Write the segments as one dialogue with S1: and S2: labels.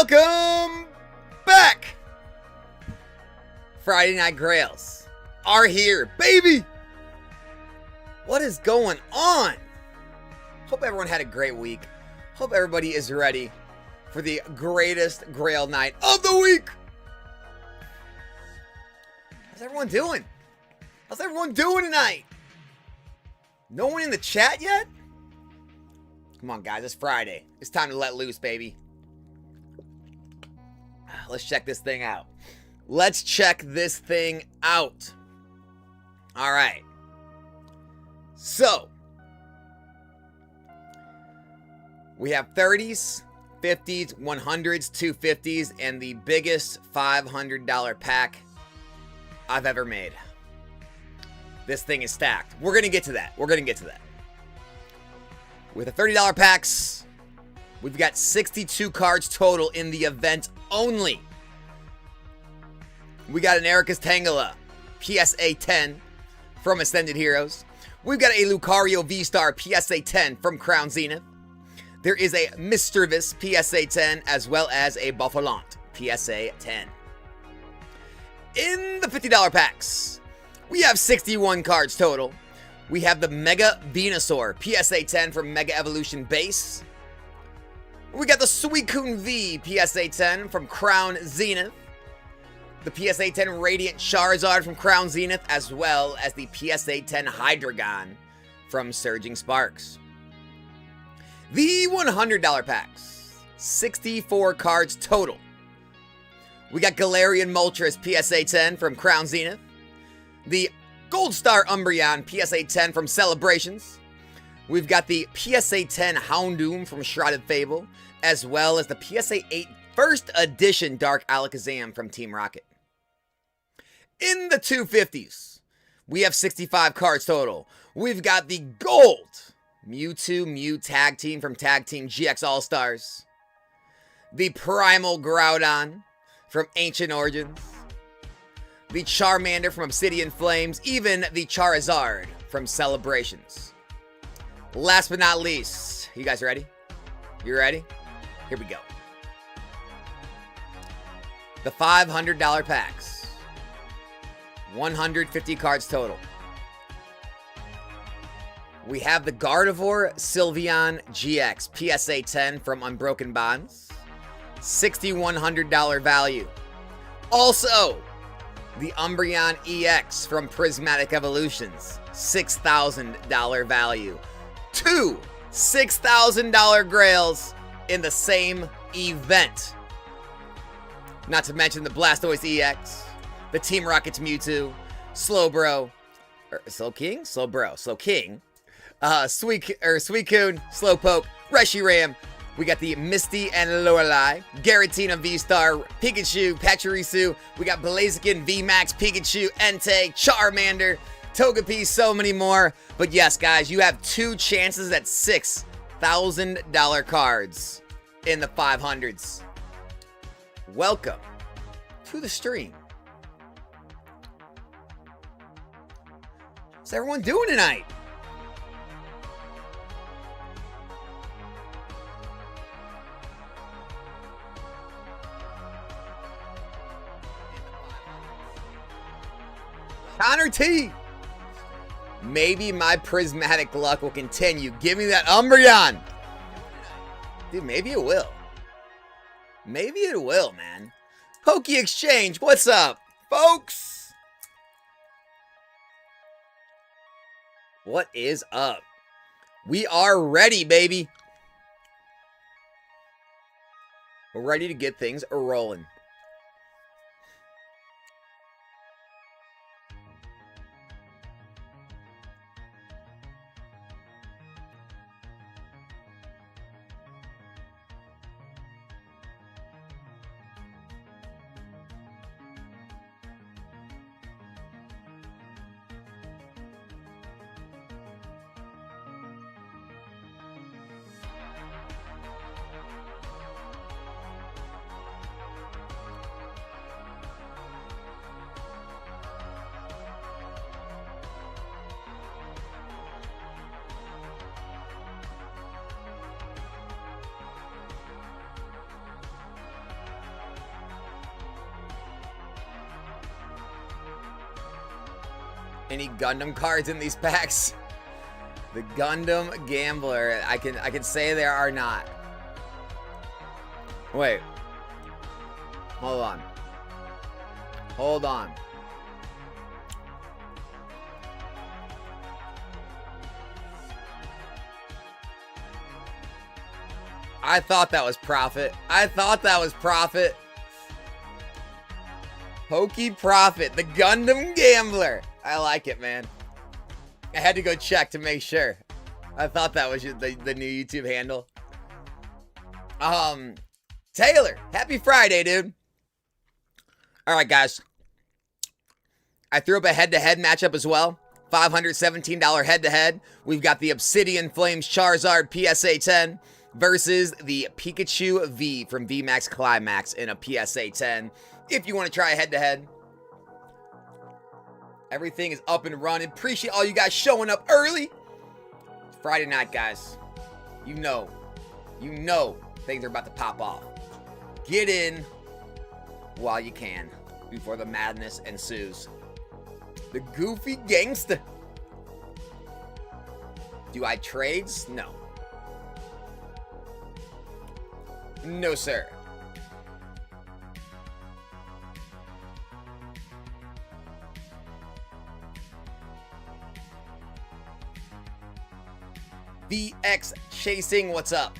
S1: Welcome back! Friday Night Grails are here, baby! What is going on? Hope everyone had a great week. Hope everybody is ready for the greatest Grail night of the week! How's everyone doing? How's everyone doing tonight? No one in the chat yet? Come on, guys. It's Friday. It's time to let loose, baby. Let's check this thing out. Let's check this thing out. All right. So, we have 30s, 50s, 100s, 250s, and the biggest $500 pack I've ever made. This thing is stacked. We're going to get to that. With the $30 packs, we've got 62 cards total in the event only. We got an Erika's Tangela PSA 10 from Ascended Heroes. We've got a Lucario V-Star PSA 10 from Crown Zenith. There is a Mischievous PSA 10 as well as a Buffalante PSA 10. In the $50 packs, we have 61 cards total. We have the Mega Venusaur PSA 10 from Mega Evolution Base. We got the Suicune V PSA 10 from Crown Zenith. The PSA 10 Radiant Charizard from Crown Zenith, as well as the PSA 10 Hydreigon from Surging Sparks. The $100 packs, 64 cards total. We got Galarian Moltres PSA 10 from Crown Zenith. The Gold Star Umbreon PSA 10 from Celebrations. We've got the PSA 10 Houndoom from Shrouded Fable, as well as the PSA 8 First Edition Dark Alakazam from Team Rocket. In the 250s, we have 65 cards total. We've got the Gold Mewtwo Mew Tag Team from Tag Team GX All-Stars. The Primal Groudon from Ancient Origins. The Charmander from Obsidian Flames, even the Charizard from Celebrations. Last but not least, you guys ready? You ready? Here we go. The $500 packs. 150 cards total. We have the Gardevoir Sylveon GX PSA 10 from Unbroken Bonds. $6,100 value. Also, the Umbreon EX from Prismatic Evolutions, $6,000 value. Two $6,000 Grails in the same event. Not to mention the Blastoise EX, the Team Rocket's Mewtwo, Slowking, Suicune, Slowpoke, Reshiram. We got the Misty and Lorelei, Garatina V-Star, Pikachu, Pachirisu. We got Blaziken VMAX, Pikachu, Entei, Charmander, Togepi, so many more. But yes, guys, you have two chances at $6,000 cards in the 500s. Welcome to the stream. What's everyone doing tonight? Connor T. Maybe my prismatic luck will continue. Give me that Umbreon. Dude, maybe it will. Maybe it will, man. Pokey Exchange, what's up, folks? What is up? We are ready, baby. We're ready to get things rolling. Any Gundam cards in these packs? The Gundam Gambler. I can say there are not. Wait. Hold on. Hold on. I thought that was profit. I thought that was profit. Pokey Profit, the Gundam Gambler. I like it, man. I had to go check to make sure. I thought that was the new YouTube handle. Taylor, happy Friday, dude. All right, guys. I threw up a head-to-head matchup as well. $517 head-to-head. We've got the Obsidian Flames Charizard PSA 10 versus the Pikachu V from VMAX Climax in a PSA 10. If you want to try a head-to-head. Everything is up and running. Appreciate all you guys showing up early. It's Friday night, guys. You know things are about to pop off. Get in while you can before the madness ensues. The Goofy Gangsta. Do I trades? No. No, sir. VX Chasing, what's up?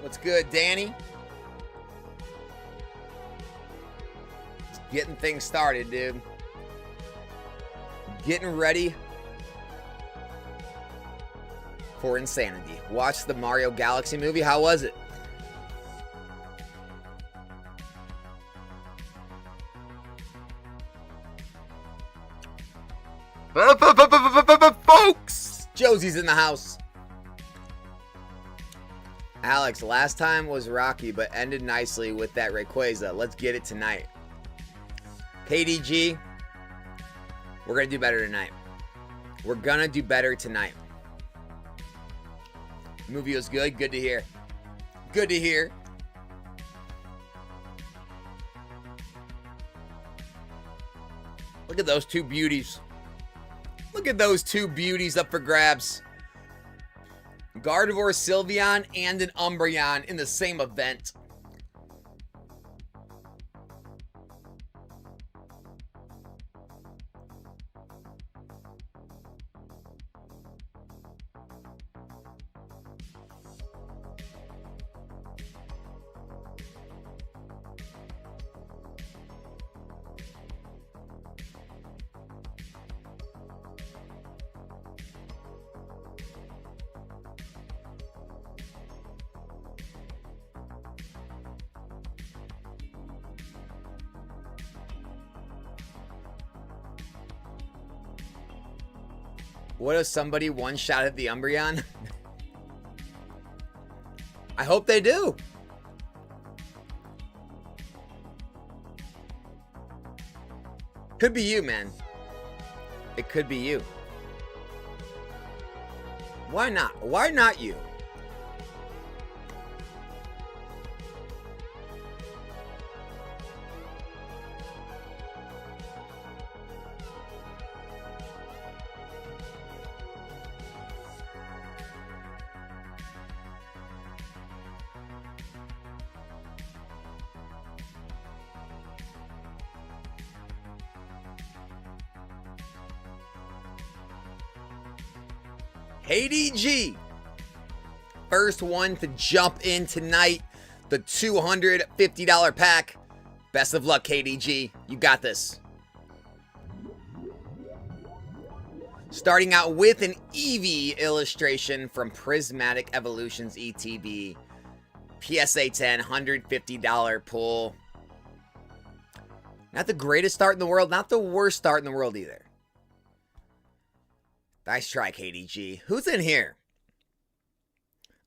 S1: What's good, Danny? Just getting things started, dude. Getting ready for insanity. Watch the Mario Galaxy movie. How was it? Folks! Josie's in the house. Alex, last time was rocky, but ended nicely with that Rayquaza. Let's get it tonight. KDG, we're going to do better tonight. We're going to do better tonight. The movie was good. Good to hear. Good to hear. Look at those two beauties. Look at those two beauties up for grabs. Gardevoir, Sylveon, and an Umbreon in the same event. What if somebody one-shotted the Umbreon? I hope they do. Could be you, man. It could be you. Why not? Why not you? KDG, first one to jump in tonight, the $250 pack. Best of luck, KDG. You got this. Starting out with an Eevee illustration from Prismatic Evolutions ETB. PSA 10, $150 pull. Not the greatest start in the world, not the worst start in the world either. Nice try, KDG. Who's in here?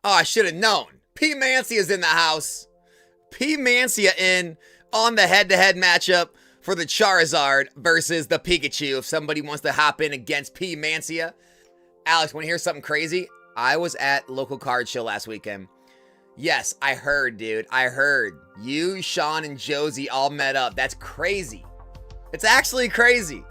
S1: Oh, I should have known. P. Mancia's in the house. P. Mancia in on the head-to-head matchup for the Charizard versus the Pikachu. If somebody wants to hop in against P. Mancia. Alex, want to hear something crazy? I was at local card show last weekend. Yes, I heard, dude. I heard. You, Sean, and Josie all met up. That's crazy. It's actually crazy.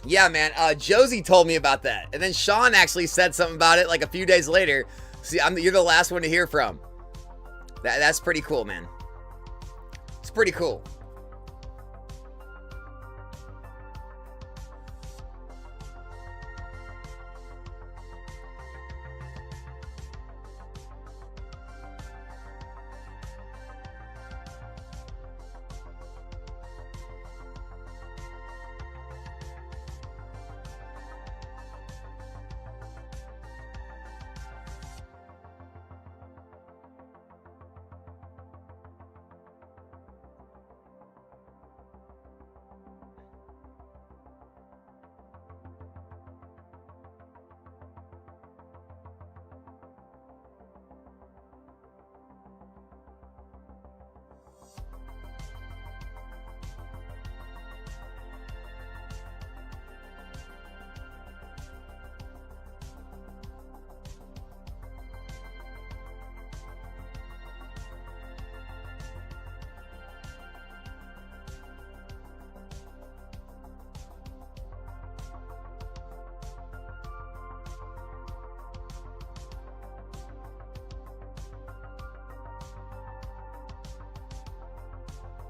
S1: Yeah, man. Josie told me about that. And then Sean actually said something about it like a few days later. See, you're the last one to hear from. That's pretty cool, man. It's pretty cool.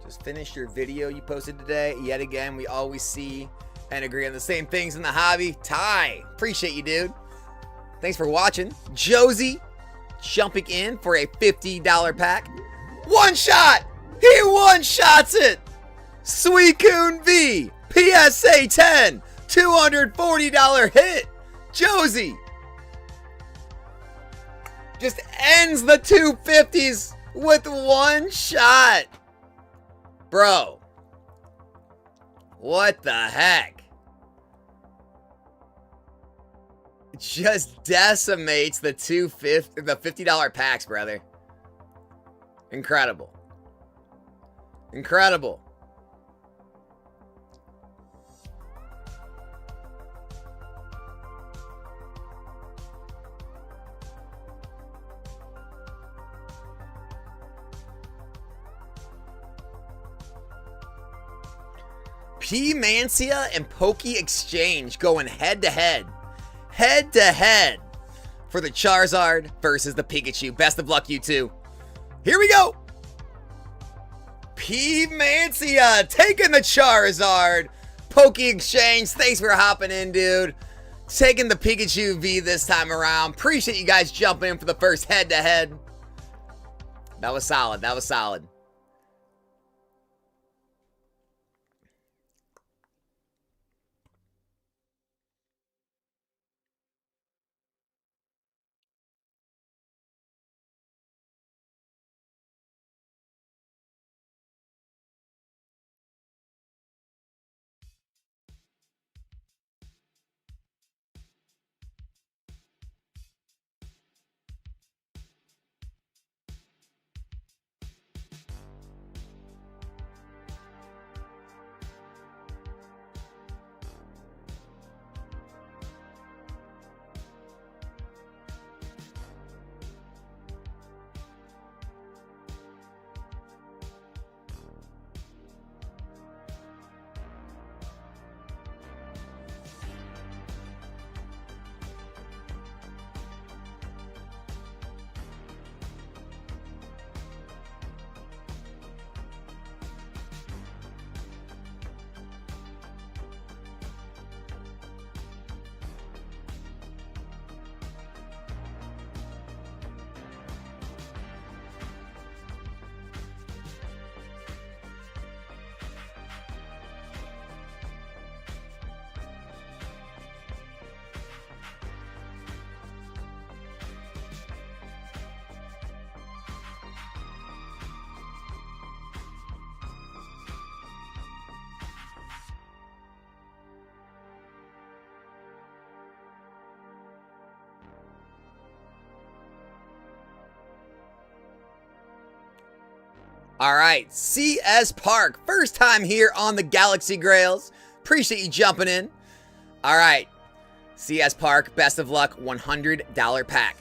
S1: Just finished your video you posted today. Yet again, we always see and agree on the same things in the hobby. Ty, appreciate you, dude. Thanks for watching. Josie jumping in for a $50 pack. One shot! He one-shots it! Suicune V, PSA 10, $240 hit. Josie just ends the 250s with one shot. Bro, what the heck? Just decimates the $50 packs, brother. Incredible. Incredible. P. Mancia and Poke Exchange going head-to-head. Head-to-head for the Charizard versus the Pikachu. Best of luck, you two. Here we go. P. Mancia taking the Charizard. Poke Exchange, thanks for hopping in, dude. Taking the Pikachu V this time around. Appreciate you guys jumping in for the first head-to-head. That was solid. That was solid. All right, CS Park, first time here on the Galaxy Grails. Appreciate you jumping in. All right, CS Park, best of luck, $100 pack.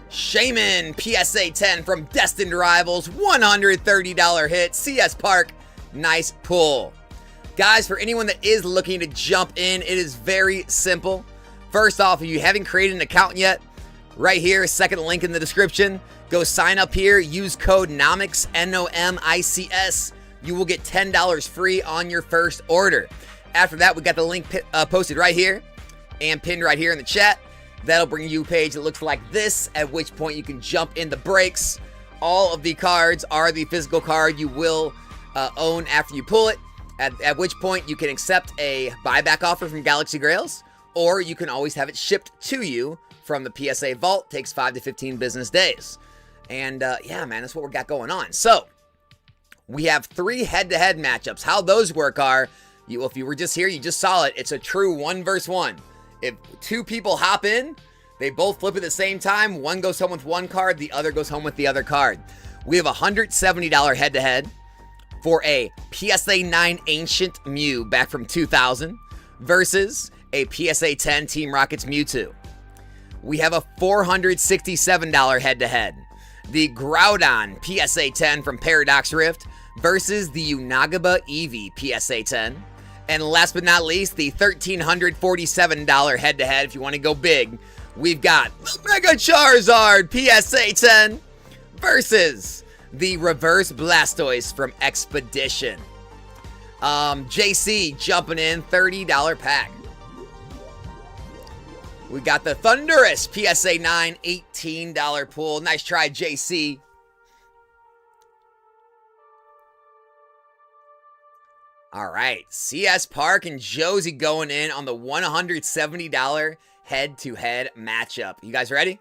S1: Shaman, PSA 10 from Destined Rivals, $130 hit. CS Park, nice pull. Guys, for anyone that is looking to jump in, it is very simple. First off, if you haven't created an account yet, right here, second link in the description, go sign up here, use code NOMICS, NOMICS. You will get $10 free on your first order. After that, we got the link posted right here and pinned right here in the chat. That'll bring you a page that looks like this, at which point you can jump in the breaks. All of the cards are the physical card you will own after you pull it, at which point you can accept a buyback offer from Galaxy Grails, or you can always have it shipped to you from the PSA vault. Takes 5 to 15 business days. And yeah, man, that's what we got going on. So we have 3 head-to-head matchups. How those work are, if you were just here, you just saw it. It's a true 1 versus 1. If 2 people hop in, they both flip at the same time. One goes home with 1 card, the other goes home with the other card. We have a $170 head-to-head for a PSA 9 Ancient Mew back from 2000 versus a PSA 10 Team Rocket's Mewtwo. We have a $467 head-to-head. The Groudon PSA 10 from Paradox Rift versus the Unagaba Eevee PSA 10. And last but not least, the $1,347 head-to-head. If you want to go big, we've got the Mega Charizard PSA 10 versus the Reverse Blastoise from Expedition. JC jumping in, $30 pack. We got the Thundurus PSA 9, $18 pool. Nice try, JC. All right, CS Park and Josie going in on the $170 head-to-head matchup. You guys ready?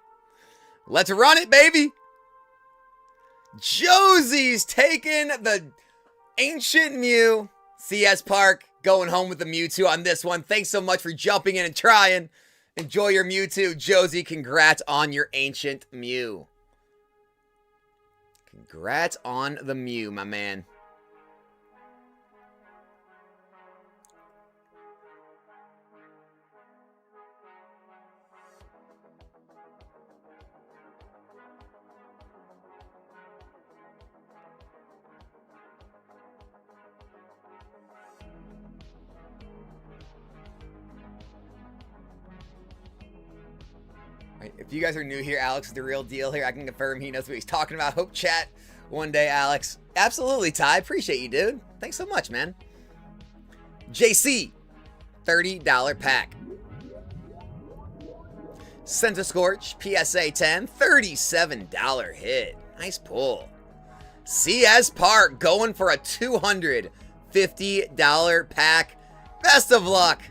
S1: Let's run it, baby. Josie's taking the Ancient Mew. CS Park going home with the Mewtwo on this one. Thanks so much for jumping in and trying. Enjoy your Mewtwo. Josie, congrats on your Ancient Mew. Congrats on the Mew, my man. Right, if you guys are new here, Alex is the real deal here. I can confirm he knows what he's talking about. Hope chat one day, Alex. Absolutely, Ty. Appreciate you, dude. Thanks so much, man. JC, $30 pack. Centiskorch, PSA 10, $37 hit. Nice pull. CS Park going for a $250 pack. Best of luck.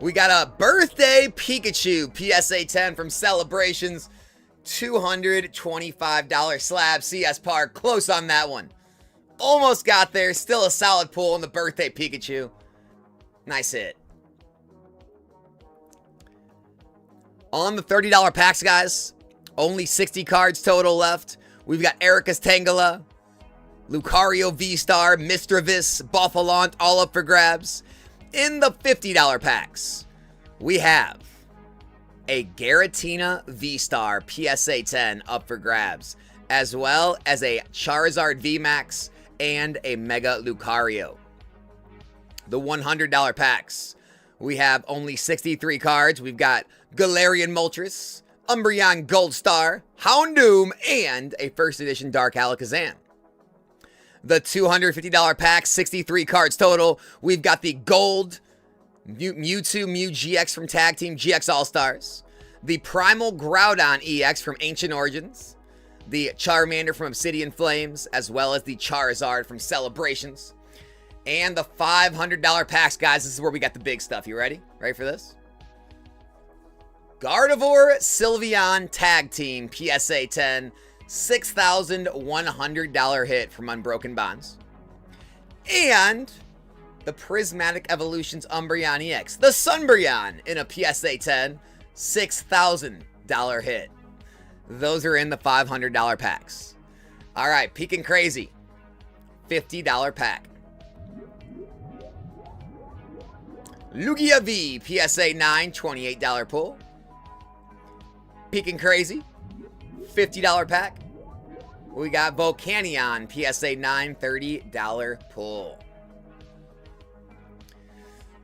S1: We got a Birthday Pikachu PSA 10 from Celebrations. $225 slab. CS Park, close on that one. Almost got there. Still a solid pull on the Birthday Pikachu. Nice hit. On the $30 packs, guys, only 60 cards total left. We've got Erika's Tangela, Lucario V-Star, Misdreavus, Bouffalant, all up for grabs. In the $50 packs, we have a Giratina V-Star PSA 10 up for grabs, as well as a Charizard VMAX and a Mega Lucario. The $100 packs, we have only 63 cards. We've got Galarian Moltres, Umbreon Gold Star, Houndoom, and a first edition Dark Alakazam. The $250 pack, 63 cards total. We've got the Gold Mewtwo Mew GX from Tag Team GX All-Stars, the Primal Groudon EX from Ancient Origins, the Charmander from Obsidian Flames, as well as the Charizard from Celebrations, and the $500 packs, guys. This is where we got the big stuff. You ready? Ready for this? Gardevoir Sylveon Tag Team PSA 10, $6,100 hit from Unbroken Bonds. And the Prismatic Evolutions Umbreon EX, the Sunbreon in a PSA 10, $6,000 hit. Those are in the $500 packs. All right, Peeking Crazy, $50 pack. Lugia V, PSA 9, $28 pull. Peeking Crazy, $50 pack. We got Volcanion, PSA 9, $30 pull.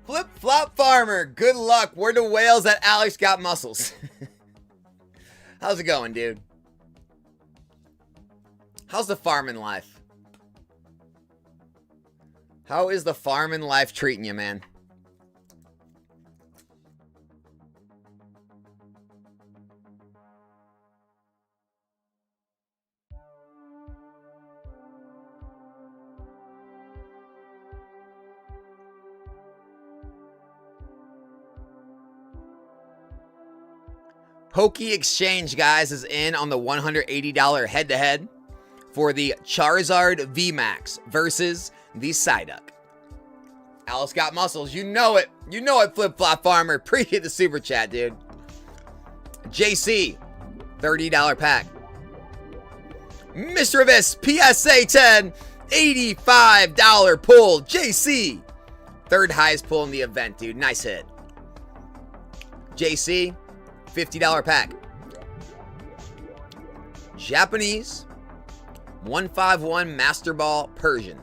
S1: Flip Flop Farmer, good luck. We're the whales that Alex got muscles. How's it going, dude? How's the farming life? How is the farming life treating you, man? Poke Exchange, guys, is in on the $180 head-to-head for the Charizard VMAX versus the Psyduck. Alice got muscles. You know it. You know it, Flip Flop Farmer. Appreciate the super chat, dude. JC, $30 pack. Mr. Abyss, PSA 10, $85 pull. JC, third highest pull in the event, dude. Nice hit. JC, $50 pack. Japanese 151 Master Ball Persian,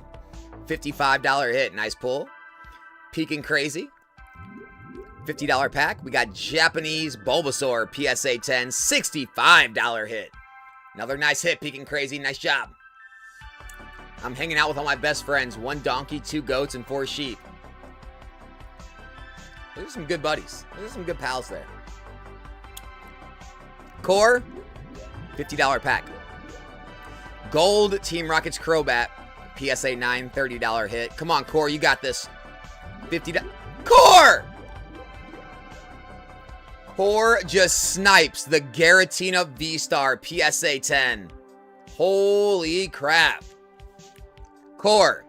S1: $55 hit. Nice pull. Peeking Crazy, $50 pack. We got Japanese Bulbasaur PSA 10, $65 hit. Another nice hit, Peeking Crazy. Nice job. I'm hanging out with all my best friends. 1 donkey, 2 goats, and 4 sheep. Those are some good buddies. Those are some good pals there. Core, $50 pack. Gold Team Rockets Crobat, PSA 9, $30 hit. Come on, Core, you got this. $50. Core! Core just snipes the Garatina V-Star, PSA 10. Holy crap. Core,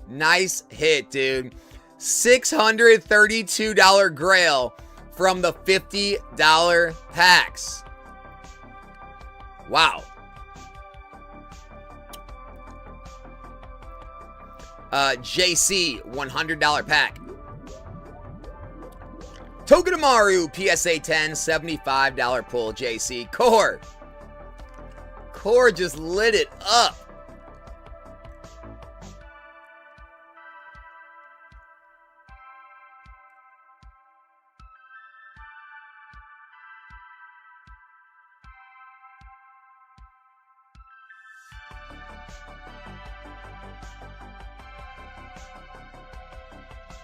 S1: nice hit, dude. $632 Grail from the $50 packs. Wow. JC, $100 pack. Togedemaru, PSA 10, $75 pull. JC. Core. Core just lit it up.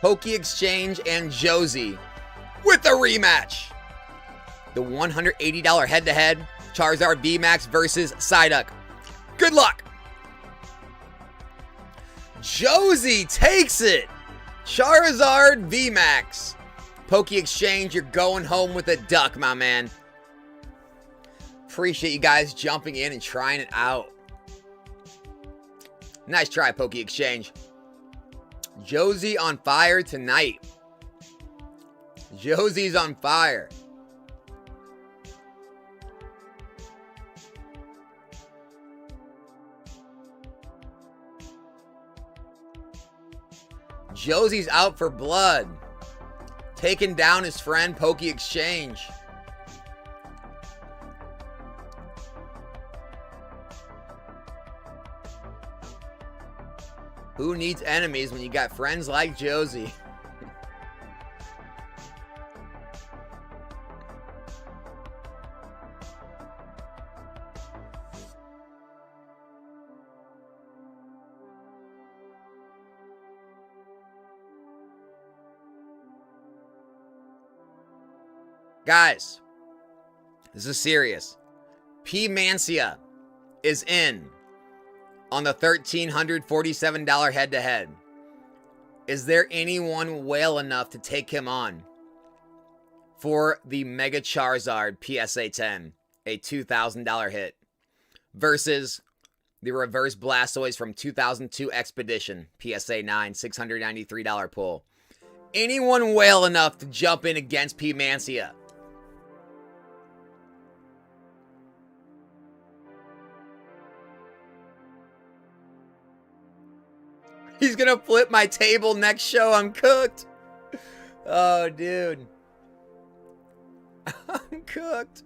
S1: Poke Exchange and Josie with the rematch. The $180 head-to-head Charizard VMAX versus Psyduck. Good luck. Josie takes it. Charizard VMAX. Poke Exchange, you're going home with a duck, my man. Appreciate you guys jumping in and trying it out. Nice try, Poke Exchange. Josie on fire tonight. Josie's on fire. Josie's out for blood. Taking down his friend Poke Exchange. Who needs enemies when you got friends like Josie? Guys, this is serious. P-Mancia is in on the $1,347 head-to-head. Is there anyone whale enough to take him on for the Mega Charizard PSA 10, a $2,000 hit, versus the Reverse Blastoise from 2002 Expedition, PSA 9, $693 pull? Anyone whale enough to jump in against P-Mancia? He's gonna flip my table next show. I'm cooked. Oh, dude. I'm cooked.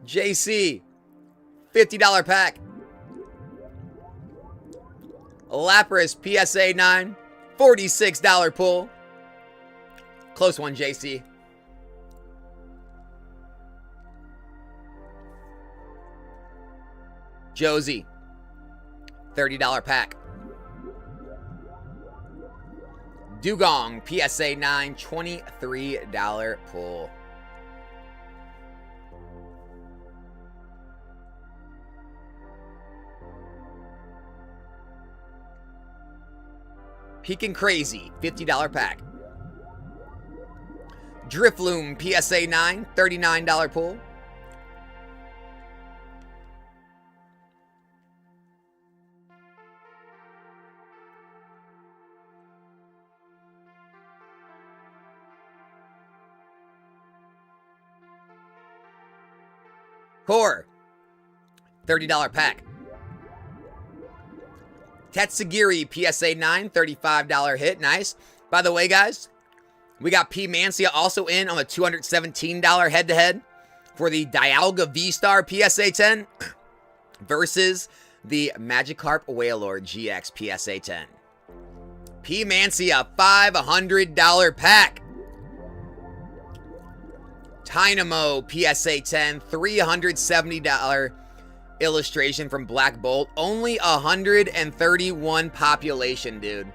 S1: JC, $50 pack. Lapras, PSA 9, $46 pull. Close one, JC. Josie, $30 pack. Dugong, PSA 9, $23 pull. Pekin Crazy, $50 pack. Drifloom, PSA 9, $39 pull. Core, $30 pack. Tetsugiri, PSA 9, $35 hit. Nice. By the way, guys, we got P. Mancia also in on the $217 head-to-head for the Dialga V-Star PSA 10 versus the Magikarp Wailord GX PSA 10. P. Mancia, $500 pack. Dynamo PSA 10, $370 illustration from Black Bolt. Only 131 population, dude.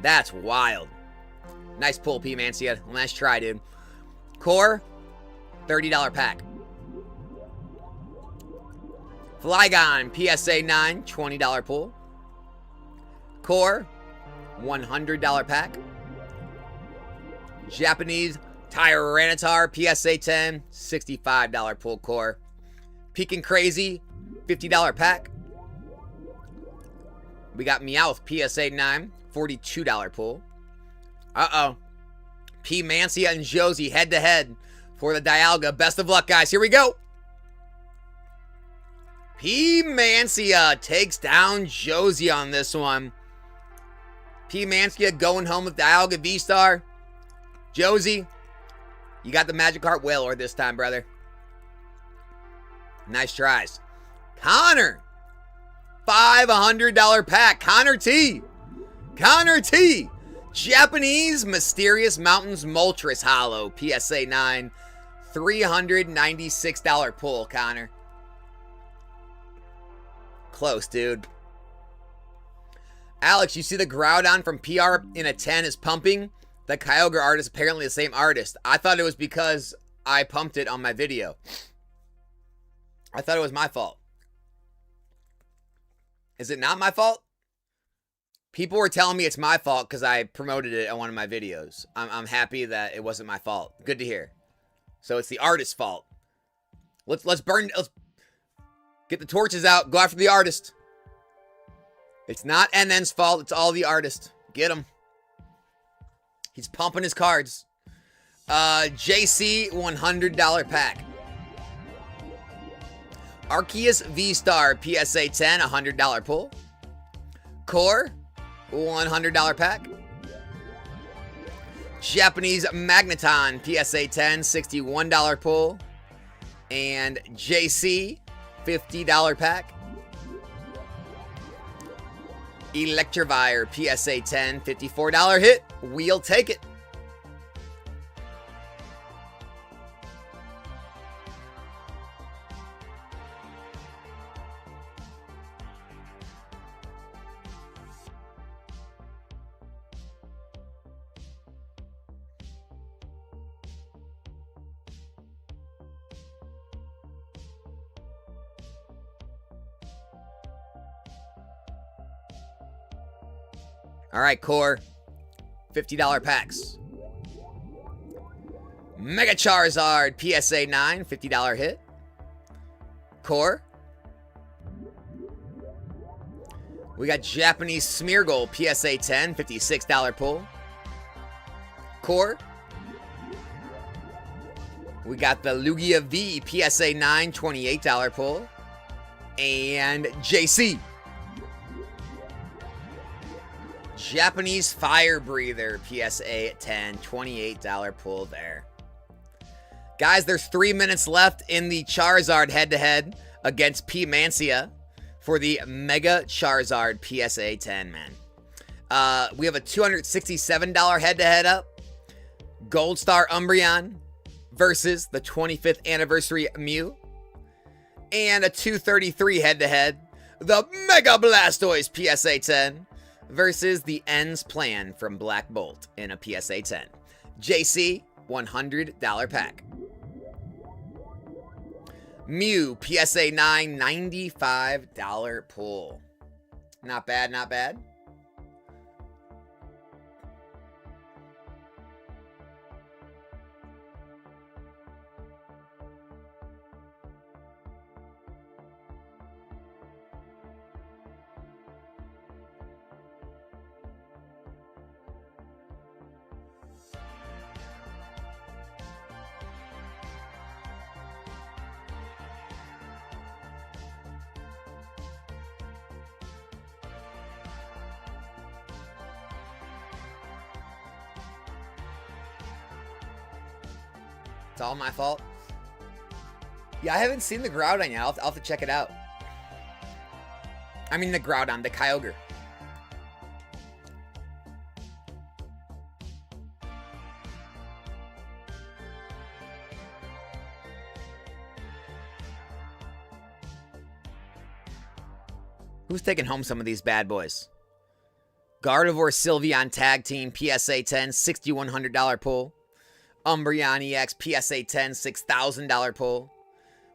S1: That's wild. Nice pull, P. Mancia. Nice try, dude. Core, $30 pack. Flygon, PSA 9, $20 pull. Core, $100 pack. Japanese Tyranitar, PSA 10, $65 pull core. Pekin Crazy, $50 pack. We got Meowth, PSA 9, $42 pull. Uh-oh. P. Mancia and Josie head-to-head for the Dialga. Best of luck, guys. Here we go. P. Mancia takes down Josie on this one. P. Mancia going home with Dialga V-Star. Josie, you got the Magikarp Wailord this time, brother. Nice tries. Connor, $500 pack. Connor T. Connor T. Japanese Mysterious Mountains Moltres Hollow. PSA 9. $396 pull, Connor. Close, dude. Alex, you see the Groudon from PR in a 10 is pumping? The Kyogre art is apparently the same artist. I thought it was because I pumped it on my video. I thought it was my fault. Is it not my fault? People were telling me it's my fault because I promoted it on one of my videos. I'm happy that it wasn't my fault. Good to hear. So it's the artist's fault. Let's get the torches out. Go after the artist. It's not NN's fault. It's all the artist. Get him. He's pumping his cards. JC, $100 pack. Arceus V-Star, PSA 10, $100 pull. Core, $100 pack. Japanese Magneton, PSA 10, $61 pull. And JC, $50 pack. Electivire, PSA 10, $54 hit. We'll take it. All right, Core. $50 packs. Mega Charizard, PSA 9, $50 hit. Core. We got Japanese Smeargle, PSA 10, $56 pull. Core. We got the Lugia V, PSA 9, $28 pull. And JC, Japanese Fire Breather, PSA 10, $28 pull there. Guys, there's 3 minutes left in the Charizard head-to-head against P. Mancia for the Mega Charizard PSA 10, man. We have a $267 head-to-head up. Gold Star Umbreon versus the 25th anniversary Mew. And a $233 head-to-head. The Mega Blastoise PSA 10 versus the Ends Plan from Black Bolt in a PSA 10. JC, $100 pack. Mew, PSA 9, $95 pull. Not bad, not bad. It's all my fault. Yeah, I haven't seen the Groudon yet. I'll have to check it out. I mean the Groudon, the Kyogre. Who's taking home some of these bad boys? Gardevoir Sylveon Tag Team, PSA 10, $6,100 pull. Umbreon EX, PSA 10, $6,000 pull.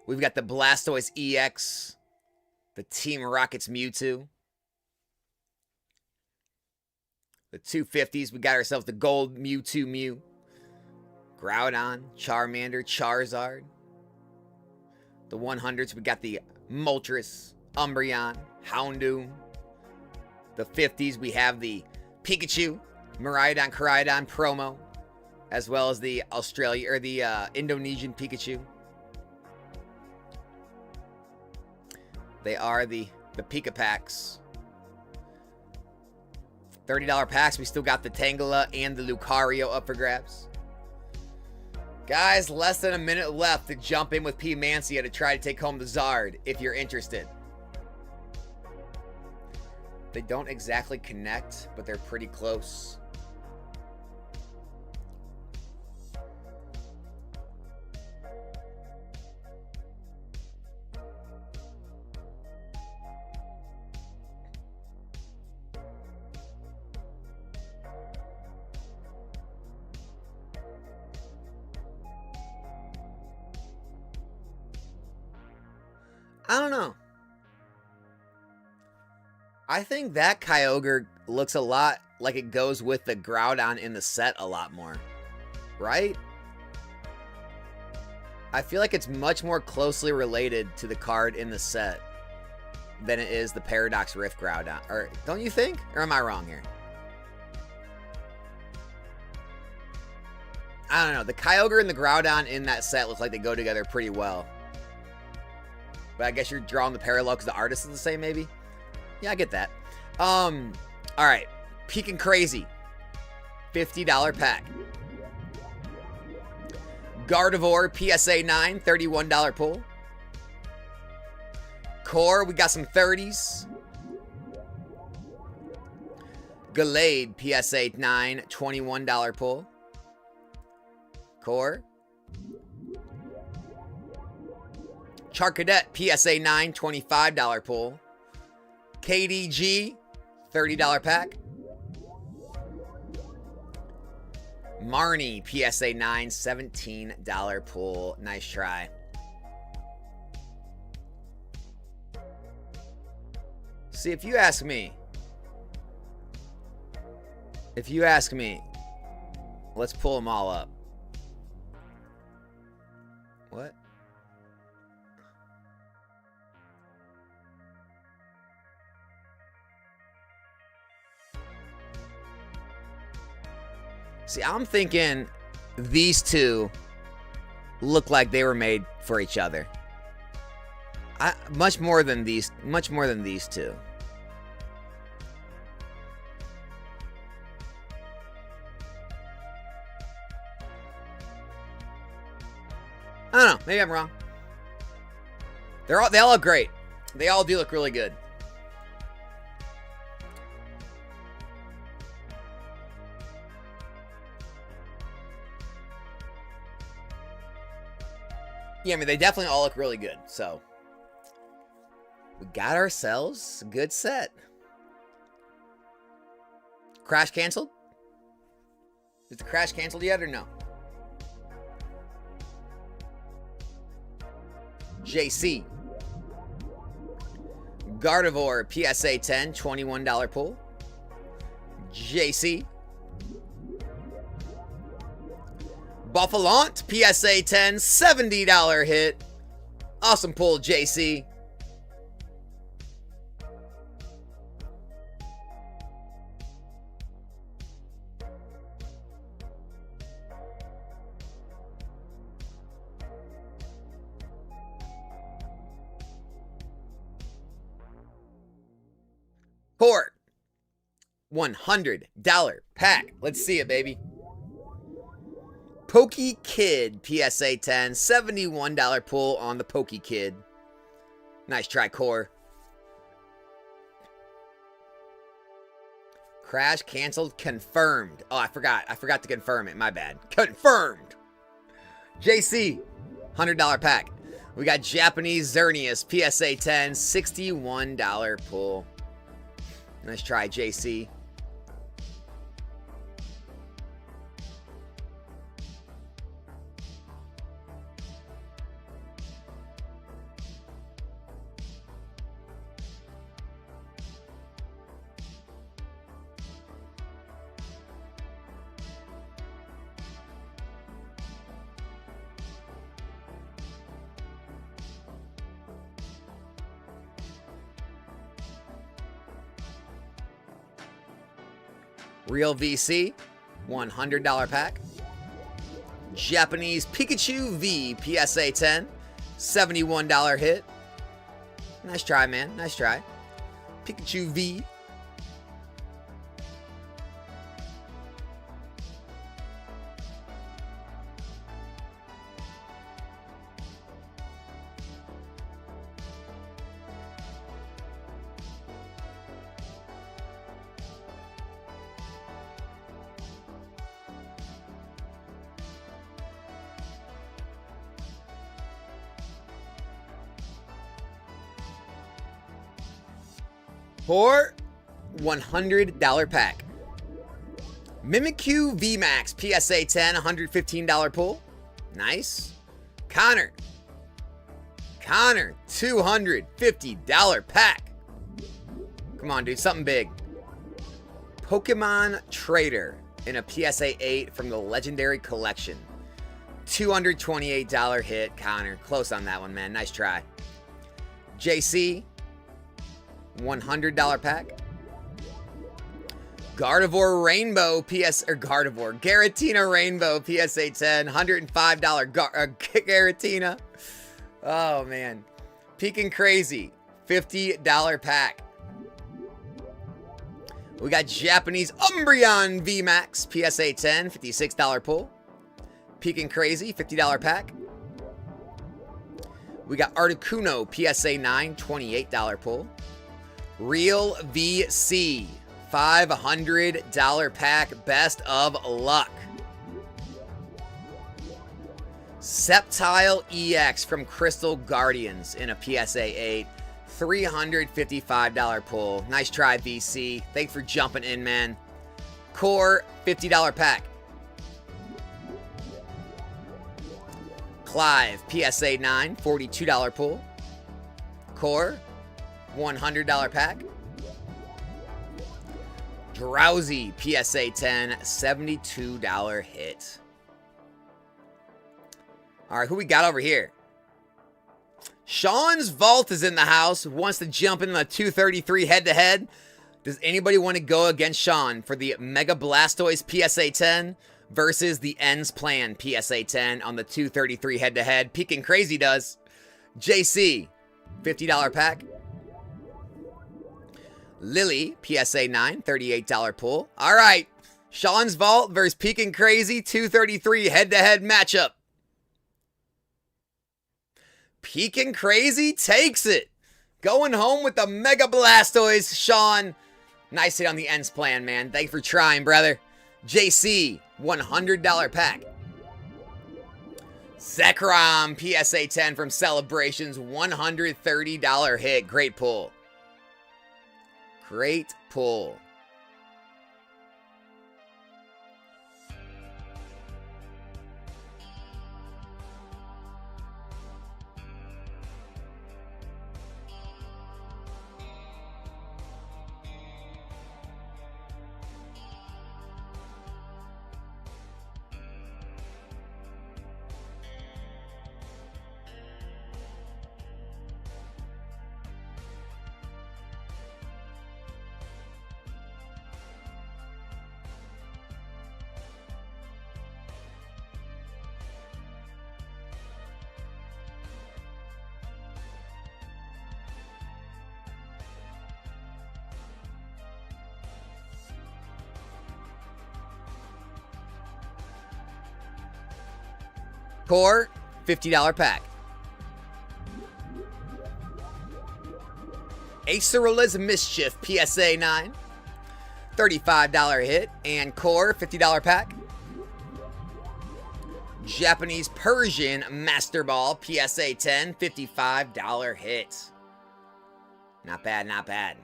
S1: We've got the Blastoise EX, the Team Rockets Mewtwo. The 250s, we got ourselves the Gold Mewtwo Mew. Groudon, Charmander, Charizard. The 100s, we got the Moltres, Umbreon, Houndoom. The 50s, we have the Pikachu, Miraidon, Koraidon promo, as well as the Indonesian Pikachu. They are the Pika packs. $30 packs. We still got the Tangela and the Lucario up for grabs. Guys, less than a minute left to jump in with P. Mancia to try to take home the Zard if you're interested. They don't exactly connect, but they're pretty close. I don't know. I think that Kyogre looks a lot like it goes with the Groudon in the set a lot more. Right? I feel like it's much more closely related to the card in the set than it is the Paradox Rift Groudon. Or don't you think? Or am I wrong here? I don't know. The Kyogre and the Groudon in that set look like they go together pretty well. But I guess you're drawing the parallel because the artist is the same, maybe? Yeah, I get that. Alright. Peeking Crazy. $50 pack. Gardevoir, PSA 9, $31 pull. Core, we got some 30s. Gallade, PSA 9, $21 pull. Core. Charcadet, PSA 9, $25 pull. KDG, $30 pack. Marnie, PSA 9, $17 pull. Nice try. See, if you ask me, let's pull them all up. What? See, I'm thinking these two look like they were made for each other. Much more than these two. I don't know. Maybe I'm wrong. They all look great. They all do look really good. Yeah, I mean, they definitely all look really good. So, we got ourselves a good set. Crash canceled? Is the crash canceled yet or no? JC. Gardevoir, PSA 10, $21 pull. JC. Buffalont, PSA 10, $70 hit. Awesome pull, JC. Court, $100 pack. Let's see it, baby. Pokey Kid, PSA 10, $71 pull on the Pokey Kid. Nice try, Core. Crash canceled, confirmed. Oh, I forgot to confirm it. My bad. Confirmed. JC, $100 pack. We got Japanese Xerneas, PSA 10, $61 pull. Nice try, JC. Real VC, $100 pack. Japanese Pikachu V, PSA 10, $71 hit. Nice try, man. Nice try. Pikachu V. For $100 pack. Mimikyu VMAX, PSA 10, $115 pull. Nice. Connor, $250 pack. Come on, dude, something big. Pokemon Trader in a PSA 8 from the Legendary Collection. $228 hit, Connor. Close on that one, man. Nice try. JC, $100 pack. Gardevoir Rainbow Garatina Rainbow PSA 10, $105 Garatina. Oh man. Peaking Crazy, $50 pack. We got Japanese Umbreon VMAX PSA 10, $56 pull. Peaking Crazy, $50 pack. We got Articuno PSA 9, $28 pull. Real VC, $500 pack. Best of luck. Sceptile EX from Crystal Guardians in a PSA 8, $355 pull. Nice try, VC. Thanks for jumping in, man. Core, $50 pack. Clive, PSA 9, $42 pull. Core, $100 pack. Drowsy, PSA 10, $72 hit. All right, who we got over here? Sean's Vault is in the house. Wants to jump in the 233 head-to-head. Does anybody want to go against Sean for the Mega Blastoise PSA 10 versus the Ends Plan PSA 10 on the 233 head-to-head? Peaking Crazy does. JC, $50 pack. Lily, PSA 9, $38 pull. All right, Sean's Vault versus Peaking Crazy, 233 head-to-head matchup. Pekin Crazy takes it. Going home with the Mega Blastoise, Sean. Nice hit on the ends plan, man. Thanks for trying, brother. JC, $100 pack. Zekrom, PSA 10 from Celebrations, $130 hit. Great pull. Great pull. Core, $50 pack. Acerola's Mischief, PSA 9, $35 hit. And Core, $50 pack. Japanese Persian Master Ball, PSA 10, $55 hit. Not bad, not bad.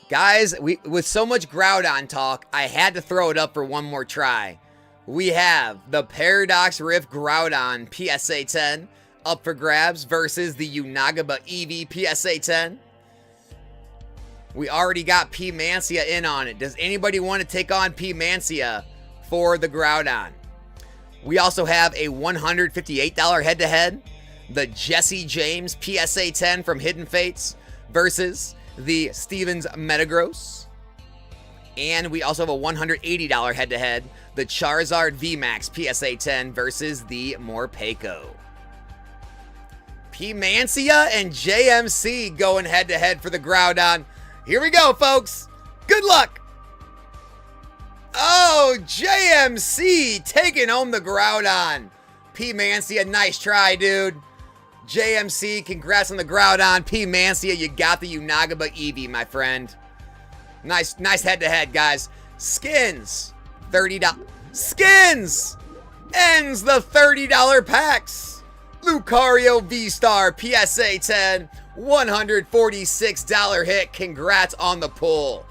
S1: Guys, with so much Groudon talk, I had to throw it up for one more try. We have the Paradox Rift Groudon PSA 10 up for grabs versus the Unagaba Eevee PSA 10. We already got P Mancia in on it. Does anybody want to take on P Mancia for the Groudon? We also have a $158 head-to-head. The Jesse James PSA 10 from Hidden Fates versus the Stevens Metagross. And we also have a $180 head-to-head. The Charizard VMAX PSA 10 versus the Morpeko. P Mancia and JMC going head-to-head for the Groudon. Here we go, folks. Good luck. Oh, JMC taking home the Groudon. P Mancia, nice try, dude. JMC, congrats on the Groudon. P Mancia, you got the Unagaba Eevee, my friend. Nice head-to-head, guys. Skins, $30. Skins ends the $30 packs. Lucario V-Star, PSA 10, $146 hit. Congrats on the pull.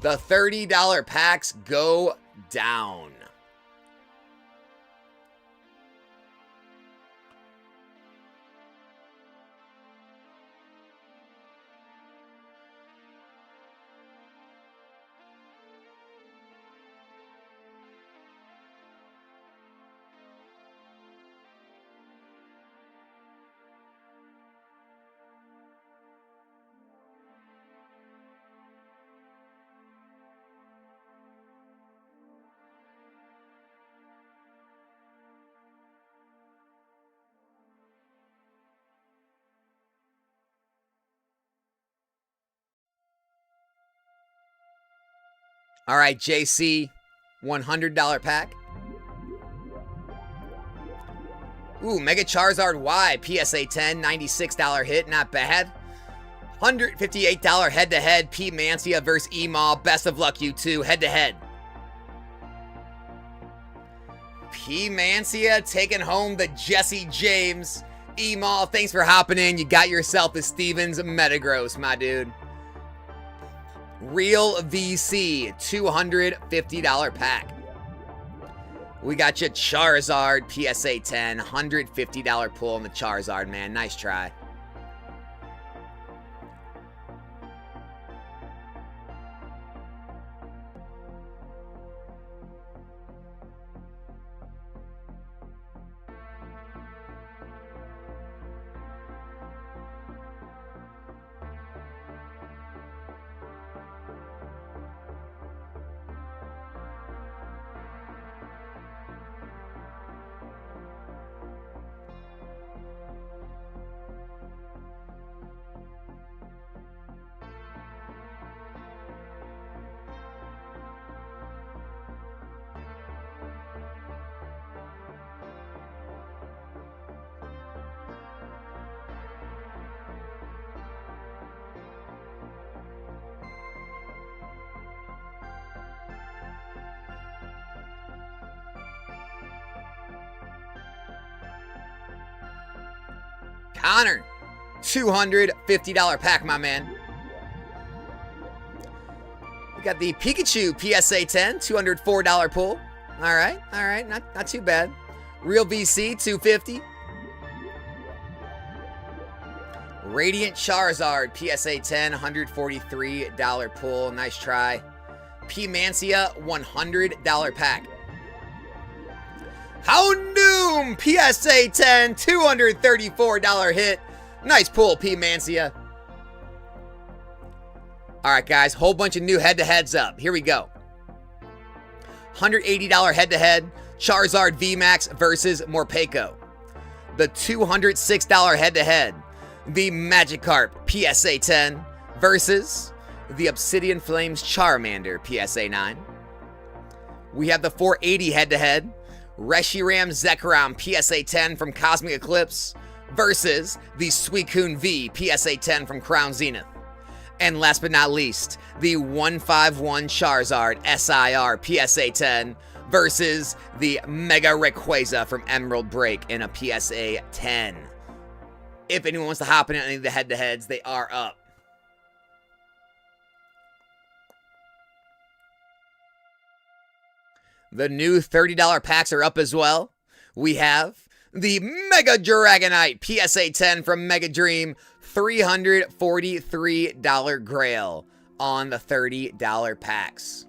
S1: The $30 packs go down. All right, JC, $100 pack. Ooh, Mega Charizard Y, PSA 10, $96 hit, not bad. $158 head-to-head, P Mancia versus Email. Best of luck, you two, head-to-head. P Mancia taking home the Jesse James. Email, thanks for hopping in. You got yourself the Stevens Metagross, my dude. Real VC, $250 pack. We got you Charizard, PSA 10, $150 pull on the Charizard, man. Nice try. Connor, $250 pack, my man. We got the Pikachu PSA 10, $204 pull. All right, not too bad. Real VC, $250. Radiant Charizard PSA 10, $143 pull. Nice try. P-Mancia, $100 pack. Houndoom PSA 10, $234 hit. Nice pull, P-Mancia. All right, guys, whole bunch of new head-to-heads up. Here we go. $180 head-to-head, Charizard VMAX versus Morpeko. The $206 head-to-head, the Magikarp PSA 10 versus the Obsidian Flames Charmander PSA 9. We have the $480 head-to-head, Reshiram Zekrom PSA 10 from Cosmic Eclipse versus the Suicune V PSA 10 from Crown Zenith. And last but not least, the 151 Charizard SIR PSA 10 versus the Mega Rayquaza from Emerald Break in a PSA 10. If anyone wants to hop in any of the head-to-heads, they are up. The new $30 packs are up as well. We have the Mega Dragonite PSA 10 from Mega Dream, $343 Grail on the $30 packs.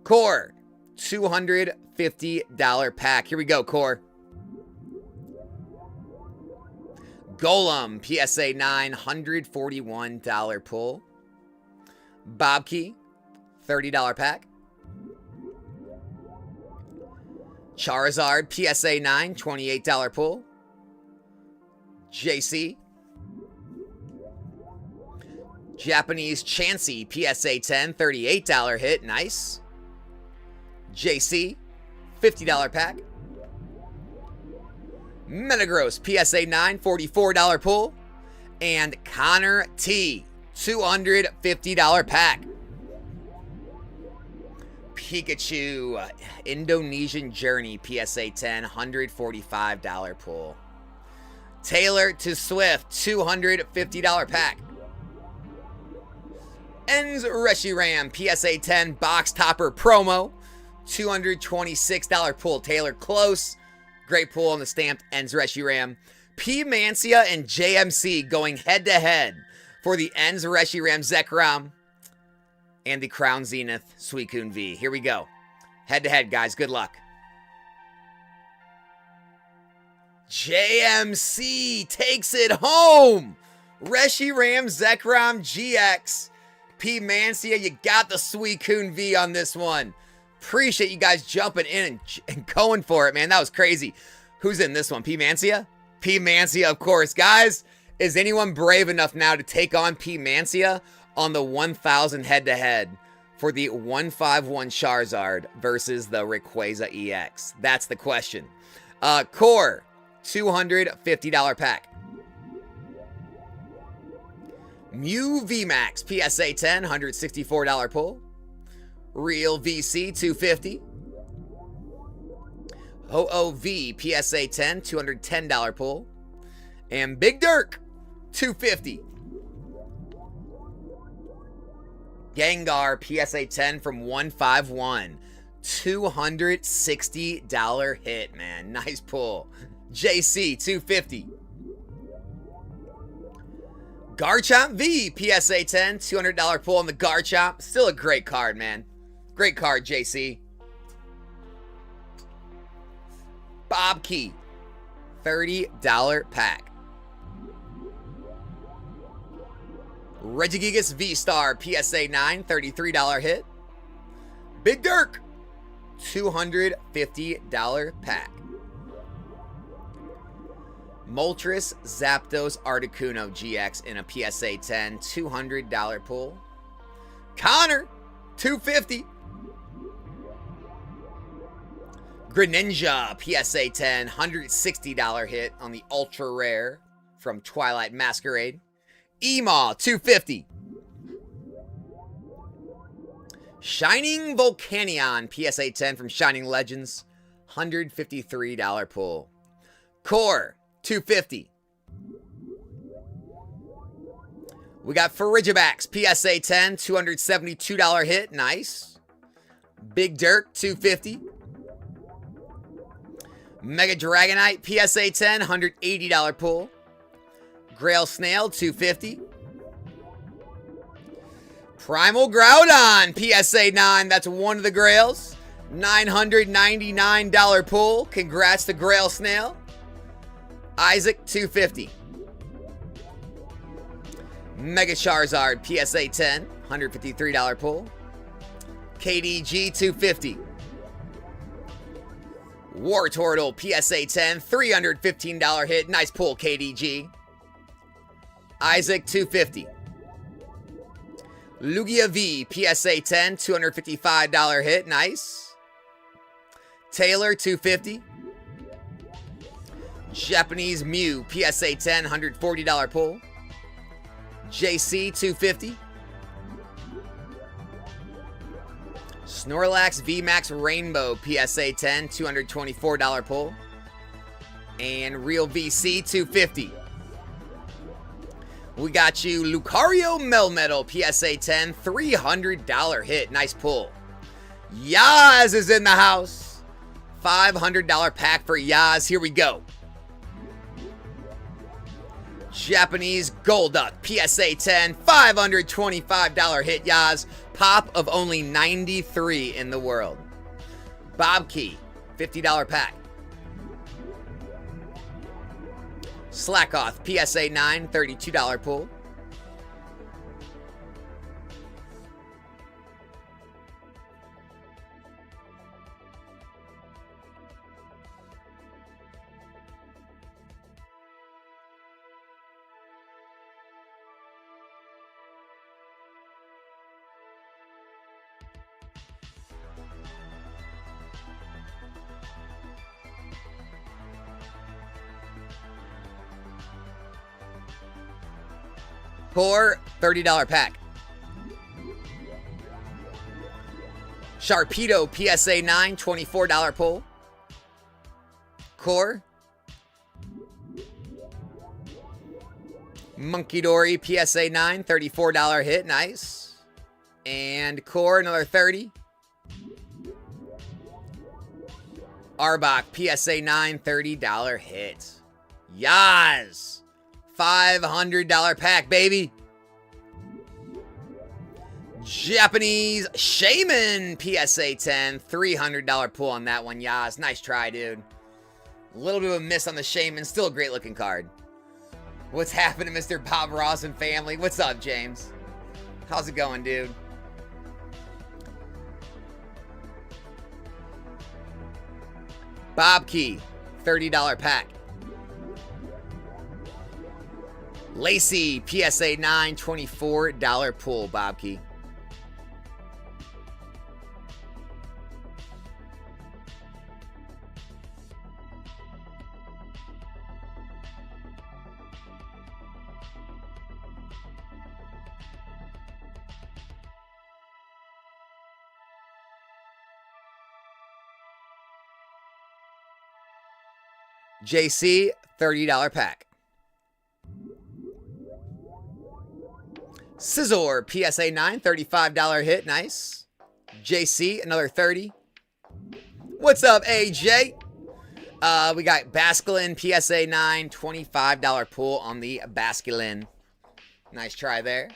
S1: Core, $250 pack. Here we go, Core. Golem, PSA 9, $141 pull. Bobkey, $30 pack. Charizard, PSA 9, $28 pull. JC. Japanese Chansey, PSA 10, $38 hit. Nice. JC, $50 pack. Metagross, PSA 9, $44 pull. And Connor T, $250 pack. Pikachu, Indonesian Journey, PSA 10, $145 pull. Taylor to Swift, $250 pack. Enz Reshiram, PSA 10, Box Topper promo, $226 pull. Taylor close. Great pull on the stamped Enz Reshiram. P-Mancia and JMC going head-to-head for the Enz Reshiram Zekrom and the Crown Zenith Suicune V. Here we go. Head-to-head, guys. Good luck. JMC takes it home. Reshiram Zekrom GX. P-Mancia, you got the Suicune V on this one. Appreciate you guys jumping in and going for it, man. That was crazy. Who's in this one? P-Mancia? P-Mancia, of course. Guys, is anyone brave enough now to take on P-Mancia on the 1,000 head-to-head for the 151 Charizard versus the Rayquaza EX? That's the question. Core, $250 pack. Mew VMAX, PSA 10, $164 pull. Real VC, $250. OOV, PSA 10, $210 pull. And Big Dirk, $250. Gengar, PSA 10 from 151. $260 hit, man. Nice pull. JC, $250. Garchomp V, PSA 10, $200 pull on the Garchomp. Still a great card, man. Great card, JC. Bobkey, $30 pack. Regigigas V-Star, PSA 9, $33 hit. Big Dirk, $250 pack. Moltres Zapdos Articuno GX in a PSA 10, $200 pull. Connor, $250. Greninja, PSA 10, $160 hit on the Ultra Rare from Twilight Masquerade. Emaw, $250. Shining Volcanion, PSA 10 from Shining Legends, $153 pull. Core, $250. We got Frigibax, PSA 10, $272 hit. Nice. Big Dirk, $250. Mega Dragonite, PSA 10, $180 pull. Grail Snail, $250. Primal Groudon, PSA 9. That's one of the Grails. $999 pull. Congrats to Grail Snail. Isaac, $250. Mega Charizard, PSA 10, $153 pull. KDG, $250. Wartortle, PSA 10, $315 hit. Nice pull, KDG. Isaac, $250. Lugia V, PSA 10, $255 hit. Nice. Taylor, $250. Japanese Mew, PSA 10, $140 pull. JC, $250. Snorlax VMAX Rainbow, PSA 10, $224 pull. And Real VC, $250. We got you Lucario Melmetal, PSA 10, $300 hit. Nice pull. Yaz is in the house. $500 pack for Yaz. Here we go. Japanese Golduck, PSA 10, $525 hit. Yaz. Pop of only 93 in the world. Bobkey, $50 pack. Slackoth, PSA 9, $32 pull. Core, $30 pack. Sharpedo, PSA 9, $24 pull. Core. Monkey Dory, PSA 9, $34 hit. Nice. And Core, another 30. Arbok, PSA 9, $30 hit. Yaz. $500 pack, baby. Japanese Shaman, PSA 10, $300 pull on that one. Yaz, nice try, dude. A little bit of a miss on the Shaman. Still a great looking card. What's happening, Mr. Bob Ross and family? What's up, James? How's it going, dude? Bob Key, $30 pack. Lacey, PSA 9, $24 pull, Bob Key. JC, $30 pack. Scizor, PSA 9, $35 hit. Nice. JC, another 30. What's up, AJ? We got Basculin, PSA 9, $25 pull on the Basculin. Nice try there.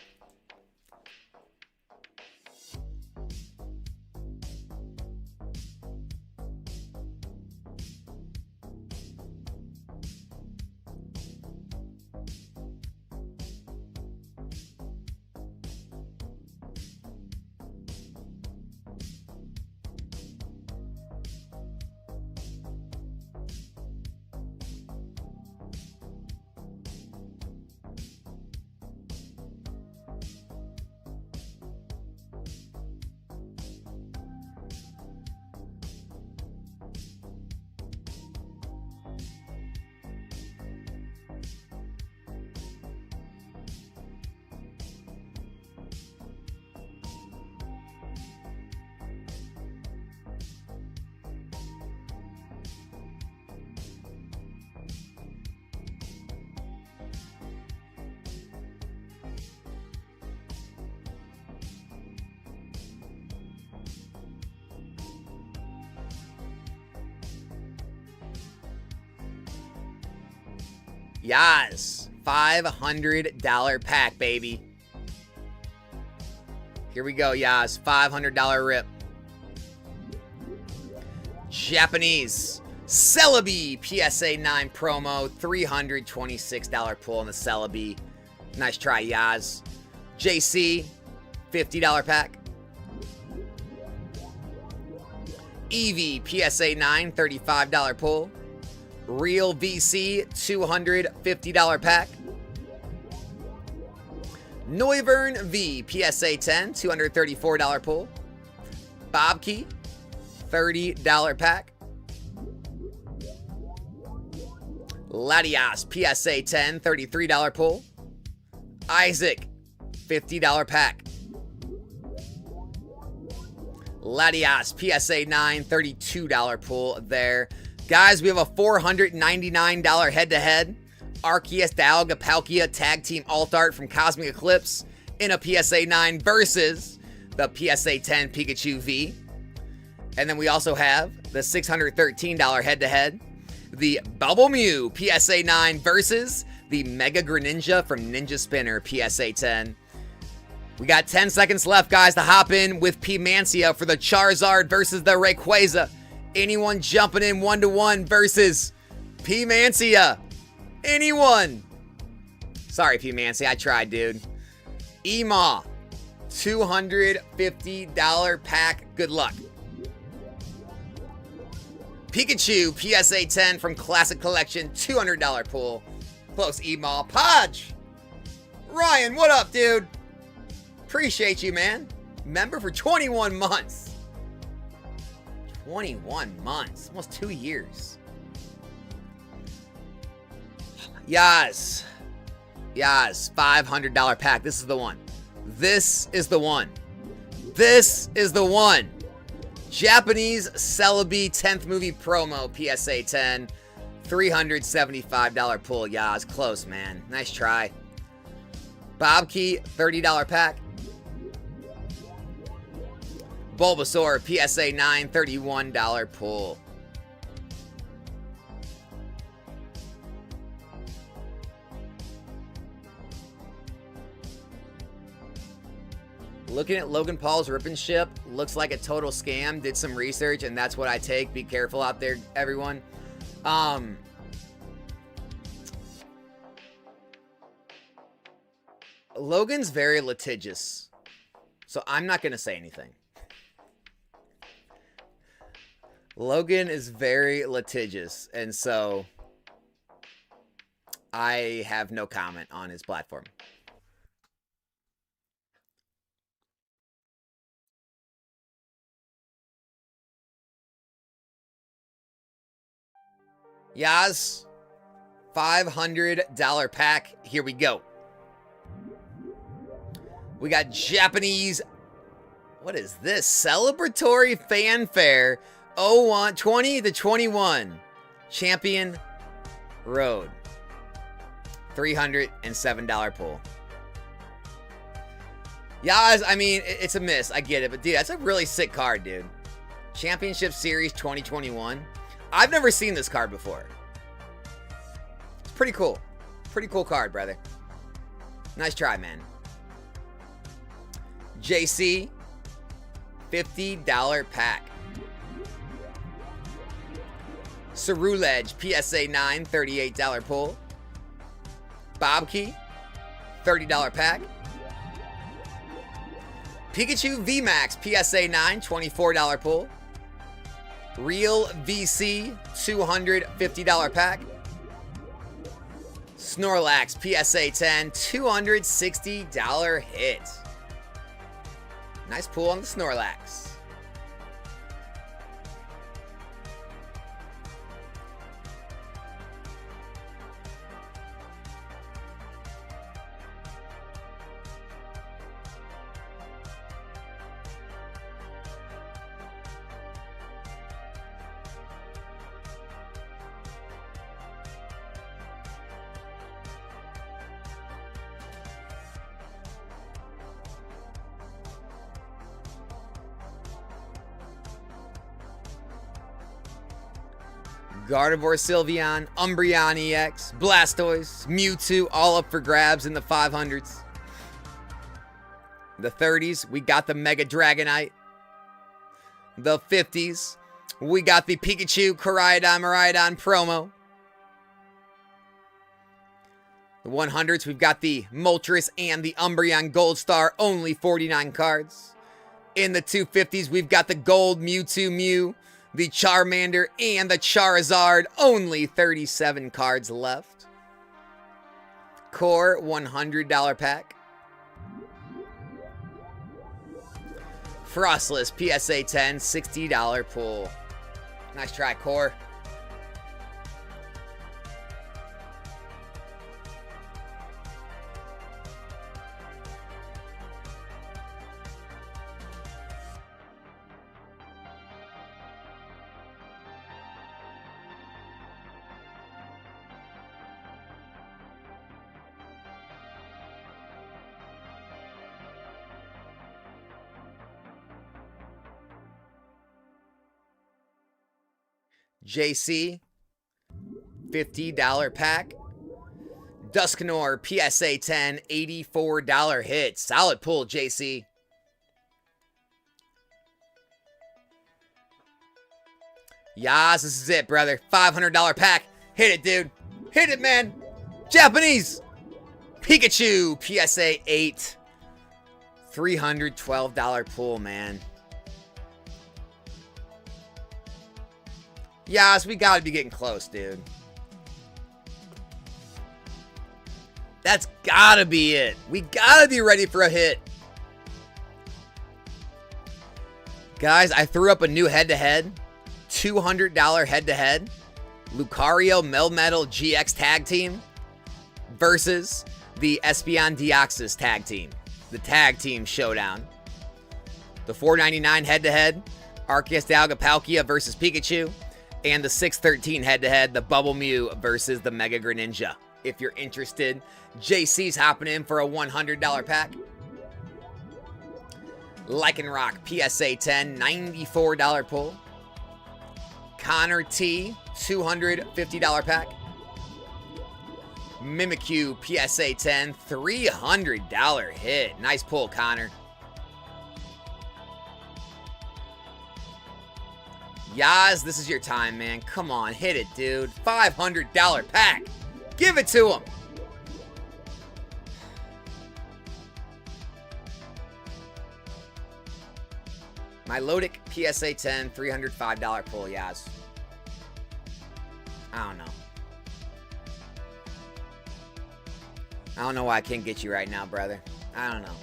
S1: Yas, $500 pack, baby. Here we go, Yas. $500 rip. Japanese Celebi PSA 9 promo. $326 pull on the Celebi. Nice try, Yas. JC, $50 pack. Eevee PSA 9, $35 pull. Real VC, $250 pack. Noivern V PSA 10, $234 pull. Bobkey, $30 pack. Latias PSA 10, $33 pull. Isaac, $50 pack. Latias PSA 9, $32 pull there. Guys, we have a $499 head-to-head. Arceus, Dialga, Palkia Tag Team Alt Art from Cosmic Eclipse in a PSA 9 versus the PSA 10 Pikachu V. And then we also have the $613 head-to-head. The Bubble Mew PSA 9 versus the Mega Greninja from Ninja Spinner PSA 10. We got 10 seconds left, guys, to hop in with P-Mancia for the Charizard versus the Rayquaza. Anyone jumping in 1-to-1 versus P-Mancia? Anyone? Sorry, P-Mancia, I tried, dude. Ema, $250 pack. Good luck. Pikachu, PSA 10 from Classic Collection, $200 pull. Close, Ema. Podge! Ryan, what up, dude? Appreciate you, man. Member for 21 months. 21 months. Almost 2 years. Yas. Yas. $500 pack. This is the one. This is the one. This is the one. Japanese Celebi 10th movie promo. PSA 10. $375 pull. Yas. Close, man. Nice try. Bobkey. $30 pack. Bulbasaur, PSA 9, $31 pull. Looking at Logan Paul's Rip and Ship, looks like a total scam. Did some research, and that's what I take. Be careful out there, everyone. Logan's very litigious, so I'm not going to say anything. Logan is very litigious, and so I have no comment on his platform. Yas, $500 pack. Here we go. We got Japanese. What is this? Celebratory Fanfare. 20-21. Champion Road. $307 pull. Yas, I mean, it's a miss. I get it. But, dude, that's a really sick card, dude. Championship Series 2021. I've never seen this card before. It's pretty cool. Pretty cool card, brother. Nice try, man. JC, $50 pack. Cerulege, PSA 9, $38 pull. Bobkey, $30 pack. Pikachu VMAX, PSA 9, $24 pull. Real VC, $250 pack. Snorlax, PSA 10, $260 hit. Nice pull on the Snorlax. Gardevoir, Sylveon, Umbreon EX, Blastoise, Mewtwo, all up for grabs in the 500s. The 30s, we got the Mega Dragonite. The 50s, we got the Pikachu, Miraidon promo. The 100s, we've got the Moltres and the Umbreon Gold Star, only 49 cards. In the 250s, we've got the Gold Mewtwo Mew, the Charmander, and the Charizard, only 37 cards left. Core, $100 pack. Frostless, PSA 10, $60 pull. Nice try, Core. JC, $50 pack. Dusknoir, PSA 10, $84 hit. Solid pull, JC. Yas, this is it, brother. $500 pack. Hit it, dude. Hit it, man. Japanese. Pikachu, PSA 8. $312 pull, man. Yas, we gotta be getting close, dude. That's gotta be it. We gotta be ready for a hit. Guys, I threw up a new head-to-head. $200 head-to-head. Lucario Melmetal GX tag team versus the Espeon Deoxys tag team. The tag team showdown. The $4.99 head-to-head. Arceus Dialga Palkia versus Pikachu. And the 613 head-to-head, the Bubble Mew versus the Mega Greninja. If you're interested, JC's hopping in for a $100 pack. Lycanroc, PSA 10, $94 pull. Connor T, $250 pack. Mimikyu, PSA 10, $300 hit. Nice pull, Connor. Yaz, this is your time, man. Come on, hit it, dude. $500 pack. Give it to him. Milotic, PSA 10, $305 pull, Yaz. I don't know. I don't know why I can't get you right now, brother. I don't know.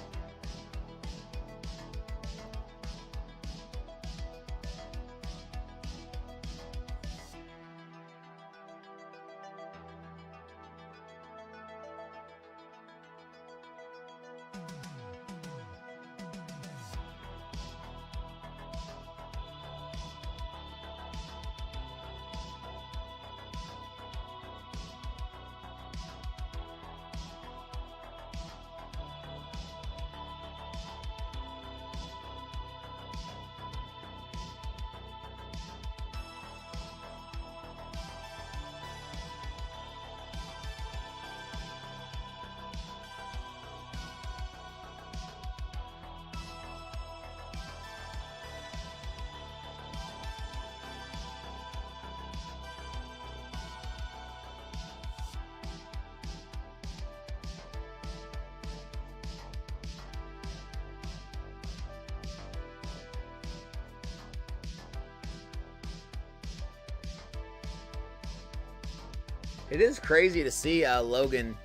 S1: It is crazy to see Logan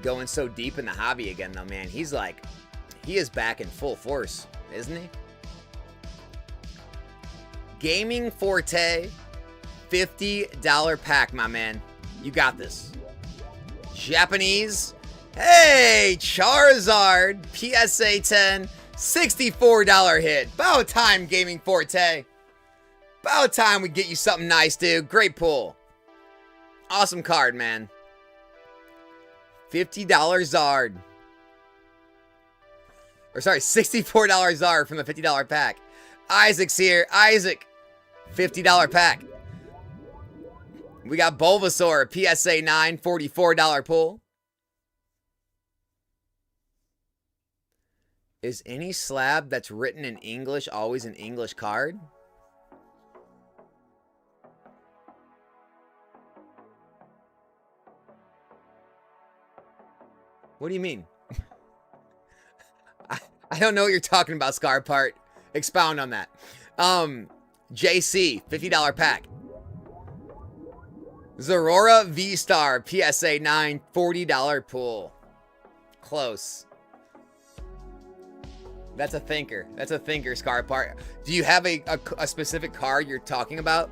S1: going so deep in the hobby again, though, man. He is back in full force, isn't he? Gaming Forte, $50 pack, my man. You got this. Japanese. Hey, Charizard, PSA 10, $64 hit. About time, Gaming Forte. About time we get you something nice, dude. Great pull. Awesome card, man. $50 Zard. Or sorry, $64 Zard from the $50 pack. Isaac's here. Isaac, $50 pack. We got Bulbasaur, PSA 9, $44 pull. Is any slab that's written in English always an English card? What do you mean? I don't know what you're talking about, Scar Part. Expound on that. JC, $50 pack. Zorora V-Star, PSA 9, $40 pull. Close. That's a thinker. That's a thinker, Scar Part. Do you have a specific card you're talking about?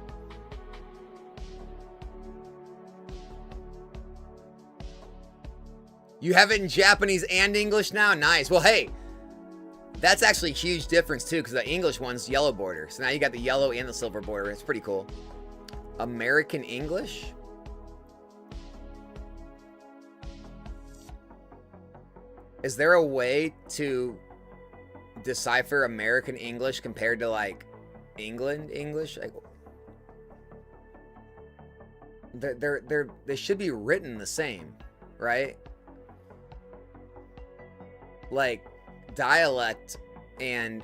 S1: You have it in Japanese and English now? Nice. Well, hey, that's actually a huge difference, too, because the English one's yellow border. So now you got the yellow and the silver border. It's pretty cool. American English? Is there a way to decipher American English compared to, like, England English? Like, they should be written the same, right? Like, dialect and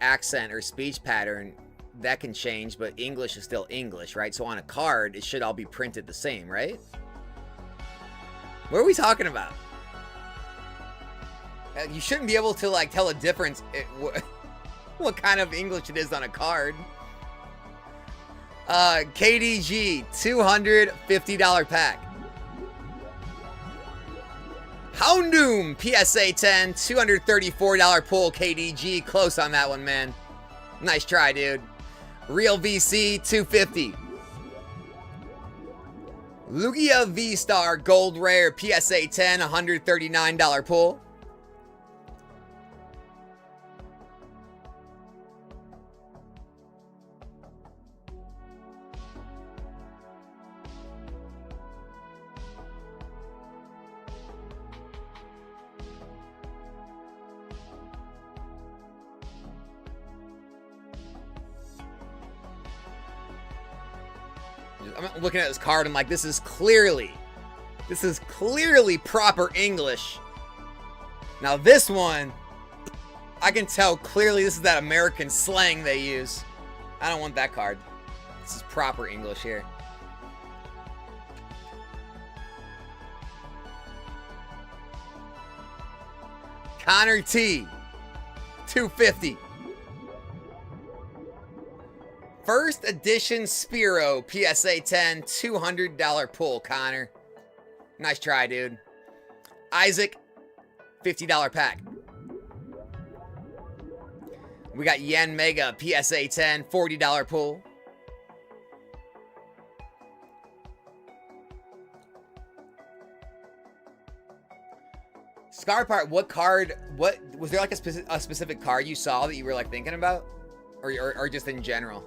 S1: accent or speech pattern, that can change, but English is still English, right? So on a card, it should all be printed the same, right? What are we talking about? You shouldn't be able to, like, tell a difference what kind of English it is on a card. KDG, $250 pack. Houndoom, PSA 10, $234 pull, KDG. Close on that one, man. Nice try, dude. Real VC, $250. Lugia V-Star, Gold Rare, PSA 10, $139 pull. I'm looking at this card, I'm like, this is clearly proper English. Now this one, I can tell clearly this is that American slang they use. I don't want that card. This is proper English here. Connor T, $250. First edition Spearow, PSA 10, $200 pull, Connor. Nice try, dude. Isaac, $50 pack. We got Yen Mega, PSA 10, $40 pull. Scarpart, what was there like a specific card you saw that you were like thinking about? Or just in general?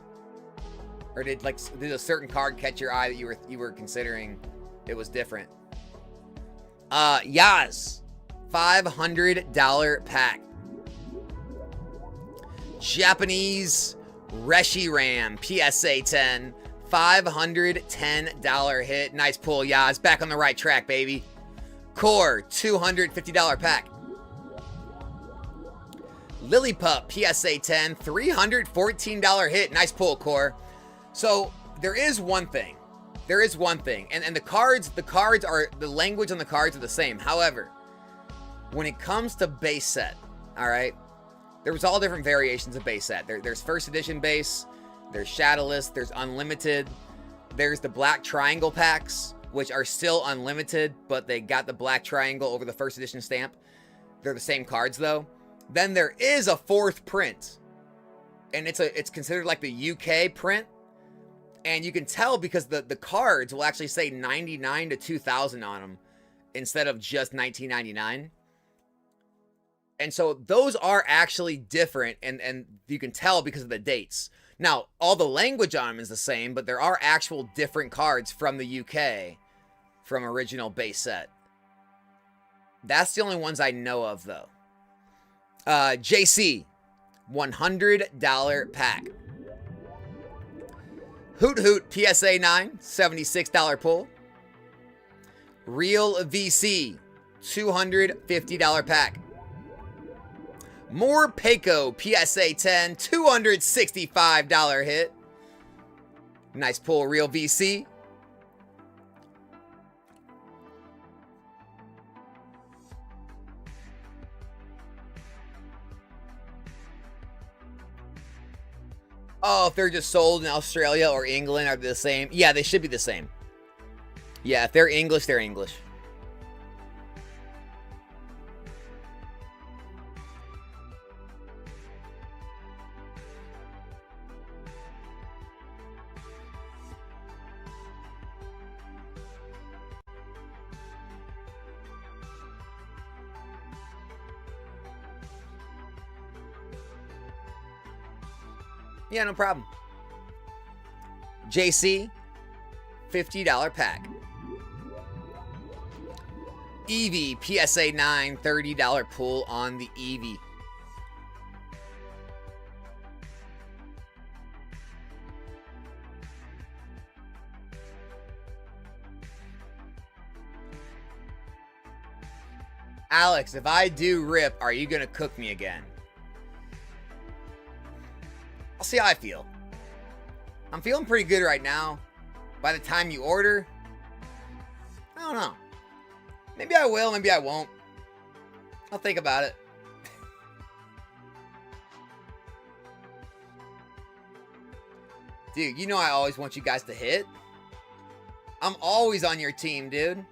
S1: Or did a certain card catch your eye that you were considering it was different? Yaz, $500 pack. Japanese Reshiram, PSA 10, $510 hit. Nice pull, Yaz. Back on the right track, baby. Core, $250 pack. Lillipup, PSA 10, $314 hit. Nice pull, Core. So there is one thing. And the cards are, the language on the cards are the same. However, when it comes to base set, all right, there was all different variations of base set. There's first edition base, there's Shadowless, there's unlimited, there's the black triangle packs, which are still unlimited, but they got the black triangle over the first edition stamp. They're the same cards though. Then there is a fourth print, and it's considered like the UK print. And you can tell because the cards will actually say 99 to 2000 on them instead of just 1999. And so those are actually different, and you can tell because of the dates. Now, all the language on them is the same, but there are actual different cards from the UK from original base set. That's the only ones I know of, though. JC, $100 pack. Hoot Hoot PSA 9, $76 pull. Real VC, $250 pack. More Payco PSA 10, $265 hit. Nice pull, Real VC. Oh, if they're just sold in Australia or England, are they the same? Yeah, they should be the same. Yeah, if they're English, they're English. Yeah, no problem. JC, $50 pack. Eevee, PSA 9, $30 pull on the Eevee. Alex, if I do rip, are you going to cook me again? I'll see how I feel. I'm feeling pretty good right now. By the time you order, I don't know. Maybe I will, maybe I won't. I'll think about it. Dude, you know I always want you guys to hit. I'm always on your team, dude.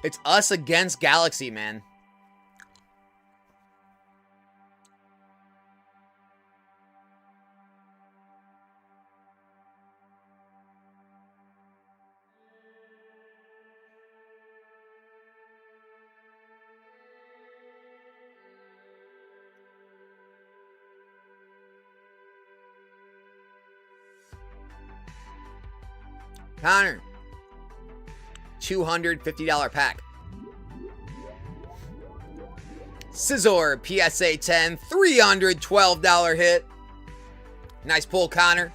S1: It's us against Galaxy, man. Connor. $250 pack. Scizor, PSA 10, $312 hit. Nice pull, Connor.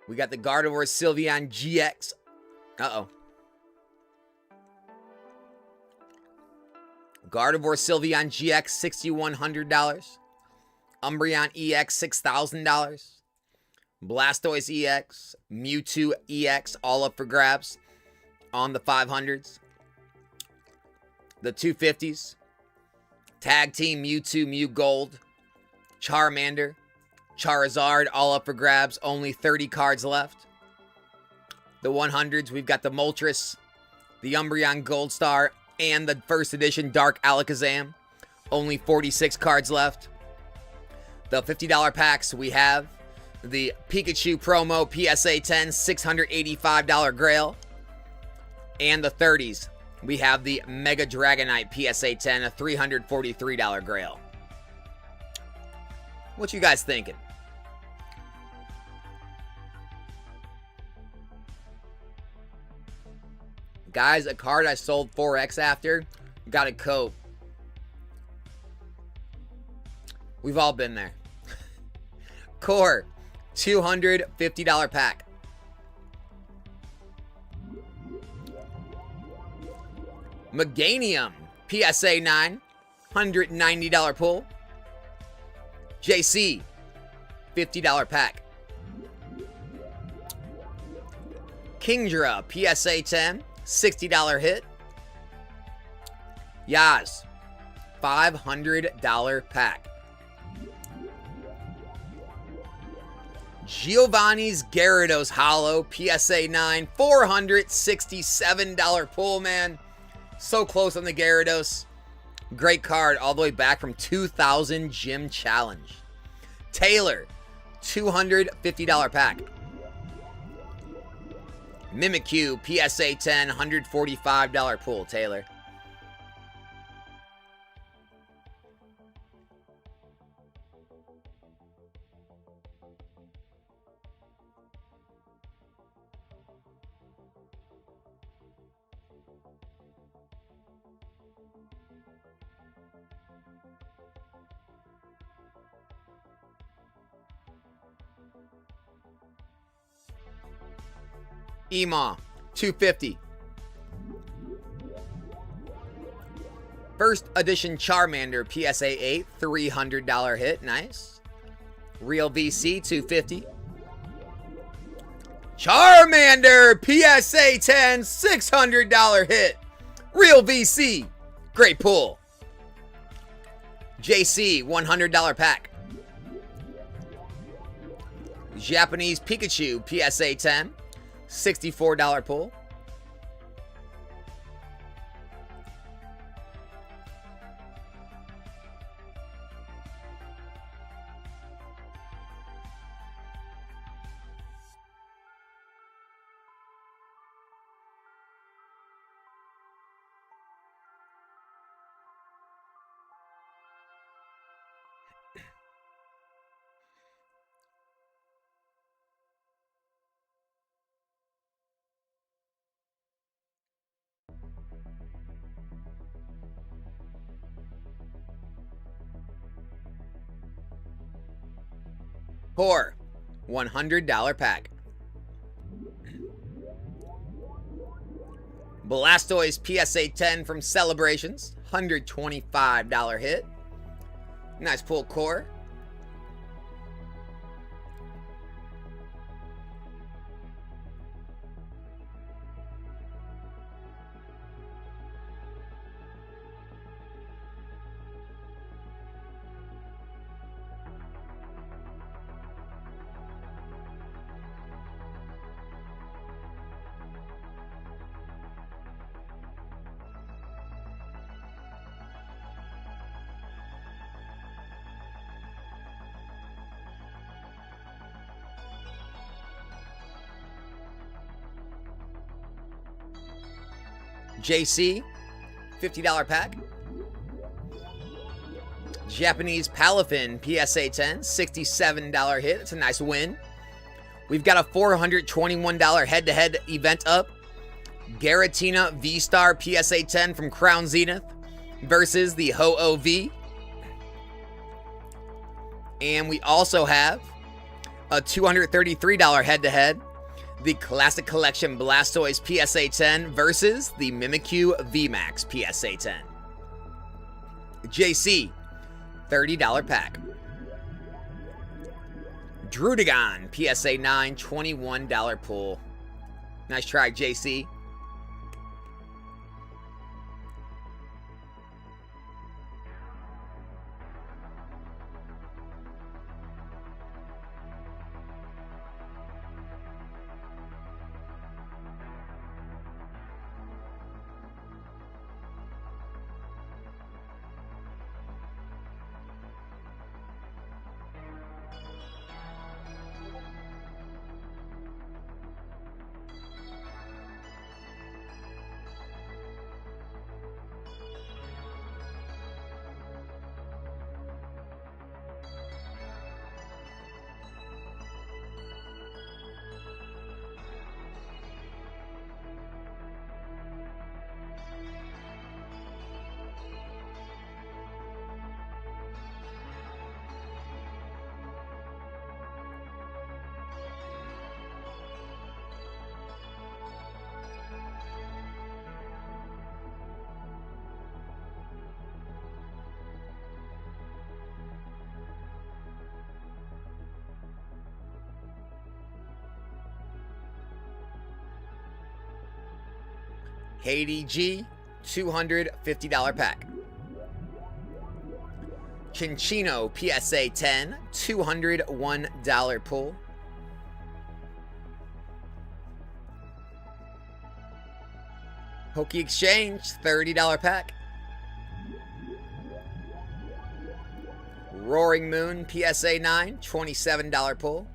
S1: We got the Gardevoir Sylveon GX. Uh-oh. Gardevoir Sylveon GX, $6,100. Umbreon EX, $6,000. Blastoise EX, Mewtwo EX, all up for grabs on the 500s. The 250s. Tag Team Mewtwo, Mew Gold. Charmander. Charizard, all up for grabs. Only 30 cards left. The 100s, we've got the Moltres, the Umbreon Gold Star, and the first edition Dark Alakazam. Only 46 cards left. The $50 packs, we have the Pikachu promo PSA 10, $685 Grail. And the 30s, we have the Mega Dragonite PSA 10, a $343 Grail. What you guys thinking? Guys, a card I sold 4X after got a coat. We've all been there. Core, $250 pack. Meganium, PSA 9, $190 pull. JC, $50 pack. Kingdra, PSA 10, $60 hit. Yaz, $500 pack. Giovanni's Gyarados Hollow, PSA 9, $467 pull, man. So close on the Gyarados. Great card, all the way back from 2000 Gym Challenge. Taylor, $250 pack. Mimikyu, PSA 10, $145 pull, Taylor. Ema, $250. First edition Charmander, PSA 8, $300 hit. Nice. Real VC, $250. Charmander, PSA 10, $600 hit. Real VC. Great pull. JC, $100 pack. Japanese Pikachu, PSA 10, $64 pull. Core, $100 pack. Blastoise PSA 10 from Celebrations, $125 hit. Nice pull, Core. JC, $50 pack. Japanese Palafin, PSA 10, $67 hit. It's a nice win. We've got a $421 head-to-head event up. Garatina V-Star, PSA 10 from Crown Zenith versus the Ho-Oh-V. And we also have a $233 head-to-head. The Classic Collection Blastoise PSA 10 versus the Mimikyu VMAX PSA 10. JC, $30 pack. Drudigon PSA 9, $21 pull. Nice try, JC. KDG, $250 pack. Chinchino PSA 10, $201 pull. Poke Exchange, $30 pack. Roaring Moon, PSA 9, $27 pull.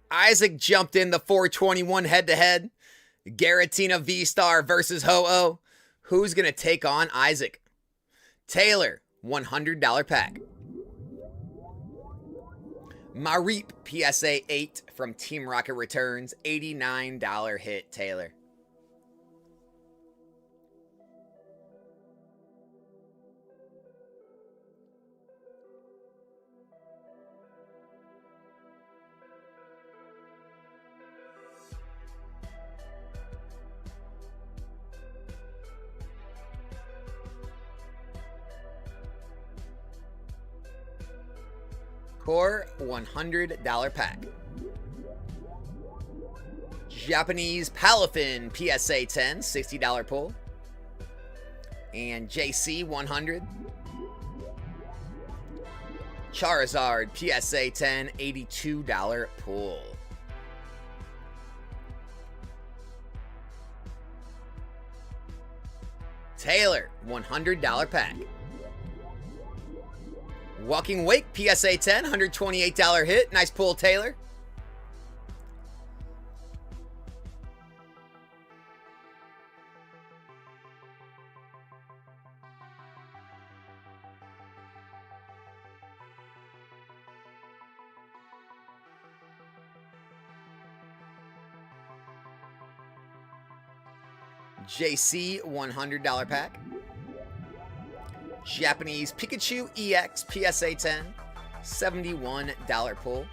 S1: Isaac jumped in the 421 head-to-head. Garatina V-Star versus Ho-Oh. Who's going to take on Isaac? Taylor, $100 pack. Marip, PSA 8 from Team Rocket Returns. $89 hit, Taylor. Core, $100 pack. Japanese Palafin, PSA 10, $60 pull. And JC, 100. Charizard, PSA 10, $82 pull. Taylor, $100 pack. Walking Wake, PSA 10, $128 hit. Nice pull, Taylor. JC, $100 pack. Japanese Pikachu EX, PSA 10, $71 pull.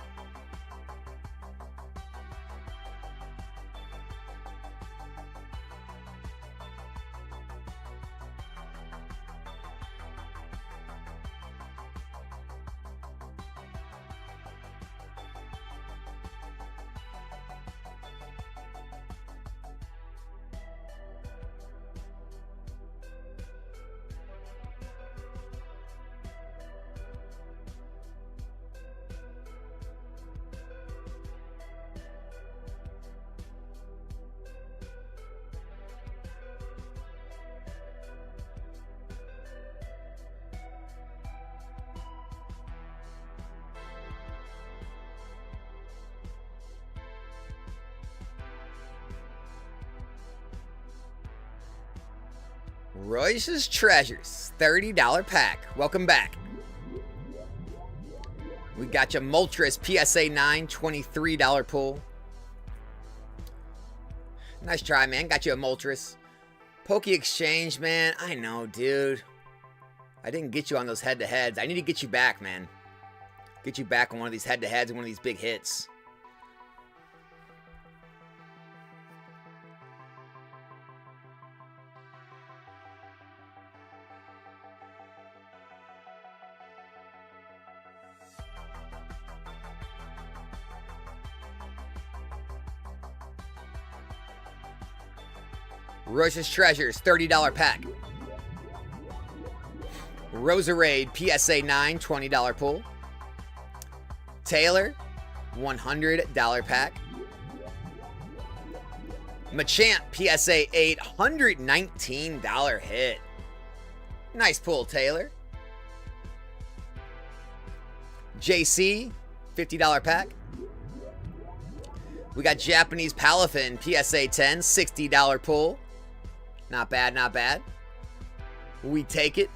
S1: Royce's Treasures, $30 pack. Welcome back. We got you Moltres, PSA 9, $23 pull. Nice try, man. Got you a Moltres. Poke Exchange, man. I know, dude. I didn't get you on those head-to-heads. I need to get you back, man. Get you back on one of these head-to-heads and one of these big hits. Royce's Treasures, $30 pack. Roserade, PSA 9, $20 pull. Taylor, $100 pack. Machamp, PSA 8, $119 hit. Nice pull, Taylor. JC, $50 pack. We got Japanese Palafin, PSA 10, $60 pull. Not bad, not bad. We take it.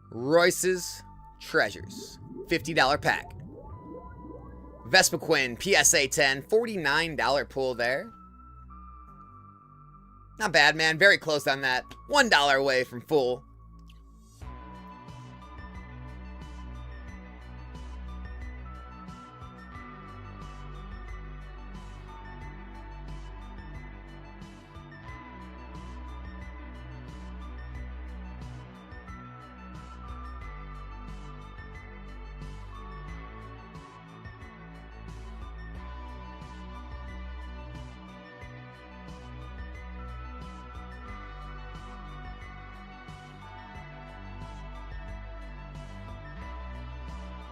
S1: Royce's Treasures, $50 pack. Vespiquen, PSA 10, $49 pull there. Not bad, man. Very close on that. $1 away from full.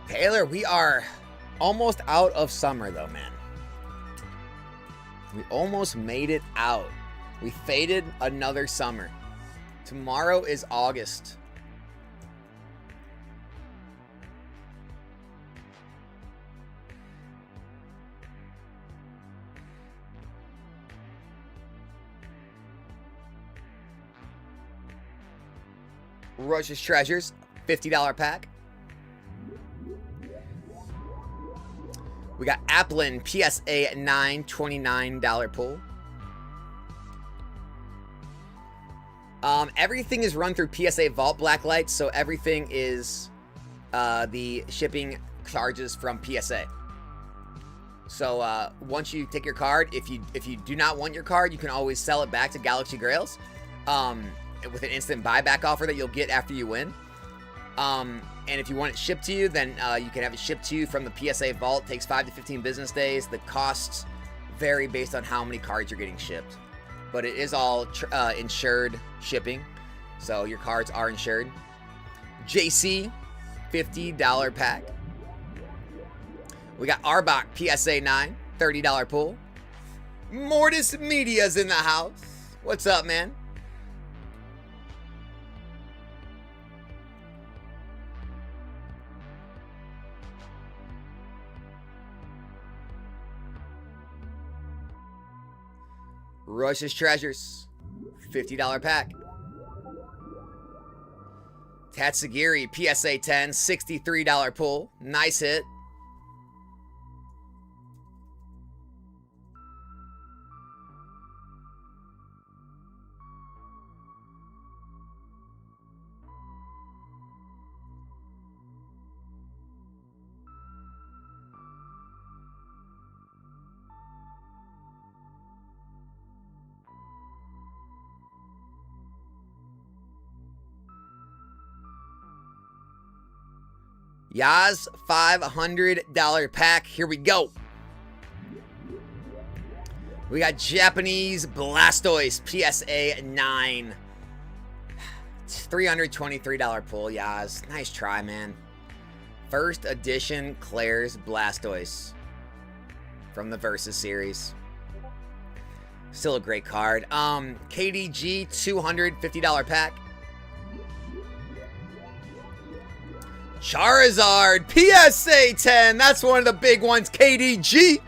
S1: Taylor, we are almost out of summer, though, man. We almost made it out. We faded another summer. Tomorrow is August. Rush's Treasures, $50 pack. We got Applin PSA 9, $29 pull. Everything is run through PSA Vault Blacklight, so everything is the shipping charges from PSA. So once you take your card, if you do not want your card, you can always sell it back to Galaxy Grails with an instant buyback offer that you'll get after you win. And if you want it shipped to you, then you can have it shipped to you from the PSA Vault. It takes 5 to 15 business days. The costs vary based on how many cards you're getting shipped. But it is all insured shipping, so your cards are insured. JC, $50 pack. We got Arbok PSA 9, $30 pull. Mortis Media's in the house. What's up, man? Rush's Treasures, $50 pack. Tatsugiri, PSA 10, $63 pull. Nice hit. Yaz, $500 pack. Here we go. We got Japanese Blastoise, PSA 9. $323 pull, Yaz. Nice try, man. First edition Claire's Blastoise from the Versus series. Still a great card. KDG, $250 pack. Charizard, PSA 10. That's one of the big ones. KDG.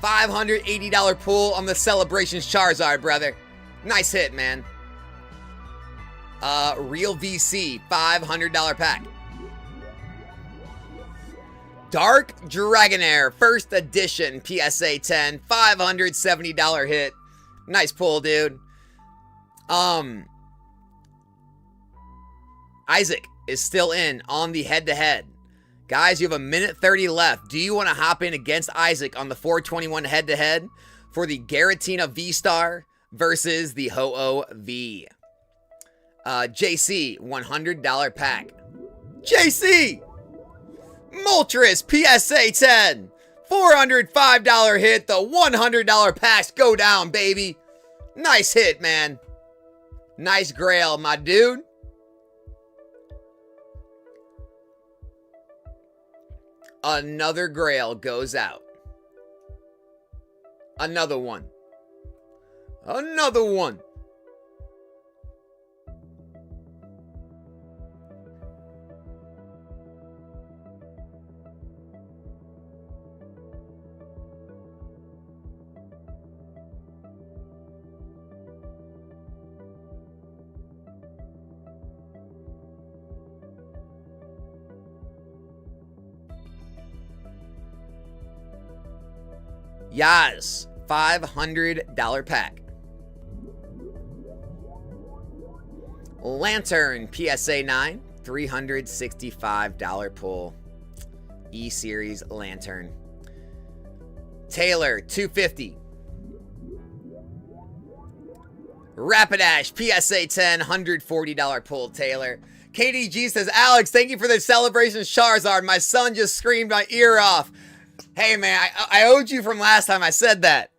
S1: $580 pull on the Celebrations Charizard, brother. Nice hit, man. Real VC, $500 pack. Dark Dragonair, first edition, PSA 10. $570 hit. Nice pull, dude. Isaac is still in on the head-to-head. Guys, you have a minute 30 left. Do you want to hop in against Isaac on the 421 head-to-head for the Garatina V-Star versus the Ho-Oh V? JC, $100 pack. JC! Moltres, PSA 10. $405 hit. The $100 packs go down, baby. Nice hit, man. Nice grail, my dude. Another grail goes out. Another one. Another one. Yaz, $500 pack. Lantern, PSA 9, $365 pull. E-Series Lantern. Taylor, $250. Rapidash, PSA 10, $140 pull. Taylor. KDG says, Alex, thank you for the celebration Charizard. My son just screamed my ear off. Hey, man, I owed you from last time. I said that.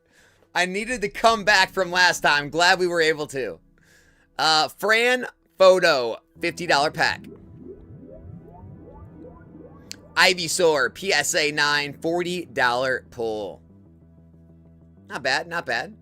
S1: I needed to come back from last time. Glad we were able to. Fran Photo, $50 pack. Ivysaur, PSA 9, $40 pull. Not bad, not bad.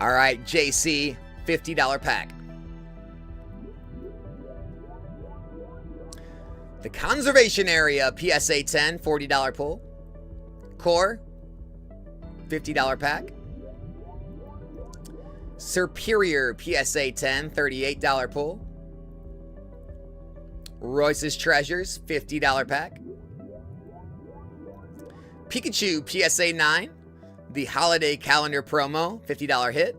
S1: All right, JC, $50 pack. The Conservation Area, PSA 10, $40 pull. Core, $50 pack. Superior, PSA 10, $38 pull. Royce's Treasures, $50 pack. Pikachu, PSA 9. The Holiday Calendar promo, $50 hit.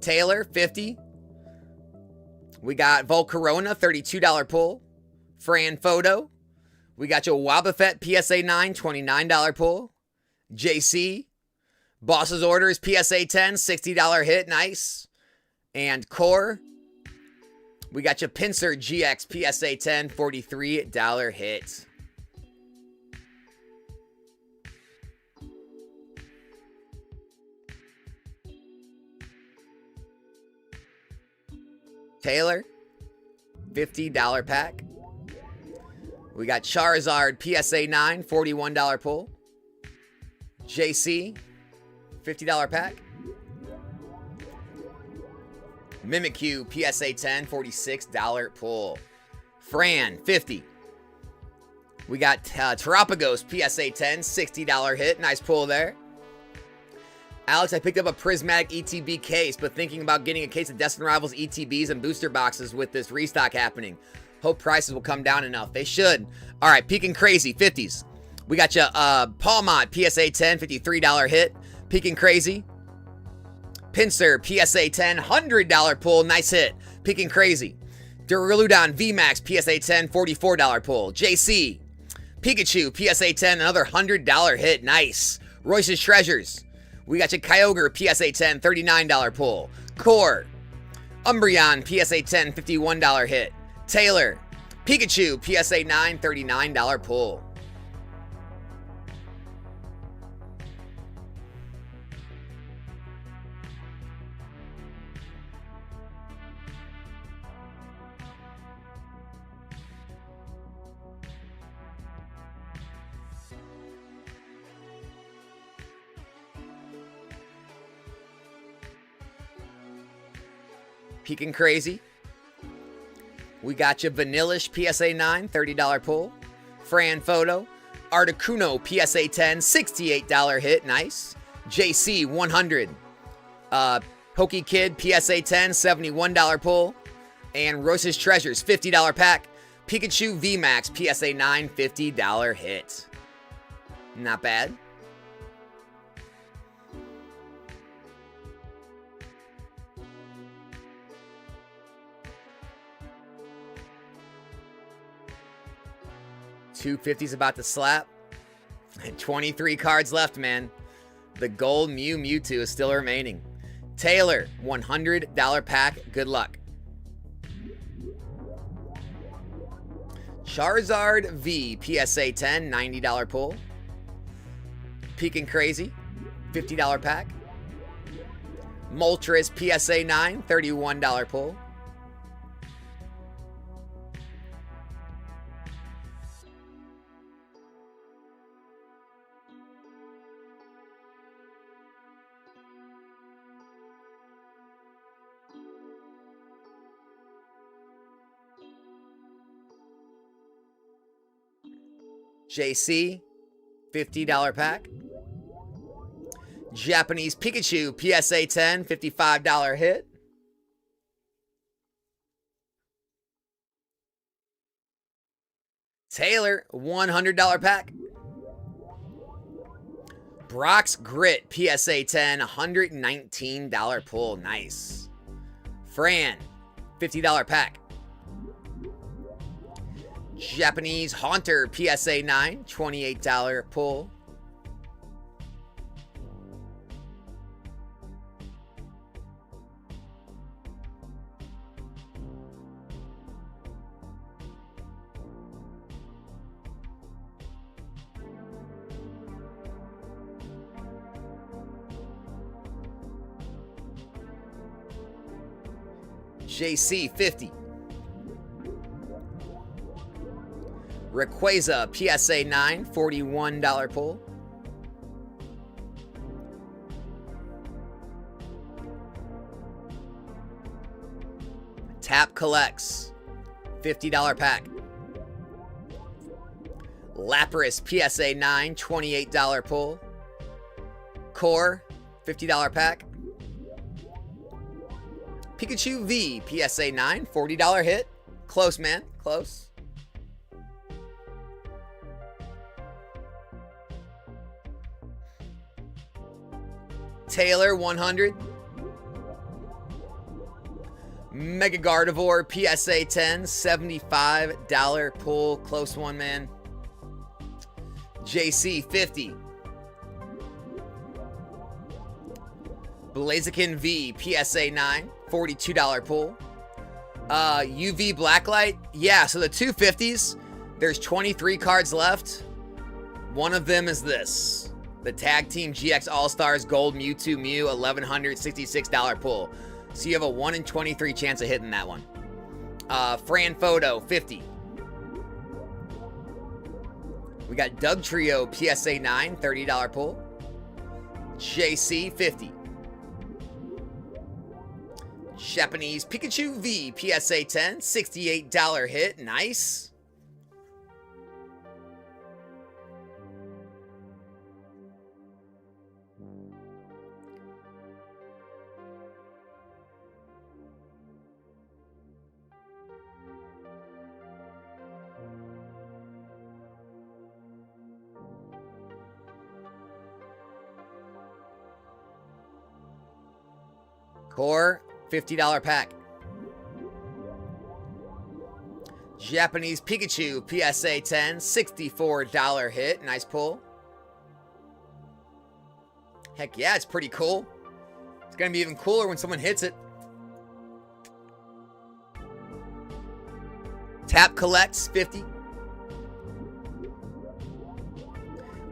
S1: Taylor, $50. We got Volcarona, $32 pull. Fran Photo. We got your Wobbuffet, PSA 9, $29 pull. JC. Boss's Orders, PSA 10, $60 hit. Nice. And Core. We got your Pinsir GX, PSA 10, $43 hit. Taylor, $50 pack. We got Charizard, PSA 9, $41 pull. JC, $50 pack. Mimikyu, PSA 10, $46 pull. Fran, $50. We got Terapagos, PSA 10, $60 hit. Nice pull there. Alex, I picked up a prismatic ETB case, but thinking about getting a case of Destin Rivals ETBs and booster boxes with this restock happening. Hope prices will come down enough. They should. All right, Peaking Crazy, 50s. We got you Palmont, PSA 10, $53 hit. Peaking Crazy. Pinsir, PSA 10, $100 pull. Nice hit. Peaking Crazy. Duraludon VMAX, PSA 10, $44 pull. JC. Pikachu, PSA 10, another $100 hit. Nice. Royce's Treasures. We got you Kyogre, PSA 10, $39 pull. Core. Umbreon, PSA 10, $51 hit. Taylor. Pikachu, PSA 9, $39 pull. Peaking Crazy. We got you Vanillish, PSA 9, $30 pull. Fran Photo. Articuno, PSA 10, $68 hit. Nice. JC, 100. Pokey Kid, PSA 10, $71 pull. And Royce's Treasures, $50 pack. Pikachu VMAX, PSA 9, $50 hit. Not bad. $250's about to slap. And 23 cards left, man. The gold Mewtwo is still remaining. Taylor, $100 pack. Good luck. Charizard V, PSA 10, $90 pull. Peaking Crazy, $50 pack. Moltres PSA 9, $31 pull. JC, $50 pack. Japanese Pikachu, PSA 10, $55 hit. Taylor, $100 pack. Brock's Grit, PSA 10, $119 pull. Nice. Fran, $50 pack. Japanese Haunter, PSA 9, $28 pull. JC, 50. Rayquaza, PSA 9, $41 pull. Tap Collects, $50 pack. Lapras, PSA 9, $28 pull. Core, $50 pack. Pikachu V, PSA 9, $40 hit. Close, man. Close. Taylor, 100. Mega Gardevoir, PSA 10, $75 pull. Close one, man. JC, 50. Blaziken V, PSA 9, $42 pull. UV Blacklight. Yeah, so the 250s, there's 23 cards left. One of them is this. The Tag Team GX All-Stars Gold Mewtwo Mew, $1,166 pull. So you have a 1 in 23 chance of hitting that one. Fran Photo, 50. We got Doug Trio, PSA 9, $30 pull. JC, 50. Japanese Pikachu V, PSA 10, $68 hit. Nice. Core, $50 pack. Japanese Pikachu, PSA 10, $64 hit. Nice pull. Heck yeah, it's pretty cool. It's going to be even cooler when someone hits it. Tap Collects, 50.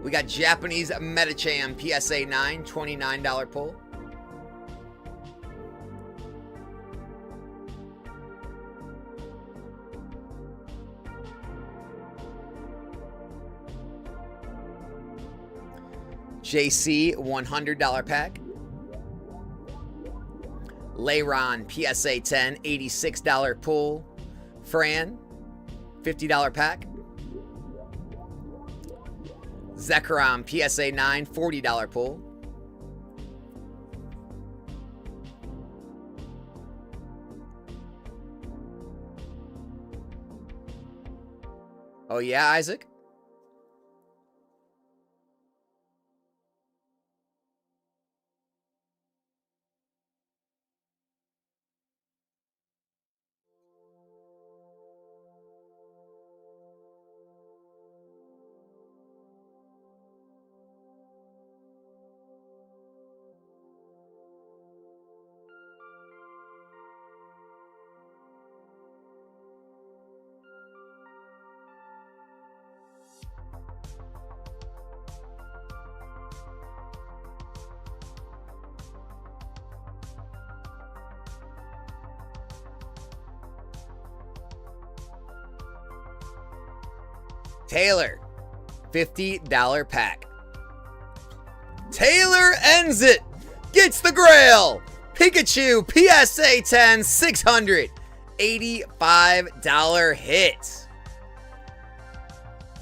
S1: We got Japanese Medicham, PSA 9, $29 pull. JC, $100 pack. Leyron, PSA 10, $86 pull. Fran, $50 pack. Zekrom, PSA 9, $40 pull. Oh yeah, Isaac? Taylor, $50 pack. Taylor ends it. Gets the Grail. Pikachu, PSA 10, $685 hit.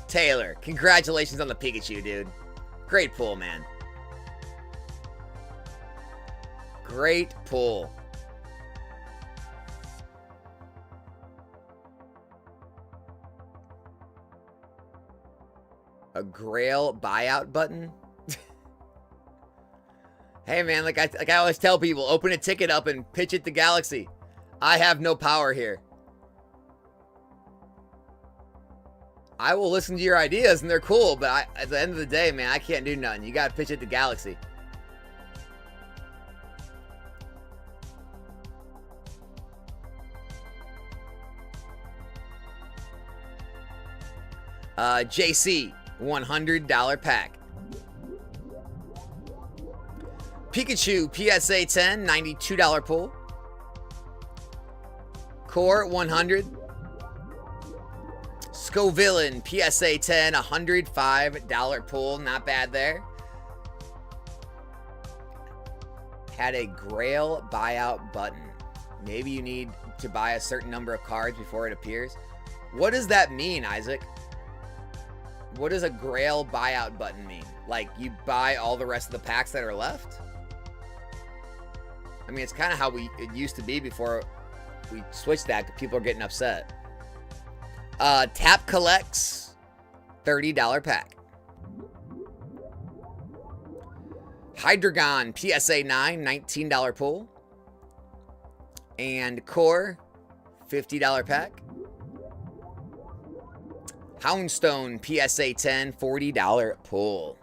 S1: Taylor, congratulations on the Pikachu, dude. Great pull, man. Great pull. A Grail buyout button? Hey, man, like I always tell people, open a ticket up and pitch it to Galaxy. I have no power here. I will listen to your ideas, and they're cool, but at the end of the day, man, I can't do nothing. You got to pitch it to Galaxy. JC, $100 pack. Pikachu, PSA 10, $92 pull. Core, 100. Scovillain, PSA 10, $105 pull. Not bad there. Had a Grail buyout button. Maybe you need to buy a certain number of cards before it appears. What does that mean, Isaac? What does a Grail buyout button mean? Like, you buy all the rest of the packs that are left? I mean, it's kind of how it used to be before we switched that, because people are getting upset. Tap Collects, $30 pack. Hydreigon, PSA 9, $19 pull. And Core, $50 pack. Houndstone, PSA 10, $40 pull.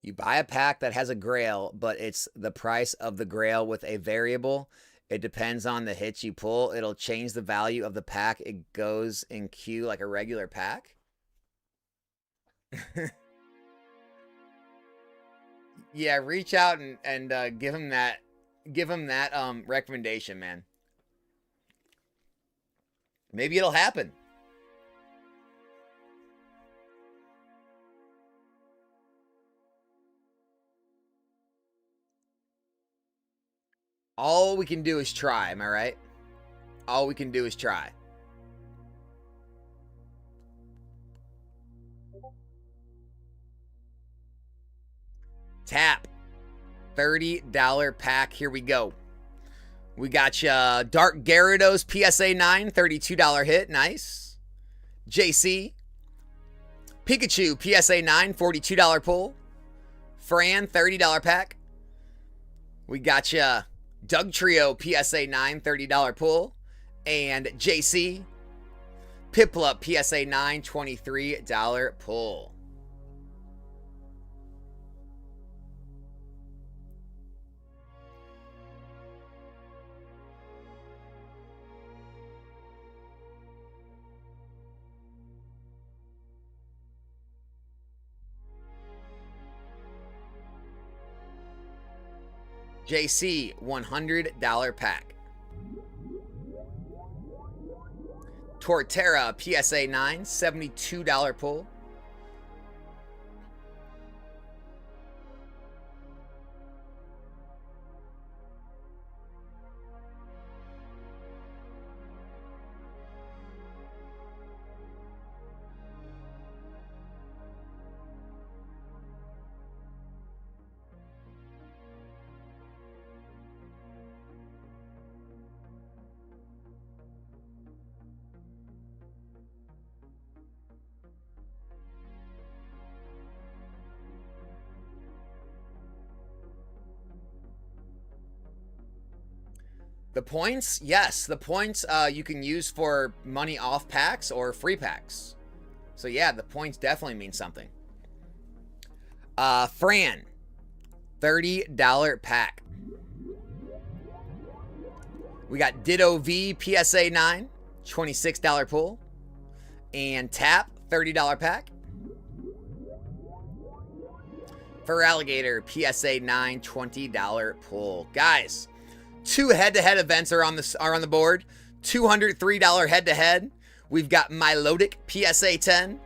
S1: You buy a pack that has a Grail, but it's the price of the Grail with a variable. It depends on the hits you pull. It'll change the value of the pack. It goes in queue like a regular pack. Yeah, reach out and give him that recommendation, man. Maybe it'll happen. All we can do is try, am I right? All we can do is try. Tap. $30 pack. Here we go. We got you Dark Gyarados PSA 9, $32 hit. Nice. JC. Pikachu PSA 9, $42 pull. Fran, $30 pack. We got you Doug Trio PSA 9, $30 pull. And JC. Piplup PSA 9, $23 pull. JC, $100 pack. Torterra, PSA 9, $72 pull. The points, yes. The points you can use for money off packs or free packs. So yeah, the points definitely mean something. Fran, $30 pack. We got Ditto V PSA 9, $26 pull. And Tap, $30 pack. For Alligator, PSA 9, $20 pull. Guys, 2 head-to-head events are on the board. $203 head-to-head. We've got Milotic PSA 10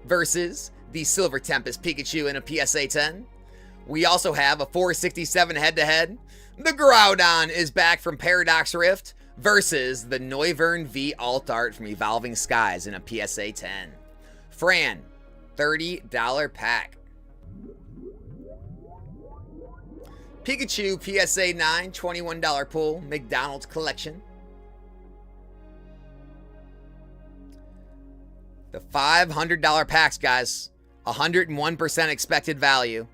S1: versus the Silver Tempest Pikachu in a PSA 10. We also have a $467 head-to-head. The Groudon is back from Paradox Rift versus the Noivern V Alt Art from Evolving Skies in a PSA 10. Fran, $30 pack. Pikachu PSA 9, $21 pull, McDonald's Collection. The $500 packs, guys. 101% expected value.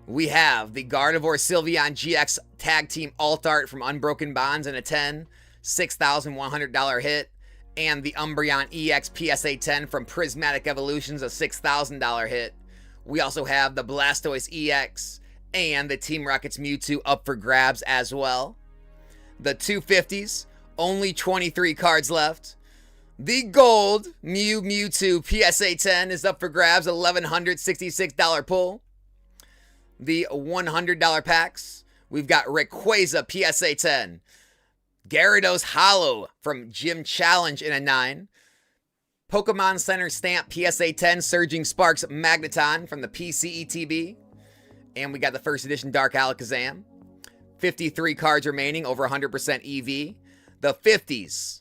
S1: We have the Gardevoir Sylveon GX Tag Team Alt Art from Unbroken Bonds in a 10, $6,100 hit. And the Umbreon EX PSA 10 from Prismatic Evolutions, a $6,000 hit. We also have the Blastoise EX and the Team Rocket's Mewtwo up for grabs as well. The 250s, only 23 cards left. The gold Mewtwo PSA 10 is up for grabs, $1,166 pull. The $100 packs, we've got Rayquaza PSA 10. Gyarados Hollow from Gym Challenge in a 9. Pokemon Center Stamp PSA 10 Surging Sparks Magneton from the PCETB. And we got the first edition Dark Alakazam. 53 cards remaining, over 100% EV. The 50s.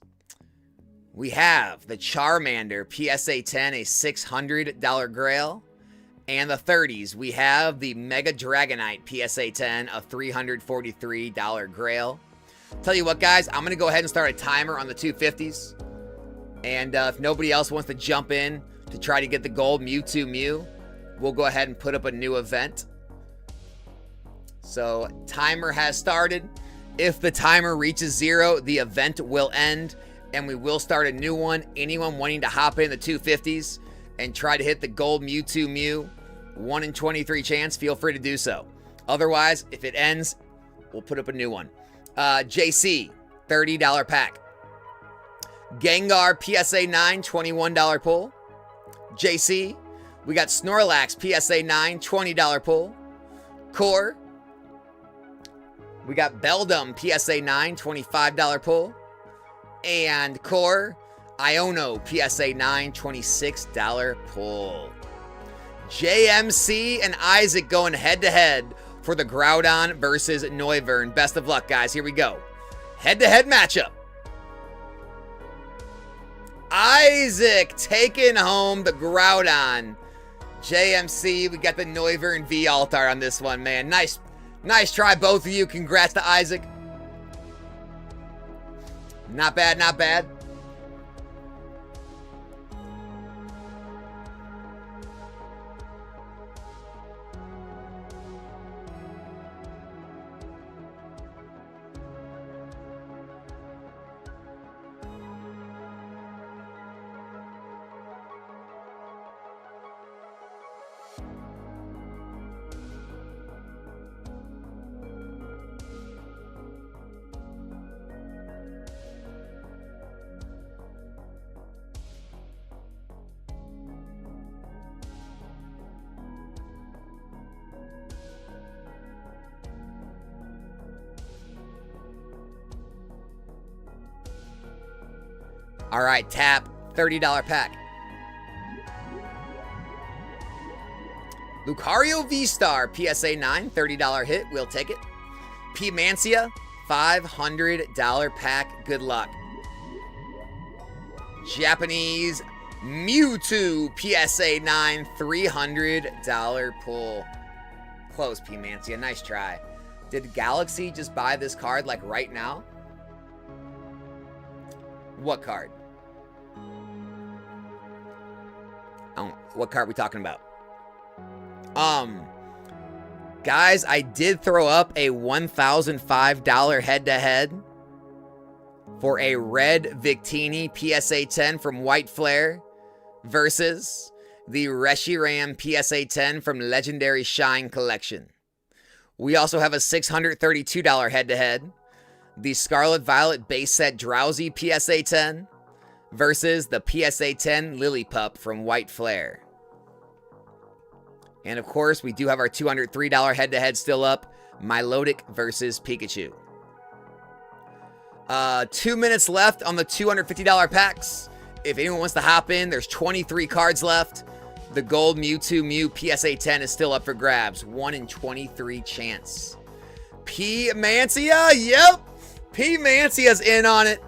S1: We have the Charmander PSA 10, a $600 Grail. And the 30s, we have the Mega Dragonite PSA 10, a $343 Grail. Tell you what, guys, I'm going to go ahead and start a timer on the 250s. And if nobody else wants to jump in to try to get the gold Mewtwo Mew, we'll go ahead and put up a new event. So, timer has started. If the timer reaches 0, the event will end, and we will start a new one. Anyone wanting to hop in the 250s and try to hit the gold Mewtwo Mew, 1 in 23 chance, feel free to do so. Otherwise, if it ends, we'll put up a new one. JC, $30 pack. Gengar PSA 9, $21 pull. JC, we got Snorlax PSA 9, $20 pull. Core, we got Beldum PSA 9, $25 pull. And Core, Iono PSA 9, $26 pull. JMC and Isaac going head-to-head for the Groudon versus Noivern. Best of luck, guys. Here we go. Head-to-head matchup. Isaac taking home the Groudon. JMC, we got the Noivern V Altar on this one, man. Nice try, both of you. Congrats to Isaac. Not bad, not bad. All right, Tap, $30 pack. Lucario V-Star, PSA 9, $30 hit. We'll take it. P-Mancia, $500 pack. Good luck. Japanese Mewtwo, PSA 9, $300 pull. Close, P-Mancia. Nice try. Did Galaxy just buy this card, like, right now? What card? What card are we talking about? Guys, I did throw up a $1,005 head-to-head for a red Victini PSA 10 from White Flare versus the Reshiram PSA 10 from Legendary Shine Collection. We also have a $632 head-to-head. The Scarlet Violet base set Drowsy PSA 10 versus the PSA 10 Lillipup from White Flare. And of course, we do have our $203 head-to-head still up. Milotic versus Pikachu. 2 minutes left on the $250 packs. If anyone wants to hop in, there's 23 cards left. The gold Mewtwo Mew PSA 10 is still up for grabs. 1 in 23 chance. P. Mancia, yep. P. Mancia's in on it.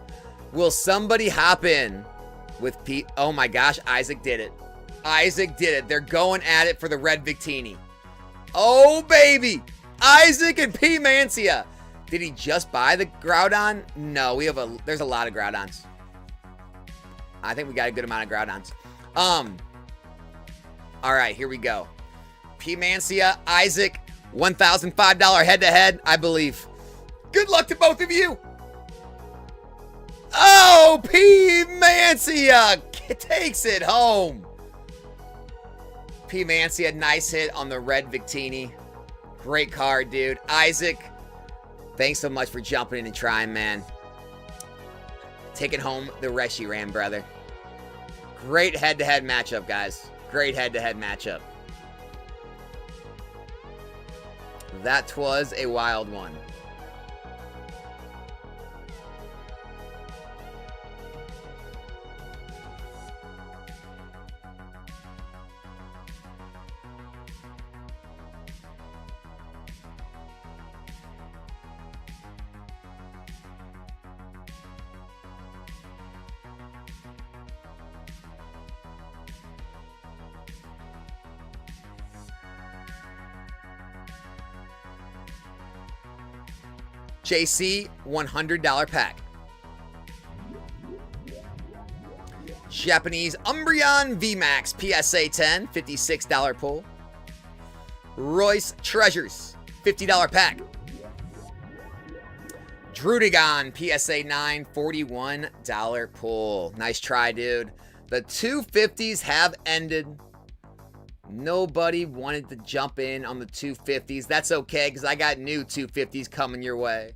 S1: Will somebody hop in with P? Oh my gosh, Isaac did it. Isaac did it. They're going at it for the red Victini. Oh baby. Isaac and P. Mancia. Did he just buy the Groudon? No, there's a lot of Groudons. I think we got a good amount of Groudons. All right, here we go. P. Mancia, Isaac, $1,005 head-to-head, I believe. Good luck to both of you. Oh, P. Mancia takes it home. P. Mancia, nice hit on the red Victini. Great card, dude. Isaac, thanks so much for jumping in and trying, man. Taking home the Reshiram, brother. Great head-to-head matchup, guys. Great head-to-head matchup. That was a wild one. JC, $100 pack. Japanese Umbreon VMAX PSA 10, $56 pull. Royce Treasures, $50 pack. Drudigon PSA 9, $41 pull. Nice try, dude. The 250s have ended. Nobody wanted to jump in on the 250s. That's okay, because I got new 250s coming your way.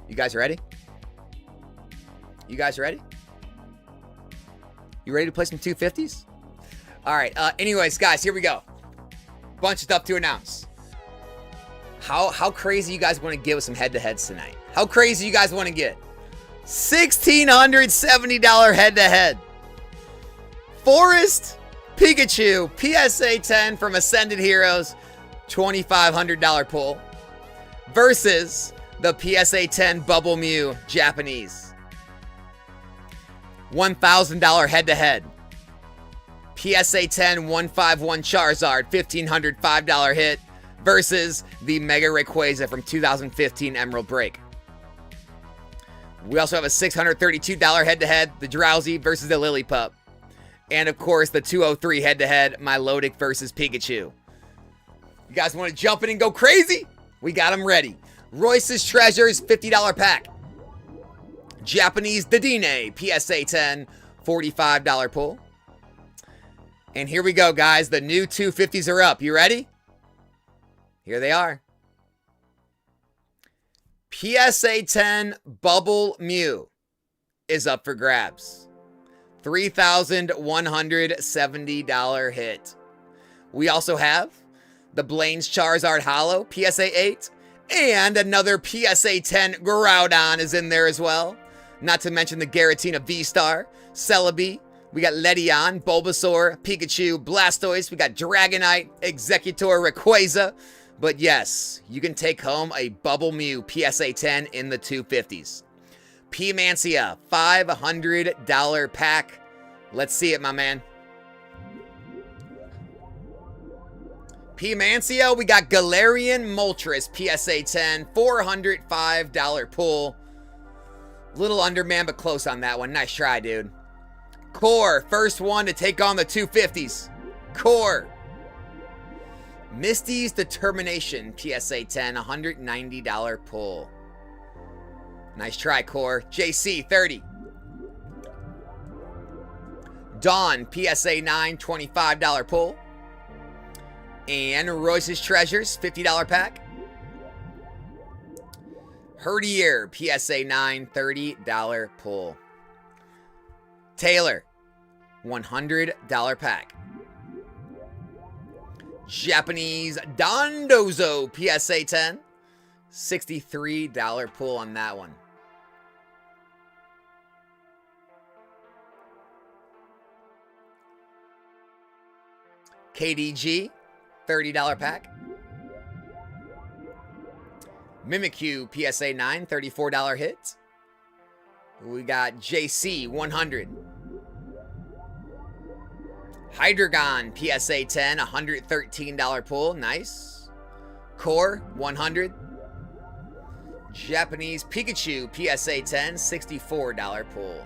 S1: You guys ready? You guys ready? You ready to play some 250s? All right. Anyways, guys, here we go. Bunch of stuff to announce. How crazy you guys want to get with some head-to-heads tonight? How crazy you guys want to get? $1,670 head-to-head. Forest Pikachu PSA 10 from Ascended Heroes, $2,500 pull versus the PSA 10 Bubble Mew Japanese. $1,000 head-to-head. PSA 10 151 Charizard, $1,505 hit versus the Mega Rayquaza from 2015 Emerald Break. We also have a $632 head-to-head, the Drowsy versus the Lillipup. And of course, the 203 head-to-head, Milotic versus Pikachu. You guys want to jump in and go crazy? We got them ready. Royce's Treasures, $50 pack. Japanese Dedenne, PSA 10, $45 pull. And here we go, guys. The new 250s are up. You ready? Here they are. PSA 10 Bubble Mew is up for grabs. $3,170 hit. We also have the Blaine's Charizard Holo, PSA 8. And another PSA 10 Groudon is in there as well. Not to mention the Giratina V-Star, Celebi. We got Ledion, Bulbasaur, Pikachu, Blastoise. We got Dragonite, Executor, Rayquaza. But yes, you can take home a Bubble Mew PSA 10 in the 250s. P-Mancia, $500 pack. Let's see it, my man. P-Mancia, we got Galarian Moltres, PSA 10, $405 pull. Little underman, but close on that one. Nice try, dude. Core, first one to take on the 250s. Core. Misty's Determination, PSA 10, $190 pull. Nice try, Core. JC, 30. Dawn, PSA 9, $25 pull. And Royce's Treasures, $50 pack. Herdier, PSA 9, $30 pull. Taylor, $100 pack. Japanese Dondozo, PSA 10, $63 pull on that one. KDG, $30 pack. Mimikyu, PSA 9, $34 hit. We got JC, 100. Hydreigon, PSA 10, $113 pull. Nice. Core, 100. Japanese Pikachu, PSA 10, $64 pull.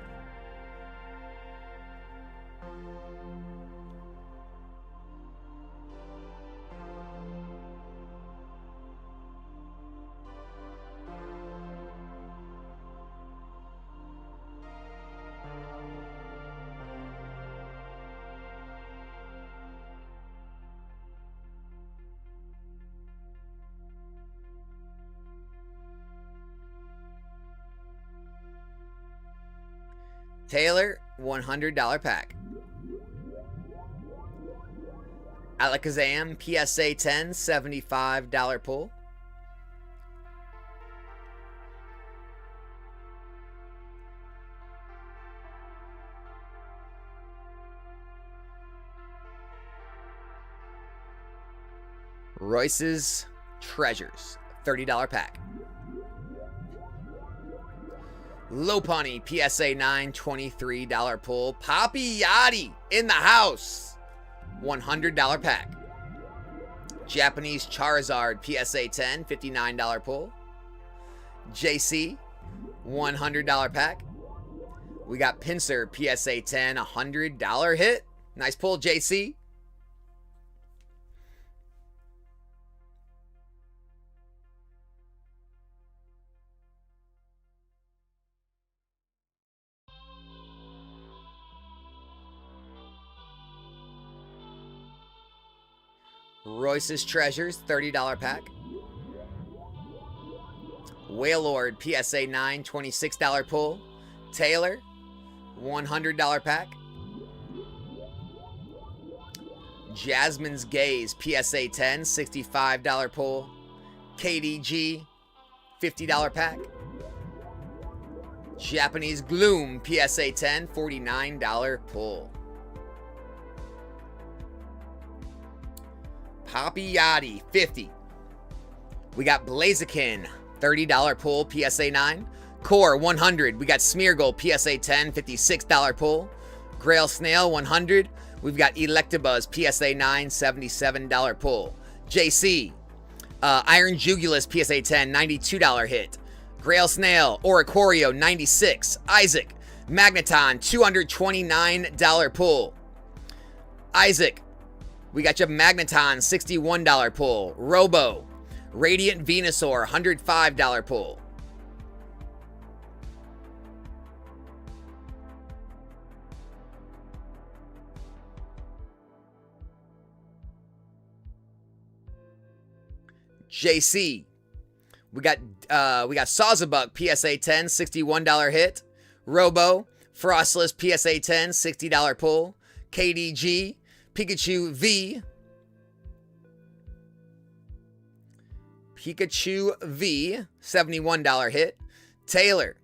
S1: Taylor, $100 pack. Alakazam, PSA 10, $75 pull. Royce's Treasures, $30 pack. Lopunny, PSA 9, $23 pull. Poppy Yachty in the house, $100 pack. Japanese Charizard, PSA 10, $59 pull. JC, $100 pack. We got Pinsir, PSA 10, $100 hit. Nice pull, JC. Royce's Treasures, $30 pack. Wailord, PSA 9, $26 pull. Taylor, $100 pack. Jasmine's Gaze, PSA 10, $65 pull. KDG, $50 pack. Japanese Gloom, PSA 10, $49 pull. Poppy Yachty, $50. We got Blaziken, $30 pull, PSA 9. Core, $100. We got Smeargle, PSA 10, $56 pull. Grail Snail, $100. We've got Electabuzz, PSA 9, $77 pull. JC, Iron Jugulus, PSA 10, $92 hit. Grail Snail, Oricorio, $96. Isaac, Magneton, $229 pull. Isaac, we got your Magneton, $61 pull. Robo, Radiant Venusaur, $105 pull. JC, we got Sawsbuck, PSA 10, $61 hit. Robo, Frostless, PSA 10, $60 pull. KDG, Pikachu V. $71 hit. Taylor,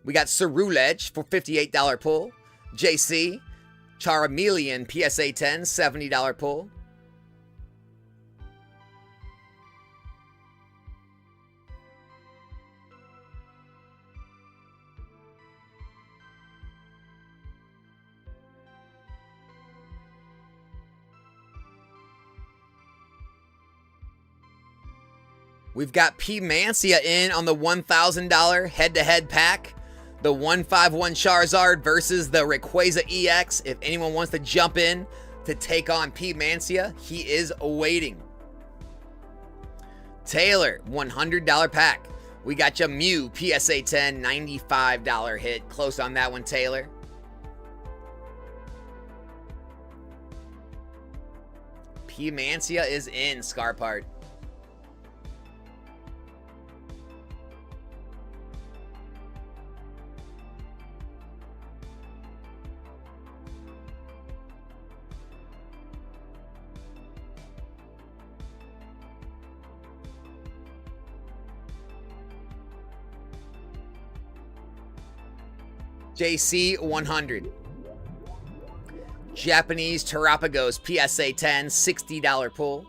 S1: we got Cerulege for $58 pull. JC, Charmeleon, PSA 10, $70 pull. We've got P. Mancia in on the $1,000 head-to-head pack. The 151 Charizard versus the Rayquaza EX. If anyone wants to jump in to take on P. Mancia, he is awaiting. Taylor, $100 pack. We got you Mew, PSA 10, $95 hit. Close on that one, Taylor. P. Mancia is in, Scarpart. JC 100. Japanese Terapagos PSA 10, $60 pull.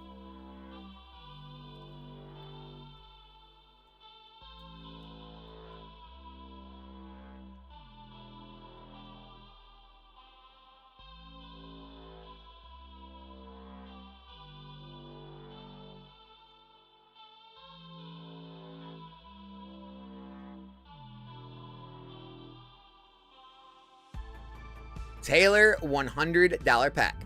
S1: Taylor, $100 pack.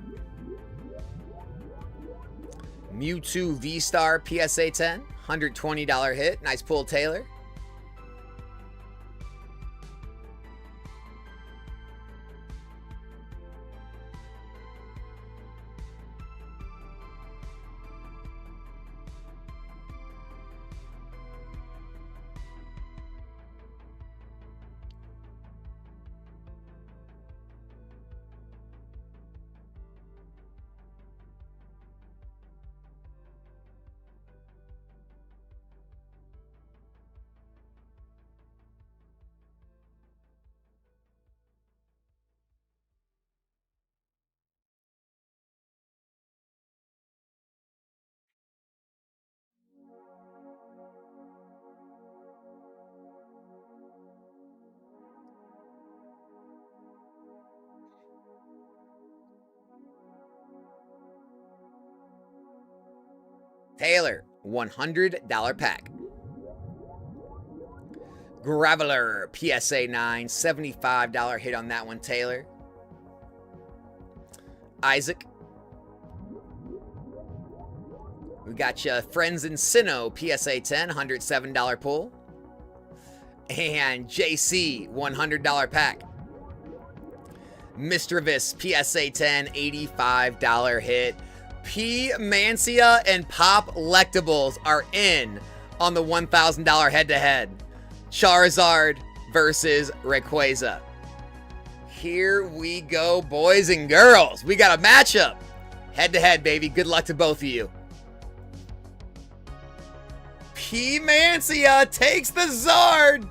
S1: Mewtwo V-Star PSA 10, $120 hit. Nice pull, Taylor. Taylor, $100 pack. Graveler, PSA 9, $75 hit on that one, Taylor. Isaac. We got you Friends in Sinnoh, PSA 10, $107 pull. And JC, $100 pack. Mischievous, PSA 10, $85 hit. P. Mancia and Pop Lectables are in on the $1,000 head-to-head. Charizard versus Rayquaza. Here we go, boys and girls. We got a matchup. Head-to-head, baby. Good luck to both of you. P. Mancia takes the Zard.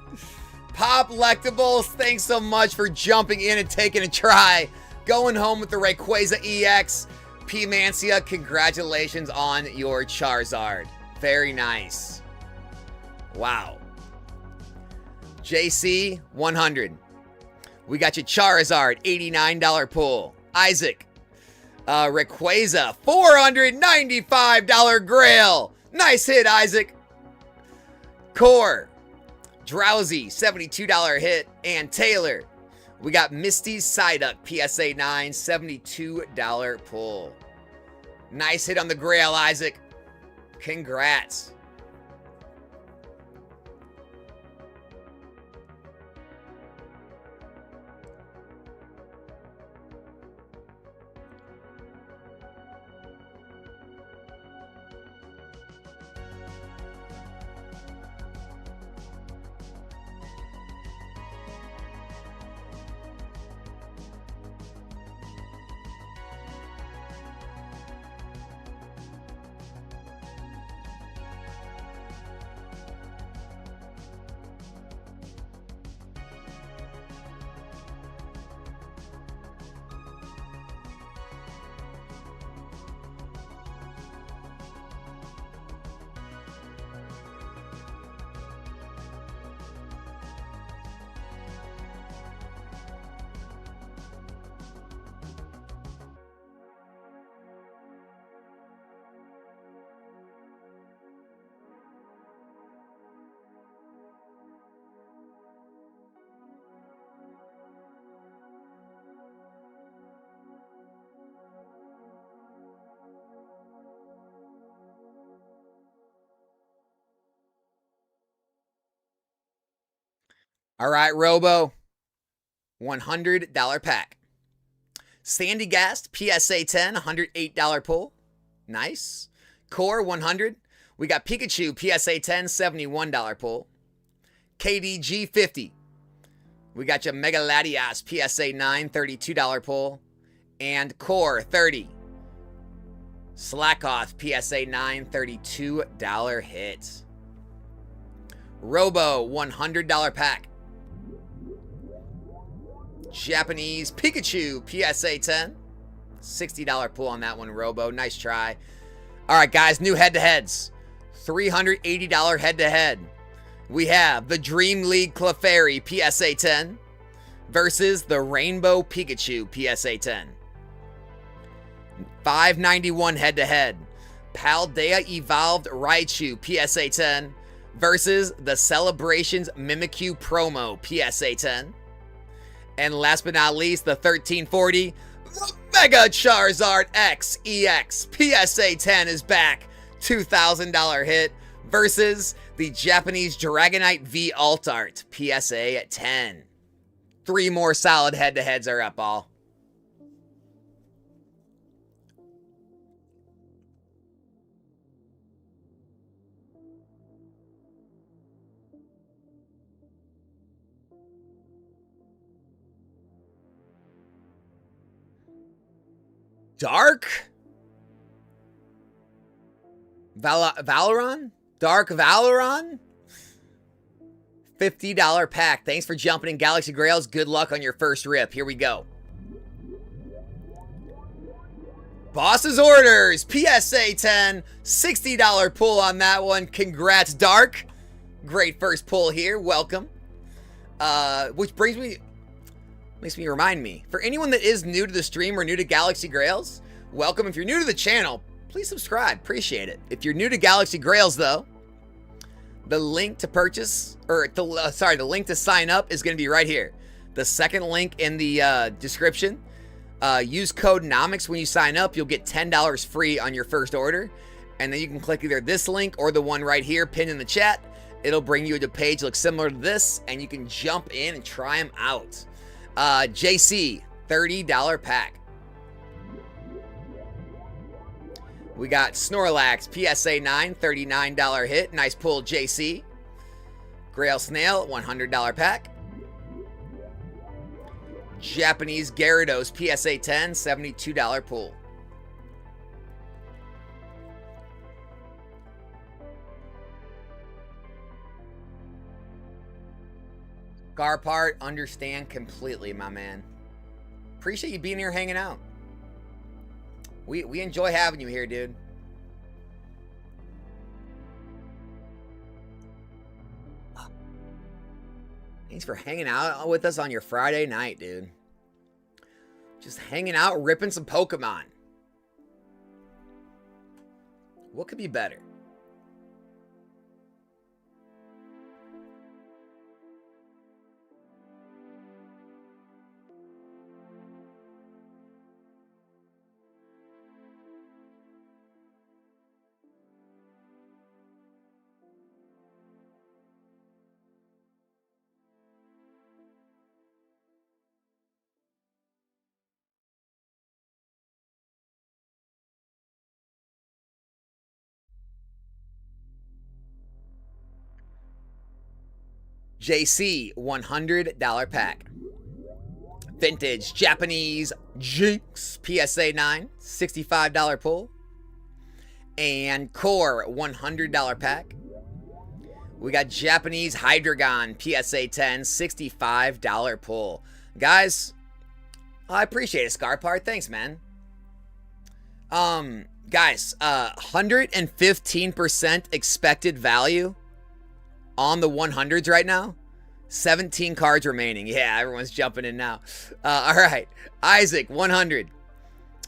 S1: Pop Lectables, thanks so much for jumping in and taking a try. Going home with the Rayquaza EX. P. Mancia, congratulations on your Charizard. Very nice. Wow. JC, 100. We got you Charizard, $89 pull. Isaac, Rayquaza, $495 Grail. Nice hit, Isaac. Core, Drowsy, $72 hit. And Taylor, we got Misty's Psyduck, PSA 9, $72 pull. Nice hit on the Grail, Isaac. Congrats. All right, Robo, $100 pack. Sandy Gast, PSA 10, $108 pull. Nice. Core, 100. We got Pikachu, PSA 10, $71 pull. KDG, 50. We got your Mega Latias, PSA 9, $32 pull. And Core, 30. Slackoth, PSA 9, $32 hit. Robo, $100 pack. Japanese Pikachu, PSA 10. $60 pull on that one, Robo. Nice try. All right, guys, new head-to-heads. $380 head-to-head. We have the Dream League Clefairy, PSA 10, versus the Rainbow Pikachu, PSA 10. $591 head-to-head. Paldea Evolved Raichu, PSA 10, versus the Celebrations Mimikyu Promo, PSA 10. And last but not least, the 1340 Mega Charizard X EX PSA 10 is back. $2,000 hit versus the Japanese Dragonite V Alt Art PSA 10. 3 more solid head-to-heads are up, all. Dark? Valoron? Dark Valoron? $50 pack. Thanks for jumping in, Galaxy Grails. Good luck on your first rip. Here we go. Boss's Orders. PSA 10. $60 pull on that one. Congrats, Dark. Great first pull here. Welcome. Which makes me remind me, for anyone that is new to the stream or new to Galaxy Grails, welcome. If you're new to the channel, please subscribe. Appreciate it. If you're new to Galaxy Grails, though, the link to purchase, or the link to sign up is going to be right here. The second link in the description. Use code NOMICS when you sign up. You'll get $10 free on your first order. And then you can click either this link or the one right here pinned in the chat. It'll bring you to a page that looks similar to this, and you can jump in and try them out. JC, $30 pack. We got Snorlax, PSA 9, $39 hit. Nice pull, JC. Grail Snail, $100 pack. Japanese Gyarados, PSA 10, $72 pull. Garpart, understand completely, my man. Appreciate you being here hanging out. We enjoy having you here, dude. Thanks for hanging out with us on your Friday night, dude. Just hanging out, ripping some Pokemon. What could be better? JC, $100 pack. Vintage Japanese Jinx, PSA 9, $65 pull. And Core, $100 pack. We got Japanese Hydreigon, PSA 10, $65 pull. Guys, I appreciate it, Scarpart. Thanks, man. Guys, 115% expected value on the 100s right now. 17 cards remaining. Yeah, everyone's jumping in now. All right. Isaac, 100.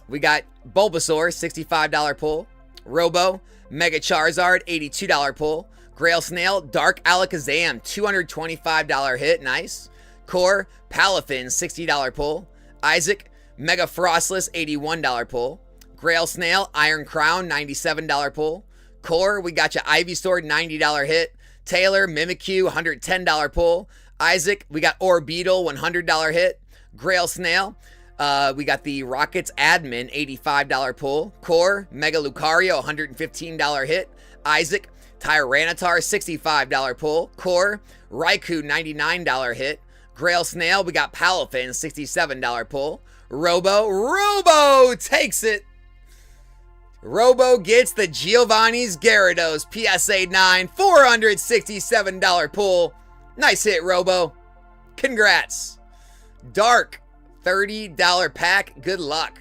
S1: We got Bulbasaur, $65 pull. Robo, Mega Charizard, $82 pull. Grail Snail, Dark Alakazam, $225 hit. Nice. Core, Palafin, $60 pull. Isaac, Mega Frostless, $81 pull. Grail Snail, Iron Crown, $97 pull. Core, we got you Ivysaur, $90 hit. Taylor, Mimikyu, $110 pull. Isaac, we got Orbeetle, $100 hit. Grail Snail, we got the Rockets Admin, $85 pull. Core, Mega Lucario, $115 hit. Isaac, Tyranitar, $65 pull. Core, Raikou, $99 hit. Grail Snail, we got Palafin, $67 pull. Robo takes it. Robo gets the Giovanni's Gyarados, PSA 9, $467 pull. Nice hit, Robo. Congrats. Dark, $30 pack. Good luck.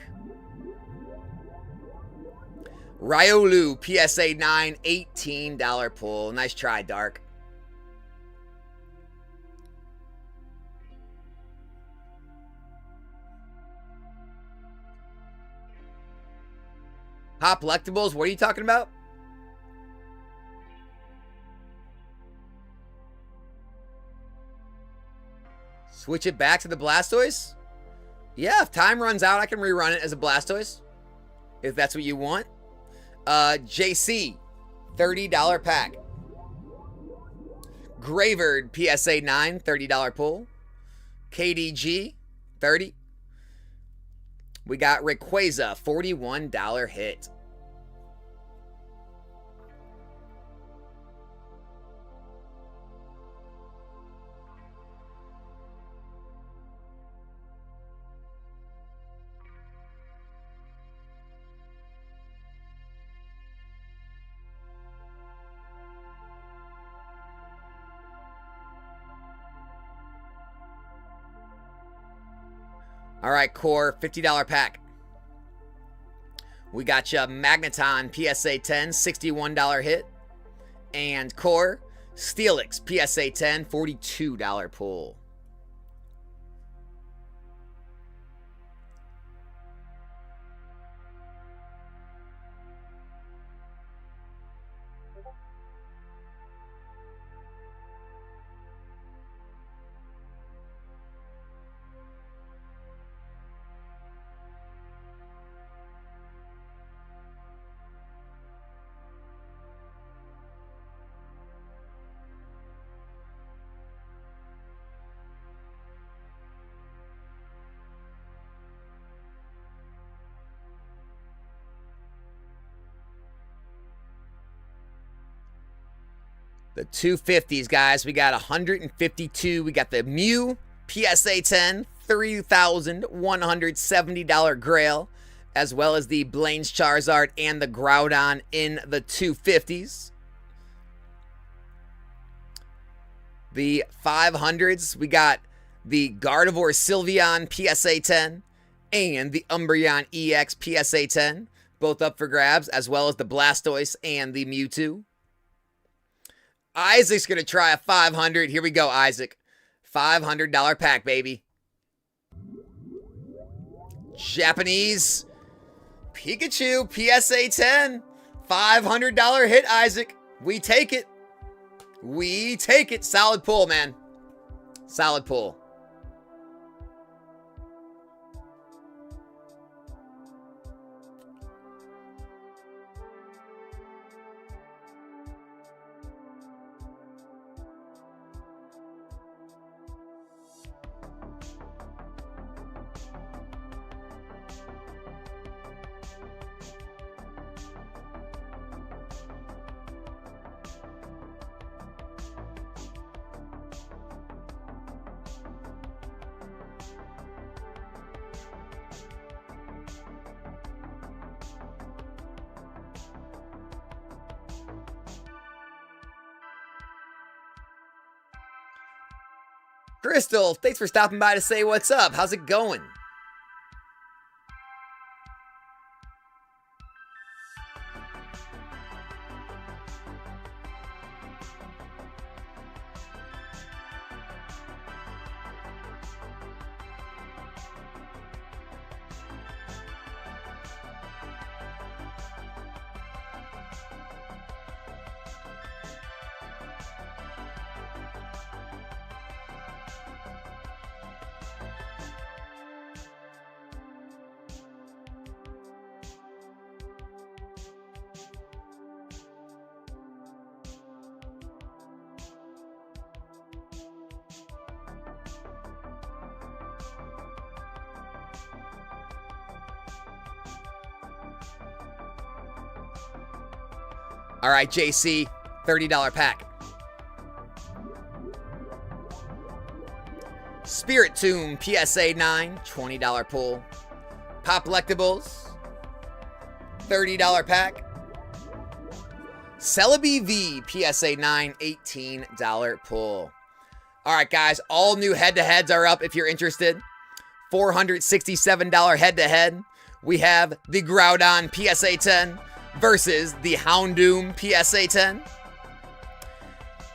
S1: Riolu, PSA 9, $18 pull. Nice try, Dark. Pop Lectables, what are you talking about? Switch it back to the Blastoise? Yeah, if time runs out, I can rerun it as a Blastoise. If that's what you want. JC, $30 pack. Graverd, PSA 9, $30 pull. KDG, $30. We got Rayquaza, $41 hit. All right, Core, $50 pack. We got you Magneton, PSA 10, $61 hit. And Core, Steelix, PSA 10, $42 pull. The 250s, guys. We got 152. We got the Mew, PSA 10, $3,170 Grail, as well as the Blaine's Charizard and the Groudon in the 250s. The 500s, we got the Gardevoir Sylveon, PSA 10, and the Umbreon EX, PSA 10, both up for grabs, as well as the Blastoise and the Mewtwo. Isaac's going to try a 500. Here we go, Isaac. $500 pack, baby. Japanese Pikachu, PSA 10. $500 hit, Isaac. We take it. We take it. Solid pull, man. Solid pull. Crystal, thanks for stopping by to say what's up. How's it going? All right, JC, $30 pack. Spirit Tomb PSA 9, $20 pull. Pop Lectables, $30 pack. Celebi V PSA 9, $18 pull. All right, guys, all new head-to-heads are up if you're interested. $467 head-to-head. We have the Groudon PSA 10 versus the Houndoom PSA 10.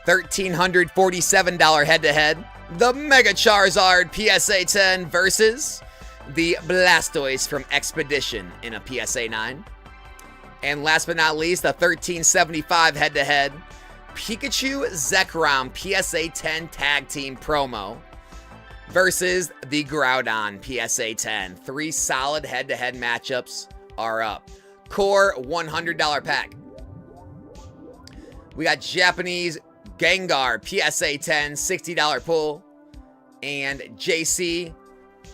S1: $1,347 head-to-head. The Mega Charizard PSA 10 versus the Blastoise from Expedition in a PSA 9. And last but not least, the $1,375 head-to-head Pikachu Zekrom PSA 10 Tag Team Promo versus the Groudon PSA 10. 3 solid head-to-head matchups are up. Core $100 pack. We got Japanese Gengar PSA 10, $60 pull. And JC,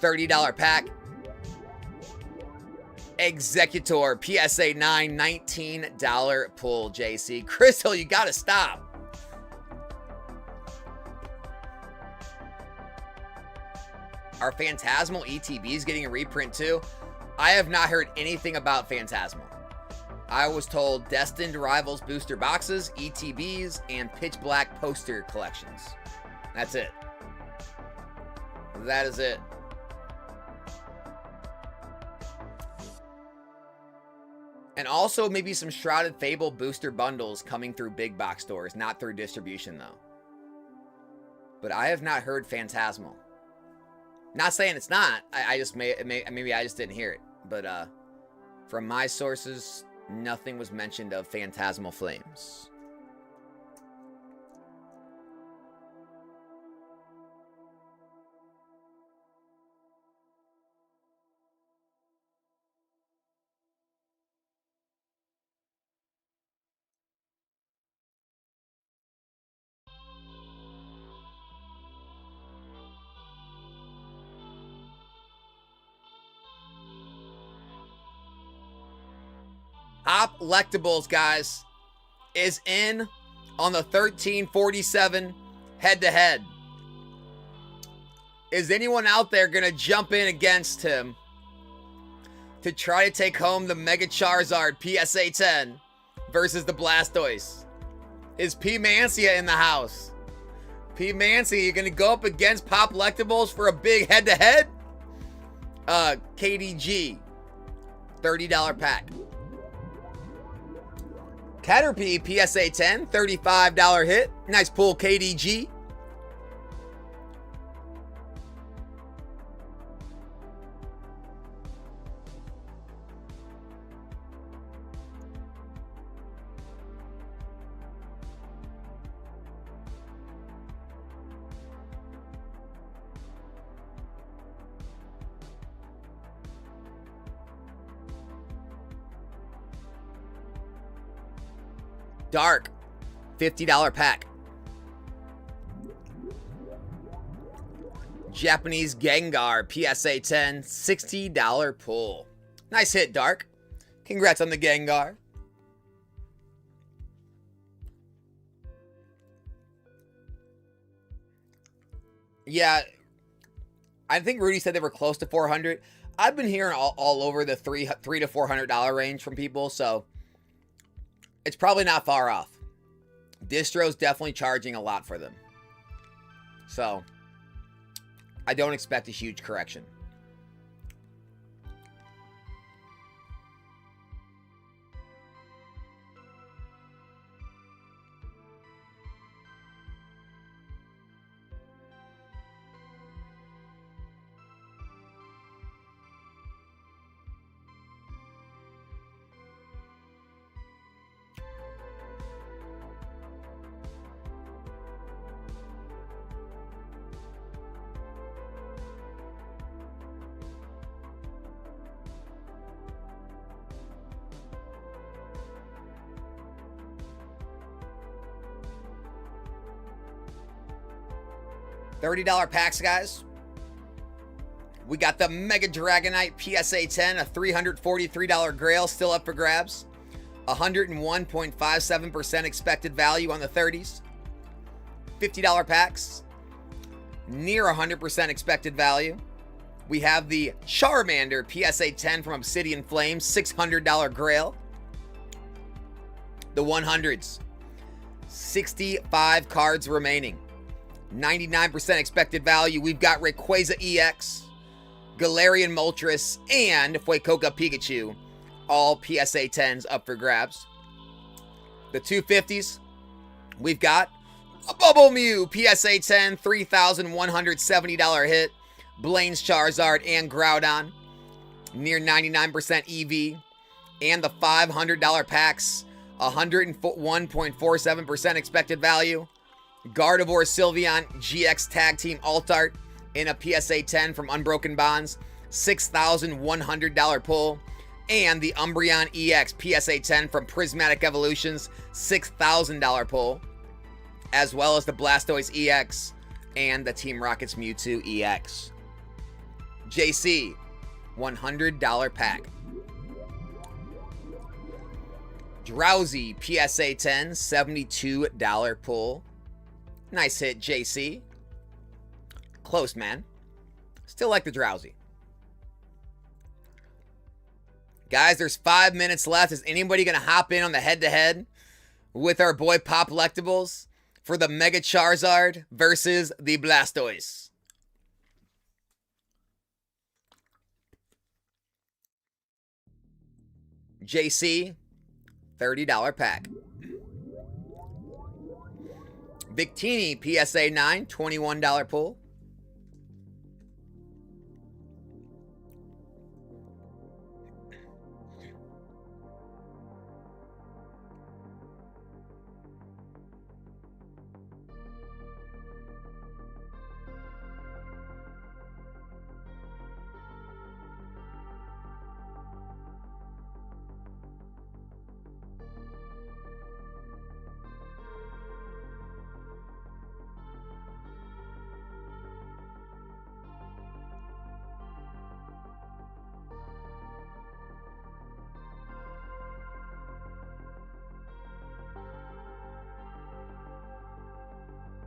S1: $30 pack. Executor PSA 9, $19 pull, JC. Crystal, you gotta stop. Are Phantasmal ETBs getting a reprint too? I have not heard anything about Phantasmal. I was told Destined Rivals booster boxes, ETBs, and Pitch Black poster collections. That's it. That is it. And also maybe some Shrouded Fable booster bundles coming through big box stores, not through distribution though. But I have not heard Phantasmal. Not saying it's not. I just maybe I just didn't hear it. But from my sources, nothing was mentioned of Phantasmal Flames. Pop Lectables, guys, is in on the 1347 head-to-head. Is anyone out there going to jump in against him to try to take home the Mega Charizard PSA 10 versus the Blastoise? Is P. Mancia in the house? P. Mancia, you're going to go up against Pop Lectables for a big head-to-head? KDG, $30 pack. Caterpie PSA 10, $35 hit. Nice pull, KDG. Dark, $50 pack. Japanese Gengar PSA 10, $60 pull. Nice hit, Dark. Congrats on the Gengar. Yeah, I think Rudy said they were close to 400. I've been hearing all over the $300 to $400 range from people, so it's probably not far off. Distro's definitely charging a lot for them. So, I don't expect a huge correction. $30 packs, guys. We got the Mega Dragonite PSA 10, a $343 Grail still up for grabs. 101.57% expected value on the 30s. $50 packs. Near 100% expected value. We have the Charmander PSA 10 from Obsidian Flames, $600 Grail. The 100s. 65 cards remaining. 99% expected value. We've got Rayquaza EX, Galarian Moltres, and Fuecoca Pikachu. All PSA 10s up for grabs. The 250s. We've got a Bubble Mew PSA 10, $3,170 hit. Blaine's Charizard and Groudon. Near 99% EV. And the $500 packs. 101.47% expected value. Gardevoir Sylveon GX Tag Team Alt Art in a PSA 10 from Unbroken Bonds. $6,100 pull. And the Umbreon EX PSA 10 from Prismatic Evolutions. $6,000 pull. As well as the Blastoise EX and the Team Rocket's Mewtwo EX. JC, $100 pack. Drowsy PSA 10, $72 pull. Nice hit, JC. Close, man. Still like the Drowsy. Guys, there's 5 minutes left. Is anybody going to hop in on the head-to-head with our boy Pop Lectables for the Mega Charizard versus the Blastoise? JC, $30 pack. Victini PSA 9, $21 pull.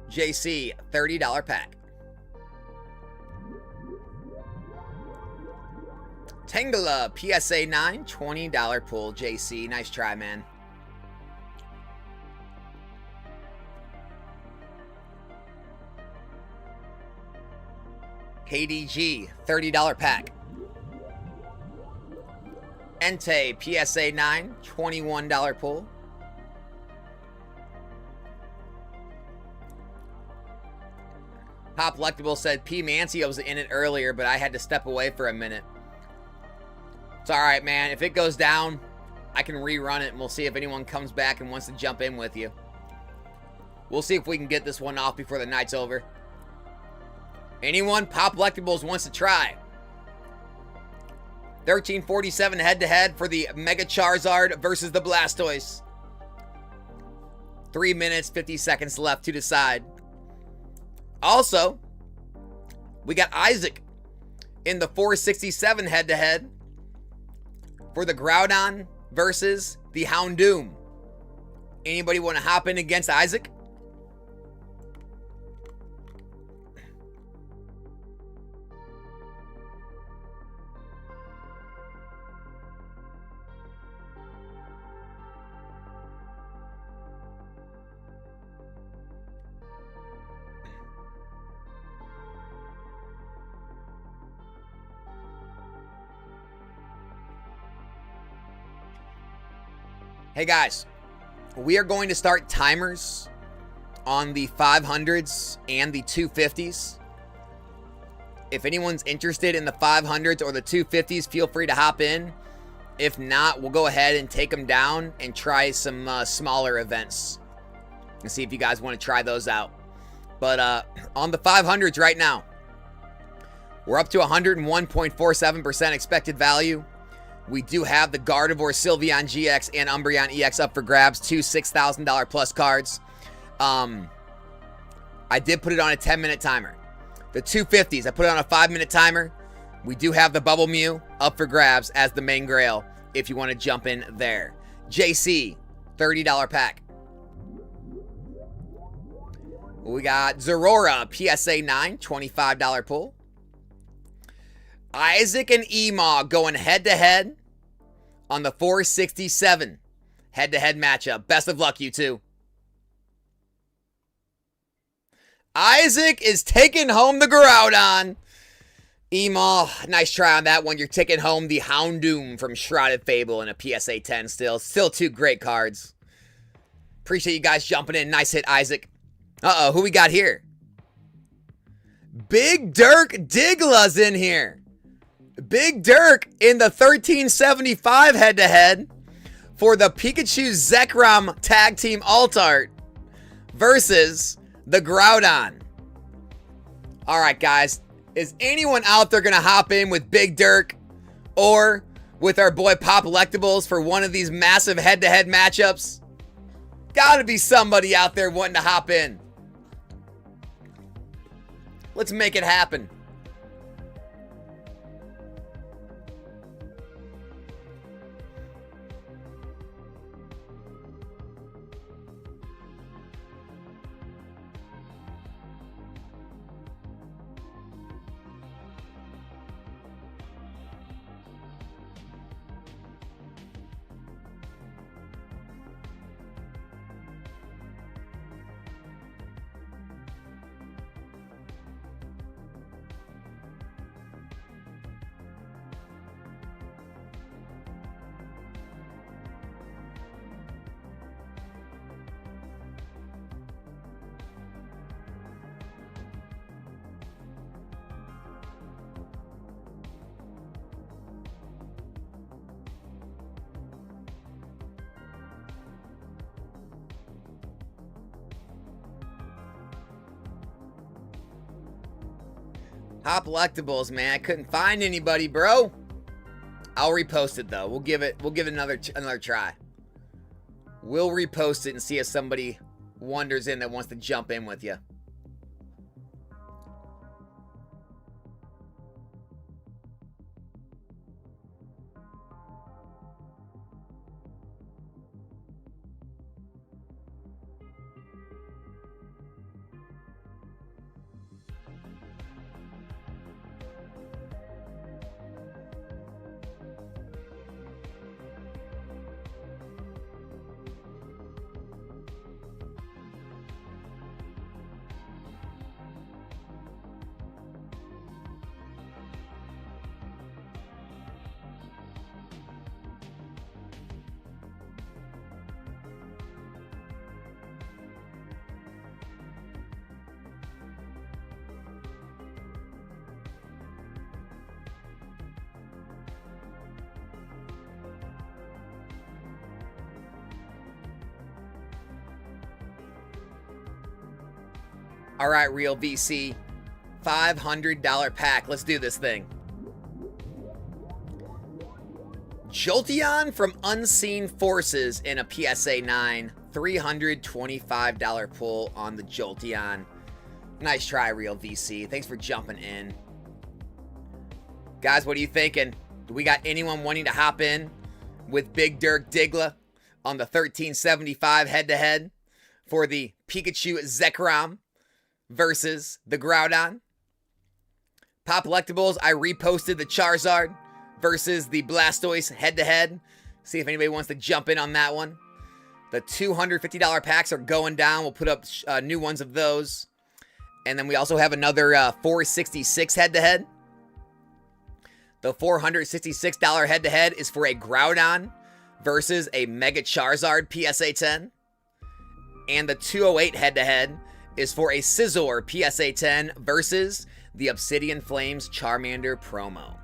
S1: JC, $30 pack. Tangela, PSA 9, $20 pull. JC, nice try, man. KDG, $30 pack. Entei, PSA 9, $21 pull. Pop Lectable said P. Mancio was in it earlier, but I had to step away for a minute. It's alright, man. If it goes down, I can rerun it, and we'll see if anyone comes back and wants to jump in with you. We'll see if we can get this one off before the night's over. Anyone? Pop Lectables wants to try. 1347 head-to-head for the Mega Charizard versus the Blastoise. 3 minutes, 50 seconds left to decide. Also, we got Isaac in the 467 head-to-head for the Groudon versus the Houndoom. Anybody want to hop in against Isaac? Hey guys, we are going to start timers on the 500s and the 250s. If anyone's interested in the 500s or the 250s, feel free to hop in. If not, we'll go ahead and take them down and try some smaller events and see if you guys want to try those out. But on the 500s right now, we're up to 101.47% expected value. We do have the Gardevoir Sylveon GX and Umbreon EX up for grabs. Two $6,000 plus cards. I did put it on a 10-minute timer. The 250s, I put it on a 5-minute timer. We do have the Bubble Mew up for grabs as the main grail if you want to jump in there. JC, $30 pack. We got Zorora, PSA 9, $25 pull. Isaac and Emaw going head-to-head on the 467 head-to-head matchup. Best of luck, you two. Isaac is taking home the Groudon. Emaw, nice try on that one. You're taking home the Houndoom from Shrouded Fable in a PSA 10 still. Still two great cards. Appreciate you guys jumping in. Nice hit, Isaac. Uh-oh, who we got here? Big Dirk Digla's in here. Big Dirk in the 1375 head-to-head for the Pikachu Zekrom Tag Team Alt Art versus the Groudon. All right, guys. Is anyone out there going to hop in with Big Dirk or with our boy Pop Electables for one of these massive head-to-head matchups? Got to be somebody out there wanting to hop in. Let's make it happen. Pop Electables, man. I couldn't find anybody, bro. I'll repost it though. We'll give it another try. We'll repost it and see if somebody wanders in that wants to jump in with you. All right, Real VC, $500 pack. Let's do this thing. Jolteon from Unseen Forces in a PSA 9, $325 pull on the Jolteon. Nice try, Real VC. Thanks for jumping in. Guys, what are you thinking? Do we got anyone wanting to hop in with Big Dirk Digla on the 1375 head-to-head for the Pikachu Zekrom versus the Groudon? Pop Electables, I reposted the Charizard versus the Blastoise head-to-head. See if anybody wants to jump in on that one. The $250 packs are going down. We'll put up new ones of those. And then we also have another 466 head-to-head. The $466 head-to-head is for a Groudon versus a Mega Charizard PSA 10. And the 208 head-to-head is for a Scizor PSA 10 versus the Obsidian Flames Charmander promo.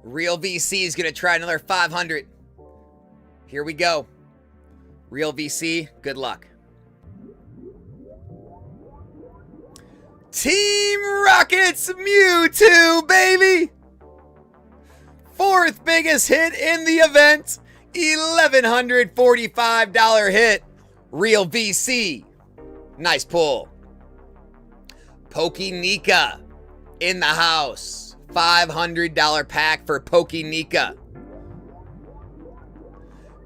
S1: Real VC is going to try another 500. Here we go. Real VC, good luck. Team Rocket's Mewtwo, baby! Fourth biggest hit in the event. $1,145 hit. Real VC. Nice pull. Pokénika in the house. $500 pack for Pokénika.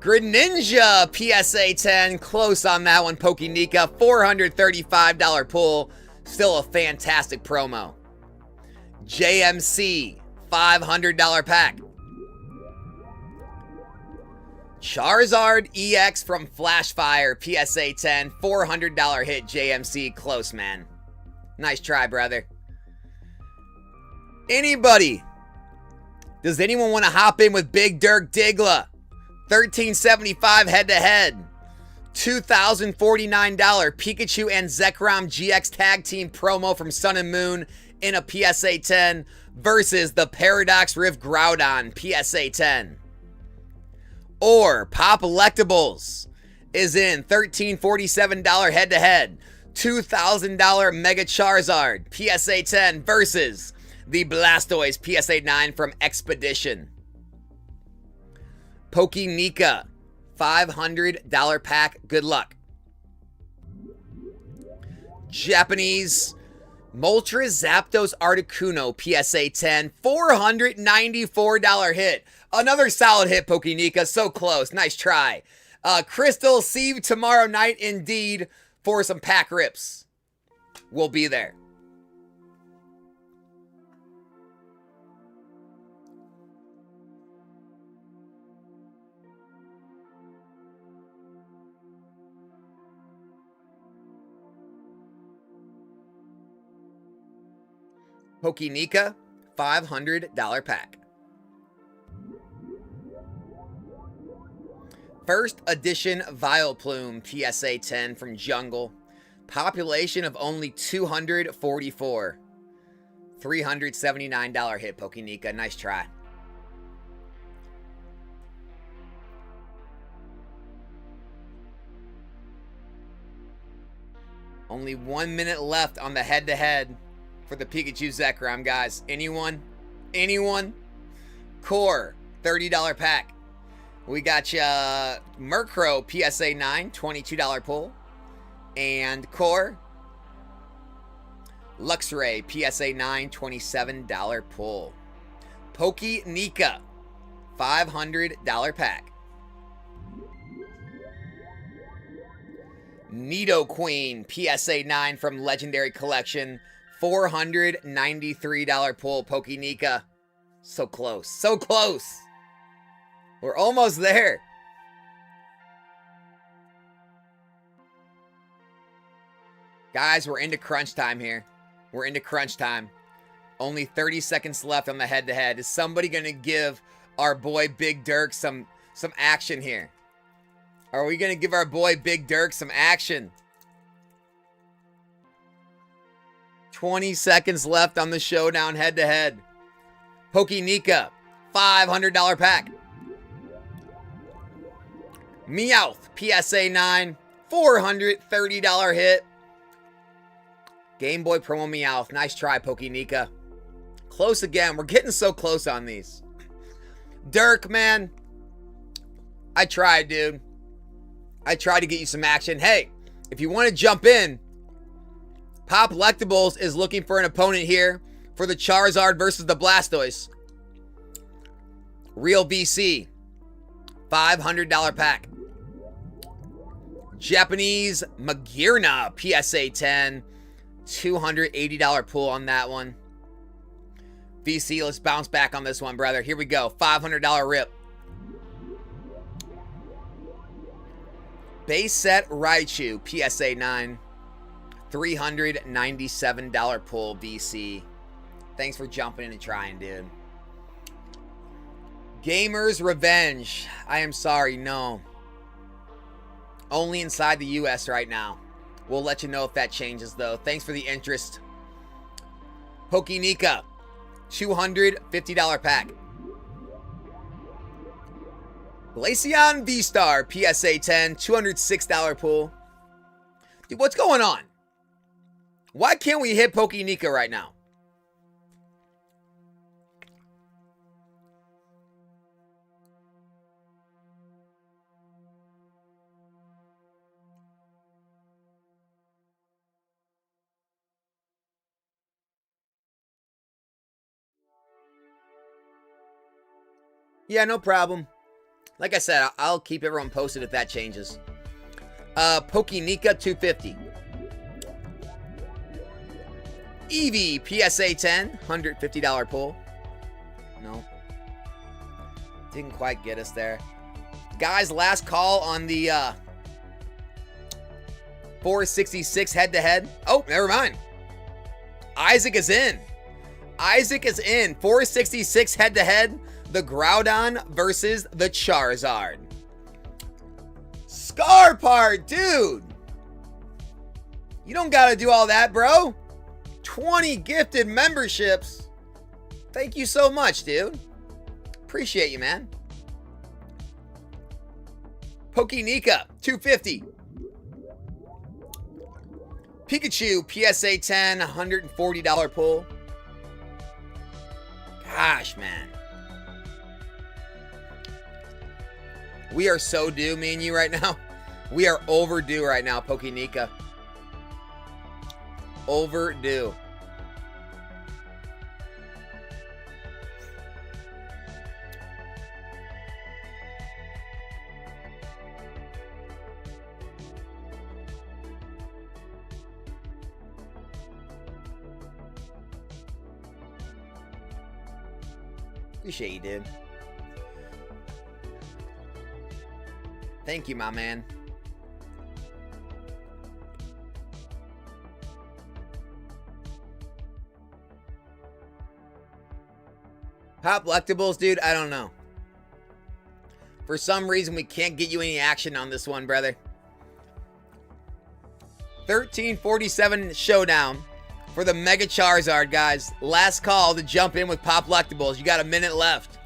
S1: Greninja PSA 10. Close on that one, Pokénika. $435 pull. Still a fantastic promo. JMC. $500 pack. Charizard EX from Flashfire, PSA 10, $400 hit, JMC, close, man. Nice try, brother. Anybody? Does anyone want to hop in with Big Dirk Diggler? $1,375 head-to-head. $2,049 Pikachu and Zekrom GX Tag Team promo from Sun and Moon in a PSA 10 versus the Paradox Rift Groudon, PSA 10. Or Pop Electables is in $1,347 head-to-head. $2,000 Mega Charizard PSA 10 versus the Blastoise PSA 9 from Expedition. Pokénika, $500 pack. Good luck. Japanese Moltres Zapdos Articuno PSA 10, $494 hit. Another solid hit, Pokénika. So close. Nice try. Crystal, see you tomorrow night indeed for some pack rips. We'll be there. Pokénika, $500 pack. First edition Vileplume PSA 10 from Jungle. Population of only 244. $379 hit, Pokénika. Nice try. Only 1 minute left on the head-to-head for the Pikachu Zekrom, guys. Anyone? Anyone? Core, $30 pack. We got you Murkrow PSA 9, $22 pull. And Core, Luxray PSA 9, $27 pull. Pokénika, $500 pack. Nidoqueen PSA 9 from Legendary Collection, $493 pull. Pokénika, so close, so close. We're almost there. Guys, we're into crunch time here. We're into crunch time. Only 30 seconds left on the head-to-head. Is somebody going to give our boy Big Dirk some action here? Are we going to give our boy Big Dirk some action? 20 seconds left on the showdown head-to-head. Pokénika, $500 pack. Meowth, PSA 9, $430 hit. Game Boy promo Meowth. Nice try, Pokénika. Close again. We're getting so close on these. Dirk, man. I tried, dude. I tried to get you some action. Hey, if you want to jump in, Pop Electables is looking for an opponent here for the Charizard versus the Blastoise. Real VC, $500 pack. Japanese Magirna PSA 10, $280 pull on that one. VC, let's bounce back on this one, brother. Here we go. $500 rip. Base set Raichu PSA 9, $397 pull. VC. Thanks for jumping in and trying, dude. Gamer's Revenge. I am sorry, no. Only inside the US right now. We'll let you know if that changes, though. Thanks for the interest. Pokénika, $250 pack. Glaceon V-Star, PSA 10, $206 pool. Dude, what's going on? Why can't we hit Pokénika right now? Yeah, no problem. Like I said, I'll keep everyone posted if that changes. Pokénika 250. Eevee PSA 10, $150 pull. No. Didn't quite get us there. Guys, last call on the 466 head-to-head. Oh, never mind. Isaac is in. Isaac is in. 466 head-to-head. The Groudon versus the Charizard. Scarpart, dude. You don't gotta do all that, bro. 20 gifted memberships. Thank you so much, dude. Appreciate you, man. Pokénika, 250. Pikachu, PSA 10, $140 pull. Gosh, man. We are so due, me and you, right now. We are overdue right now, Pokénika. Overdue. Appreciate you, dude. Thank you, my man. Pop Lectables, dude, I don't know. For some reason, we can't get you any action on this one, brother. 1347 showdown for the Mega Charizard, guys. Last call to jump in with Pop Lectables. You got a minute left.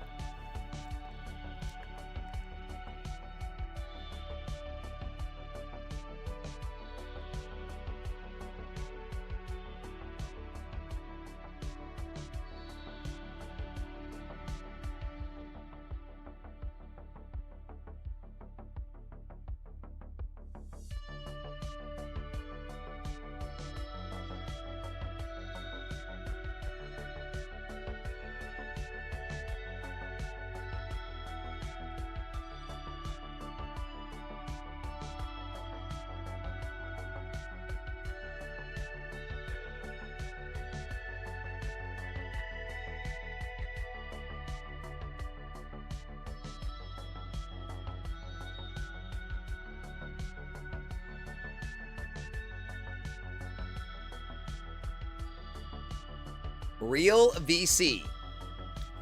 S1: Real VC,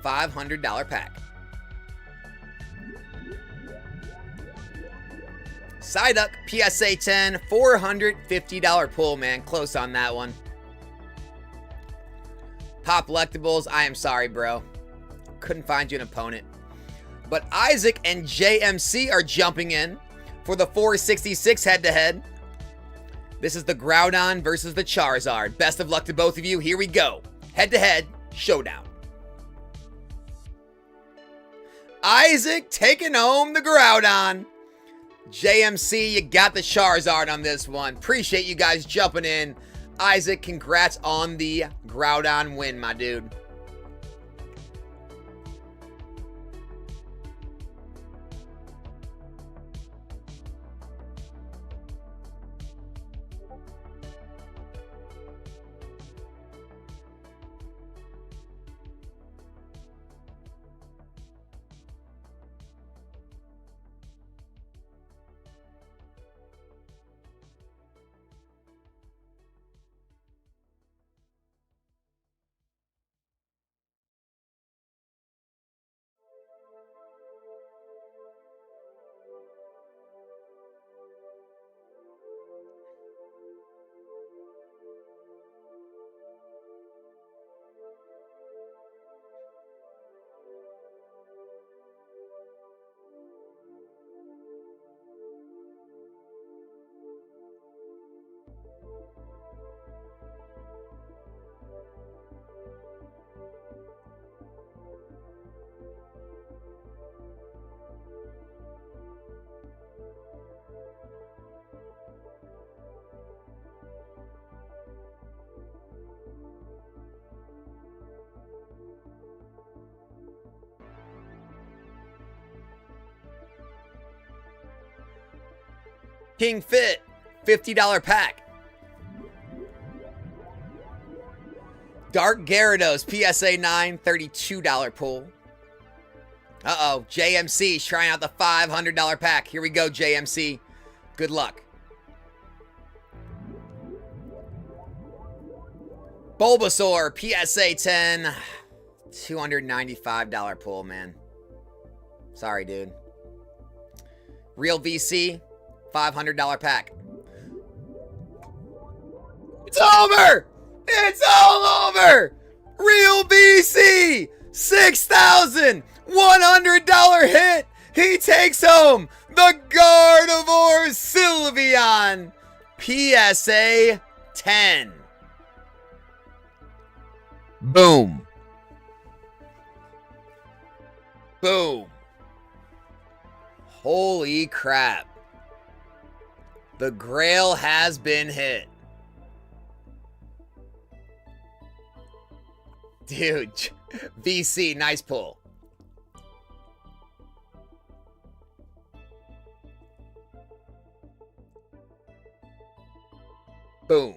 S1: $500 pack. Psyduck, PSA 10, $450 pull, man. Close on that one. Pop Lectables, I am sorry, bro. Couldn't find you an opponent. But Isaac and JMC are jumping in for the 466 head-to-head. This is the Groudon versus the Charizard. Best of luck to both of you. Here we go. Head-to-head showdown. Isaac taking home the Groudon. JMC, you got the Charizard on this one. Appreciate you guys jumping in. Isaac, congrats on the Groudon win, my dude. King Fit, $50 pack. Dark Gyarados, PSA 9, $32 pull. Uh-oh, JMC's trying out the $500 pack. Here we go, JMC. Good luck. Bulbasaur, PSA 10, $295 pull, man. Sorry, dude. Real VC, $500 pack. It's over! It's all over! Real VC, $6,100 hit. He takes home the Gardevoir Sylveon, PSA 10. Boom. Boom. Holy crap. The Grail has been hit. Dude, VC, nice pull. Boom.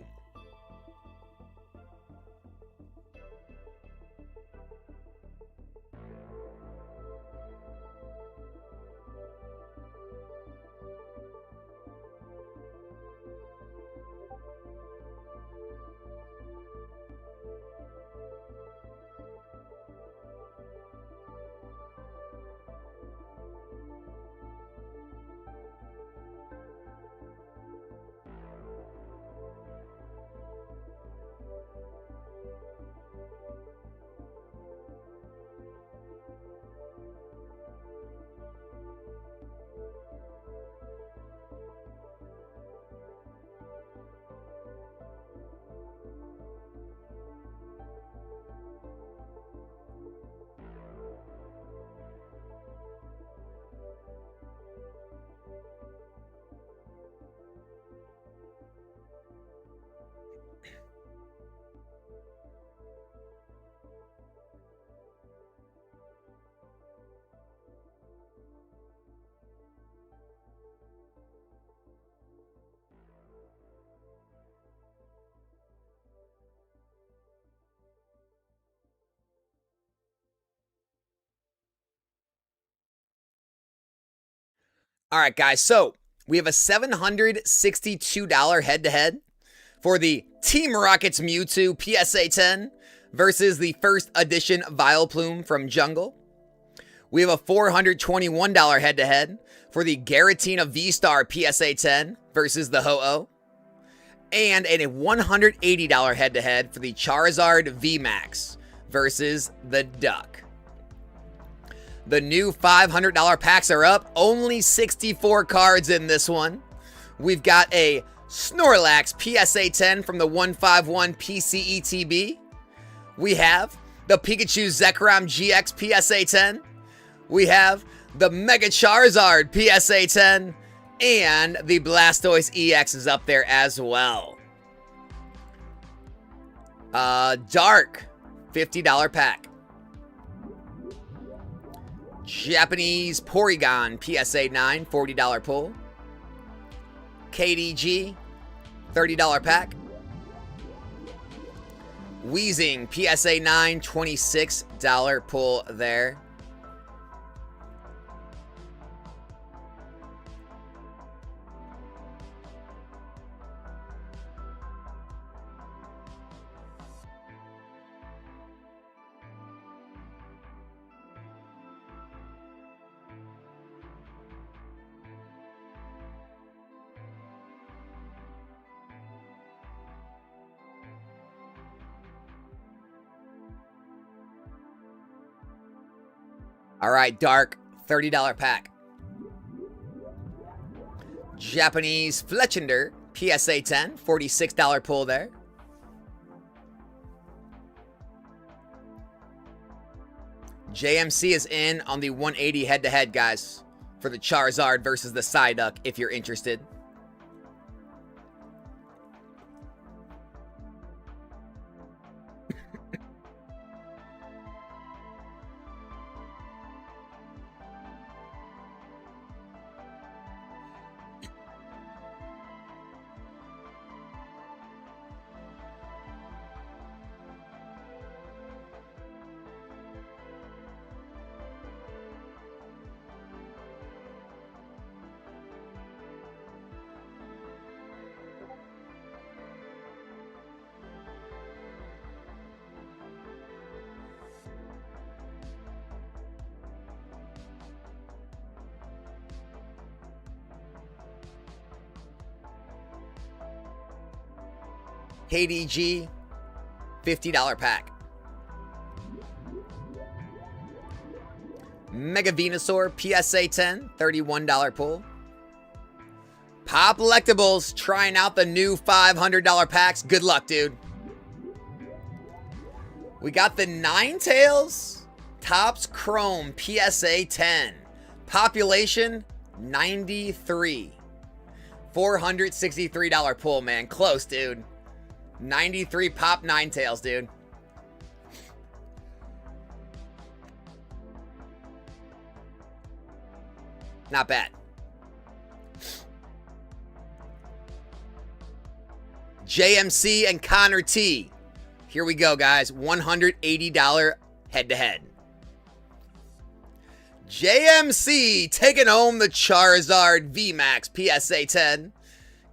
S1: All right, guys, so we have a $762 head-to-head for the Team Rocket's Mewtwo PSA 10 versus the first edition Vileplume from Jungle. We have a $421 head-to-head for the Giratina V-Star PSA 10 versus the Ho-Oh. And a $180 head-to-head for the Charizard VMAX versus the Duck. The new $500 packs are up. Only 64 cards in this one. We've got a Snorlax PSA 10 from the 151 PCETB. We have the Pikachu Zekrom GX PSA 10. We have the Mega Charizard PSA 10. And the Blastoise EX is up there as well. Dark, $50 pack. Japanese Porygon PSA 9, $40 pull. KDG, $30 pack. Weezing PSA 9, $26 pull there. All right, Dark, $30 pack. Japanese Fletchinder, PSA 10, $46 pull there. JMC is in on the 180 head-to-head, guys, for the Charizard versus the Psyduck, if you're interested. Haiti G, $50 pack. Mega Venusaur PSA 10, $31 pull. Pop Lectables trying out the new $500 packs. Good luck, dude. We got the Ninetales Topps Chrome PSA 10. Population 93. $463 pull, man. Close, dude. 93 Pop Ninetales, dude. Not bad. JMC and Connor T. Here we go, guys. $180 head-to-head. JMC taking home the Charizard VMAX PSA 10.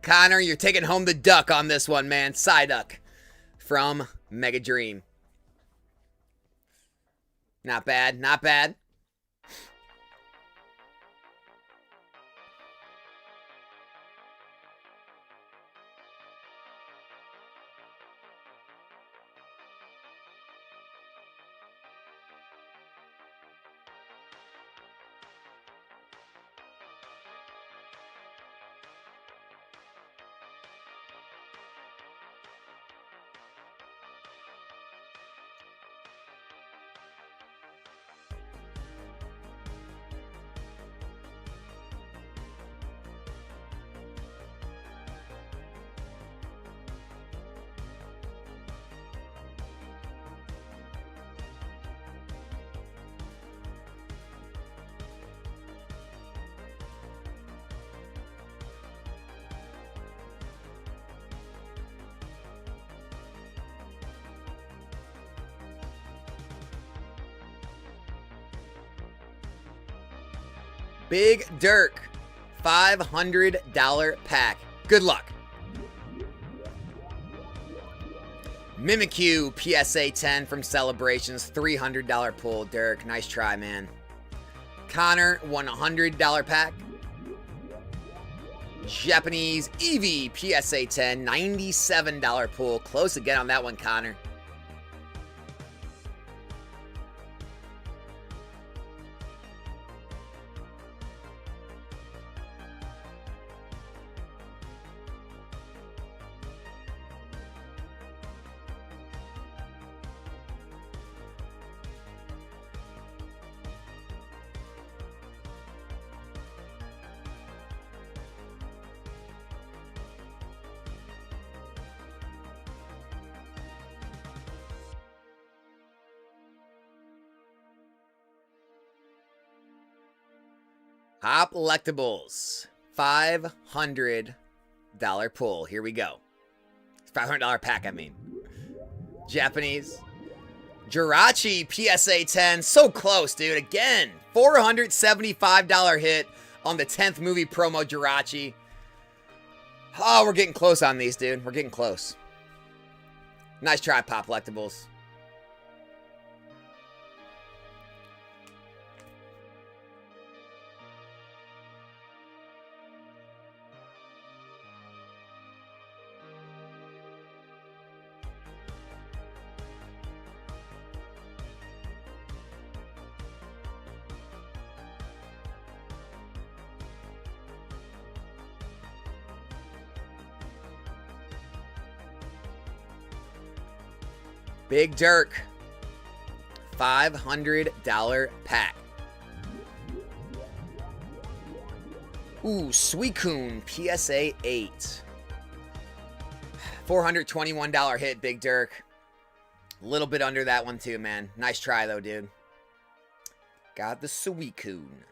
S1: Connor, you're taking home the duck on this one, man. Psyduck from Mega Dream. Not bad, not bad. Big Dirk, $500 pack. Good luck. Mimikyu, PSA 10 from Celebrations, $300 pull. Dirk, nice try, man. Connor, $100 pack. Japanese Eevee, PSA 10, $97 pull. Close again on that one, Connor. Pop Lectables, $500 pull. Here we go. $500 pack, I mean. Japanese. Jirachi, PSA 10. So close, dude. Again, $475 hit on the 10th movie promo Jirachi. Oh, we're getting close on these, dude. We're getting close. Nice try, Pop Lectables. Big Dirk, $500 pack. Ooh, Suicune, PSA 8. $421 hit, Big Dirk. A little bit under that one too, man. Nice try though, dude. Got the Suicune.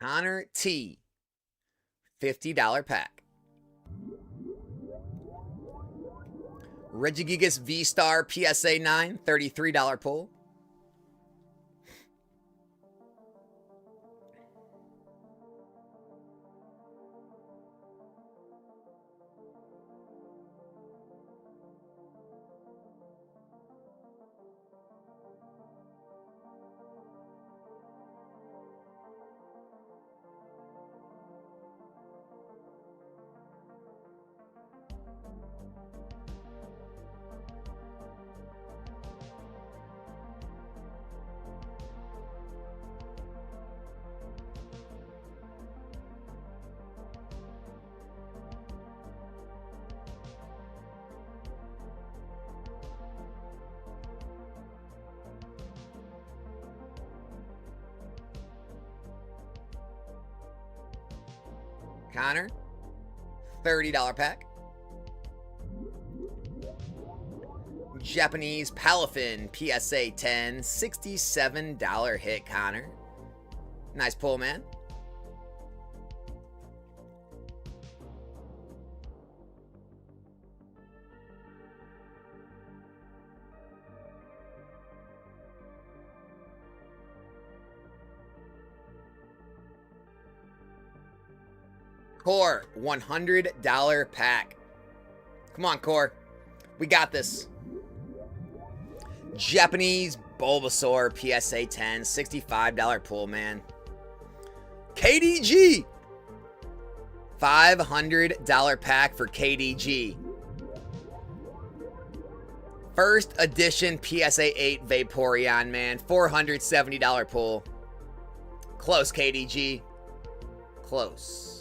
S1: Connor T, $50 pack. Regigigas V-Star PSA 9, $33 pull. Connor, $30 pack. Japanese Palafin, PSA 10, $67 hit, Connor. Nice pull, man. Core, $100 pack. Come on, Core. We got this. Japanese Bulbasaur, PSA 10, $65 pull, man. KDG, $500 pack for KDG. First edition PSA 8 Vaporeon, man. $470 pull. Close, KDG. Close.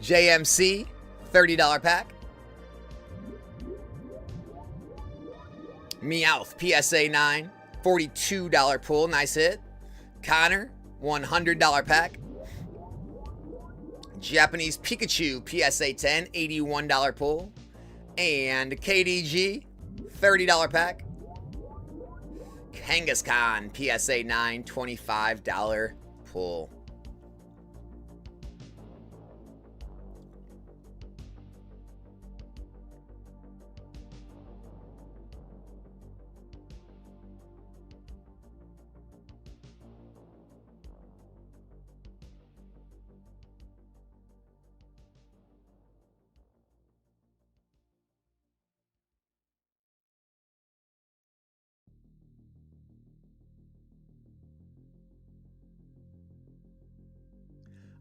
S1: JMC, $30 pack. Meowth, PSA 9, $42 pull. Nice hit. Connor, $100 pack. Japanese Pikachu, PSA 10, $81 pull. And KDG, $30 pack. Kangaskhan, PSA 9, $25 pull.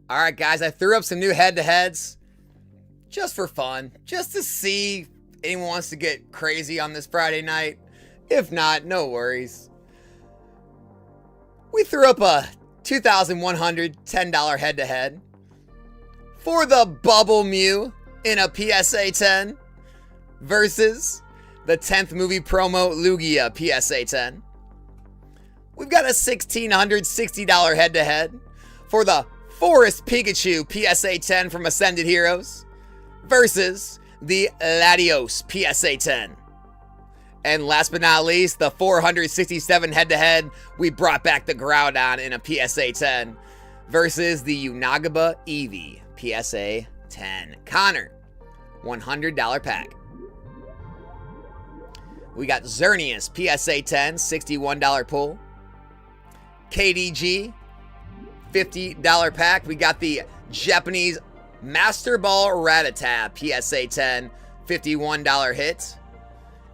S1: All right, guys, I threw up some new head-to-heads just for fun, just to see if anyone wants to get crazy on this Friday night. If not, no worries. We threw up a $2,110 head-to-head for the Bubble Mew in a PSA 10 versus the 10th movie promo Lugia PSA 10. We've got a $1,660 head-to-head for the Forest Pikachu PSA 10 from Ascended Heroes versus the Latios PSA 10. And last but not least, the 467 head-to-head, we brought back the Groudon in a PSA 10 versus the Unagaba Eevee PSA 10. Connor, $100 pack. We got Xerneas PSA 10, $61 pull. KDG, $50 pack. We got the Japanese Master Ball Rattata PSA 10, $51 hit.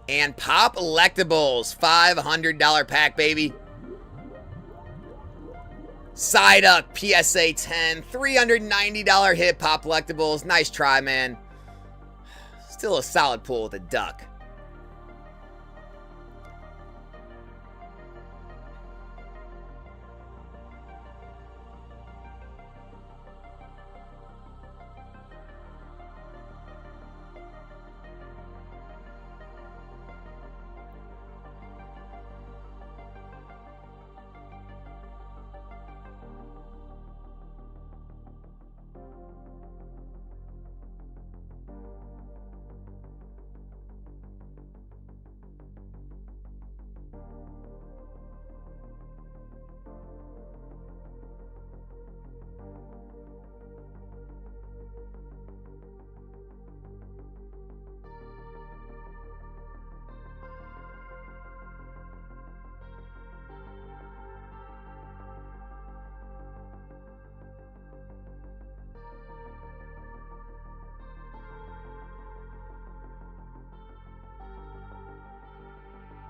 S1: And Pop Electables, $500 pack, baby. Psyduck PSA 10, $390 hit. Pop Electables, nice try, man. Still a solid pull with a duck.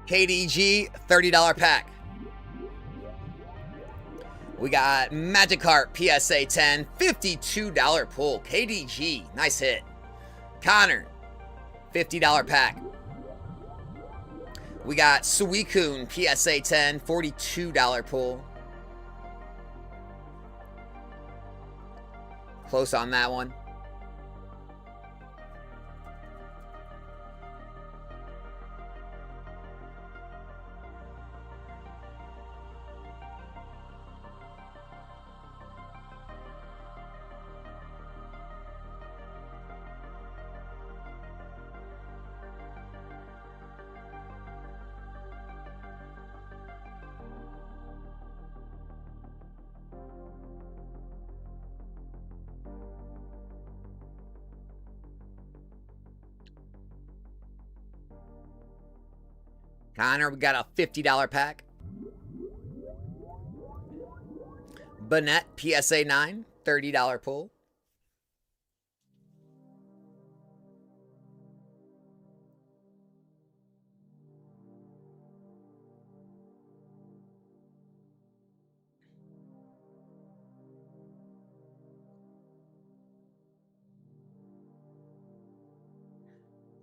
S1: KDG, $30 pack. We got Magikarp, PSA 10, $52 pull. KDG, nice hit. Connor, $50 pack. We got Suicune, PSA 10, $42 pull. Close on that one. Connor, we got a $50 pack. Burnett, PSA 9, $30 pull.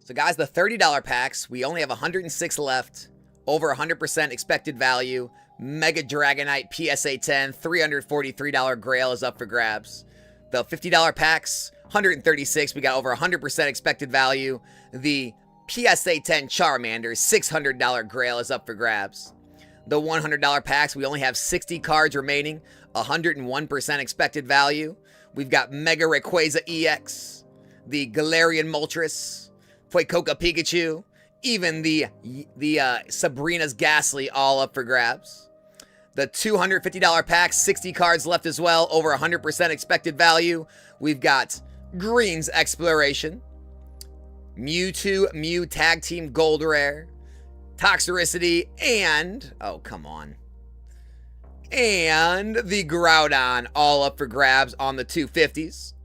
S1: So guys, the $30 packs, we only have 106 left. Over 100% expected value. Mega Dragonite PSA 10, $343 Grail is up for grabs. The $50 packs, 136. We got over 100% expected value. The PSA 10 Charmander, $600 Grail is up for grabs. The $100 packs, we only have 60 cards remaining. 101% expected value. We've got Mega Rayquaza EX. The Galarian Moltres. Fuecoca Pikachu, even the Sabrina's Ghastly, all up for grabs. The $250 pack, 60 cards left as well, over 100% expected value. We've got Green's Exploration, Mewtwo Mew Tag Team Gold Rare, Toxtricity, and, oh, come on, and the Groudon, all up for grabs on the 250s.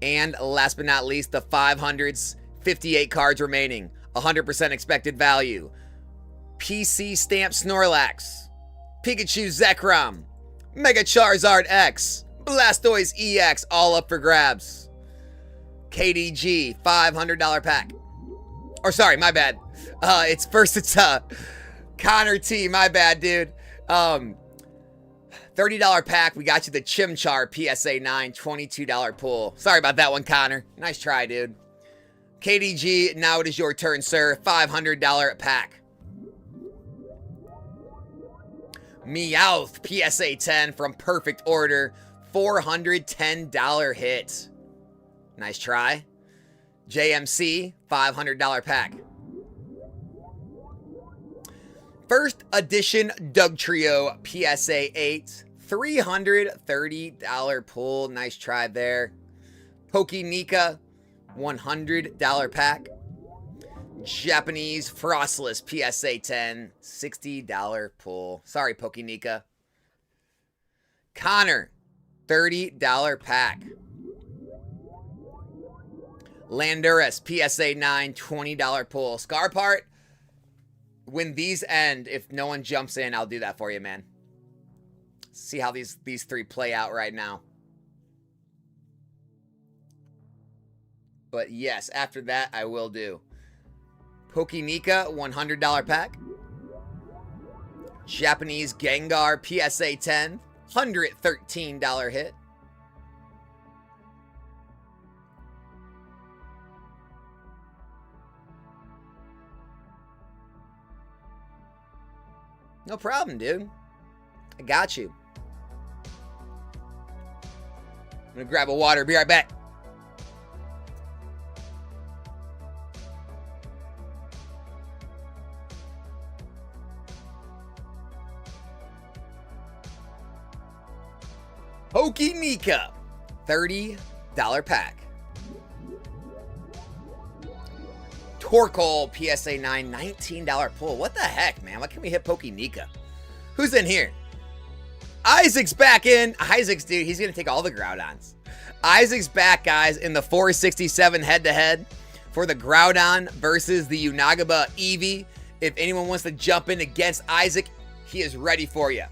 S1: And last but not least, the 500s. 58 cards remaining, 100% expected value. PC Stamp Snorlax, Pikachu Zekrom, Mega Charizard X, Blastoise EX, all up for grabs. KDG, $500 pack. Or sorry, my bad. It's Connor T, my bad, dude. $30 pack, we got you the Chimchar PSA 9, $22 pull. Sorry about that one, Connor. Nice try, dude. KDG, now it is your turn, sir. $500 pack. Meowth, PSA 10 from Perfect Order. $410 hit. Nice try. JMC, $500 pack. First edition Dugtrio, PSA 8. $330 pull. Nice try there. Pokenika, $100 pack. Japanese Frostless PSA 10, $60 pull. Sorry, Pokenika. Connor, $30 pack. Landorus PSA 9, $20 pull. Scarpart, when these end, if no one jumps in, I'll do that for you, man. See how these three play out right now. But yes, after that, I will do. Pokenika, $100 pack. Japanese Gengar, PSA 10, $113 hit. No problem, dude. I got you. I'm gonna grab a water. Be right back. Pokenika, $30 pack. Torkoal, PSA 9, $19 pull. What the heck, man? Why can't we hit Pokenika? Who's in here? Isaac's back in. Isaac's, dude, he's going to take all the Groudons. Isaac's back, guys, in the 467 head-to-head for the Groudon versus the Unagaba Eevee If anyone wants to jump in against Isaac, he is ready for you.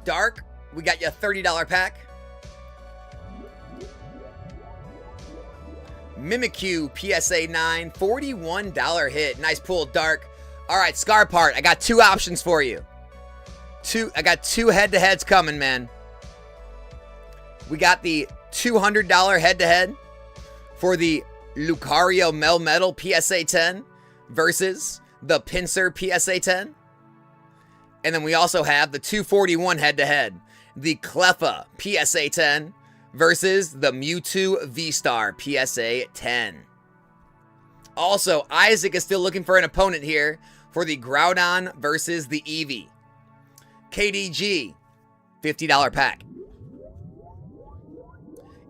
S1: Dark, we got you a $30 pack. Mimikyu PSA 9, $41 hit. Nice pull, Dark. All right, Scarpart, I got two options for you. I got two head-to-heads coming, man. We got the $200 head-to-head for the Lucario Melmetal PSA 10 versus the Pinsir PSA 10. And then we also have the 241 head-to-head, the Cleffa PSA 10 versus the Mewtwo V-Star PSA 10. Also, Isaac is still looking for an opponent here for the Groudon versus the Eevee. KDG, $50 pack.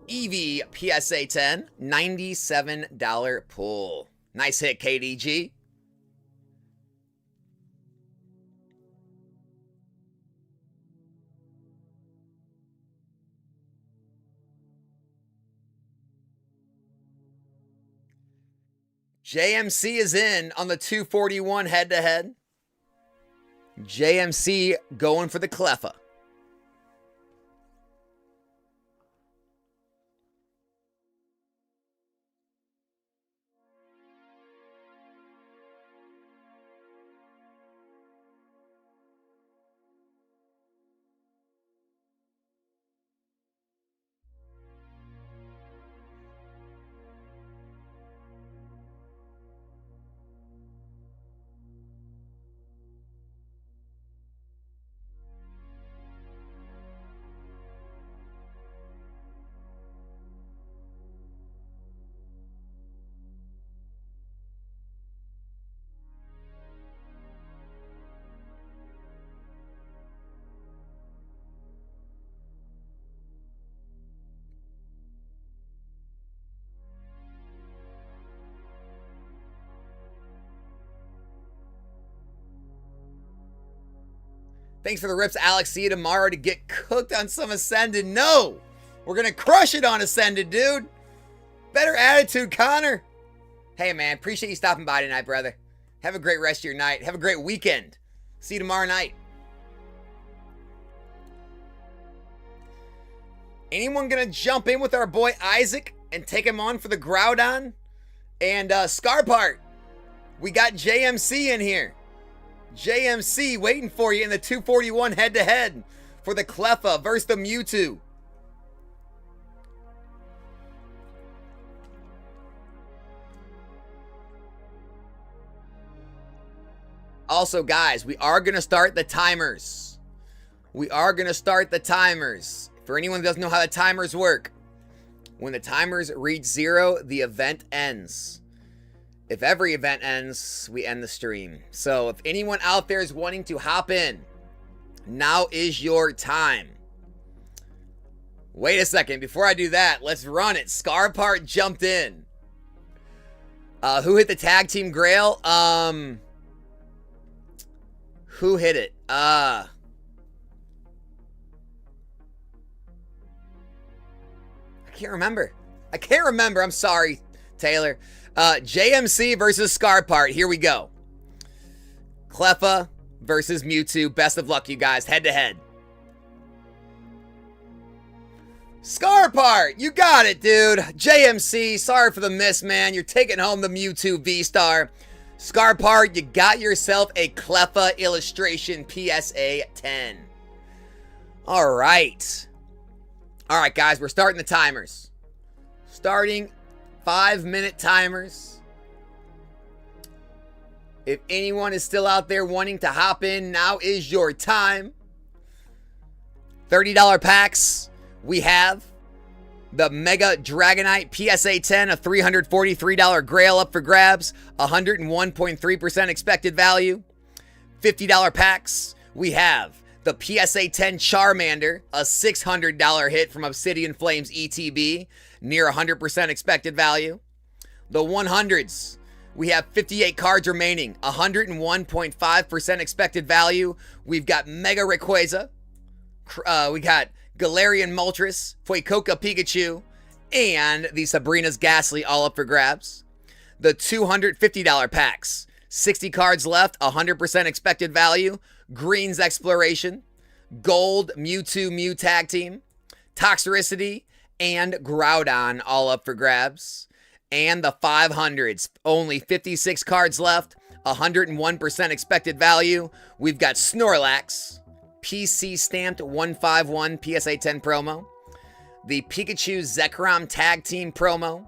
S1: Eevee PSA 10, $97 pull. Nice hit, KDG. JMC is in on the 241 head-to-head. JMC going for the Cleffa. Thanks for the rips, Alex. See you tomorrow to get cooked on some Ascended. No! We're going to crush it on Ascended, dude. Better attitude, Connor. Hey, man. Appreciate you stopping by tonight, brother. Have a great rest of your night. Have a great weekend. See you tomorrow night. Anyone going to jump in with our boy Isaac and take him on for the Groudon? And Scarpart, we got JMC in here. JMC waiting for you in the 241 head-to-head for the Cleffa versus the Mewtwo. Also, guys, we are going to start the timers. For anyone that doesn't know how the timers work, When the timers reach 0, the event ends. If every event ends, we end the stream. So if anyone out there is wanting to hop in, now is your time. Wait a second. Before I do that, let's run it. Scarpart jumped in. Who hit the tag team grail? Who hit it? I can't remember. I'm sorry, Taylor. JMC versus Scarpart. Here we go. Cleffa versus Mewtwo. Best of luck, you guys. Head to head. Scarpart, you got it, dude. JMC, sorry for the miss, man. You're taking home the Mewtwo V-Star. Scarpart, you got yourself a Cleffa illustration PSA 10. All right. All right, guys, we're starting the timers. Starting 5-minute timers. If anyone is still out there wanting to hop in, now is your time. $30 packs. We have the Mega Dragonite PSA 10, a $343 grail up for grabs, 101.3% expected value. $50 packs. We have the PSA 10 Charmander, a $600 hit from Obsidian Flames ETB, near 100% expected value. The 100s. We have 58 cards remaining, 101.5% expected value. We've got Mega Rayquaza. We got Galarian Moltres, Fuecoca Pikachu, and the Sabrina's Ghastly all up for grabs. The $250 packs. 60 cards left, 100% expected value. Green's Exploration, Gold Mewtwo Mew Tag Team, Toxtricity, and Groudon all up for grabs. And the 500s. Only 56 cards left, 101% expected value. We've got Snorlax, PC stamped 151 PSA 10 promo. The Pikachu Zekrom Tag Team promo.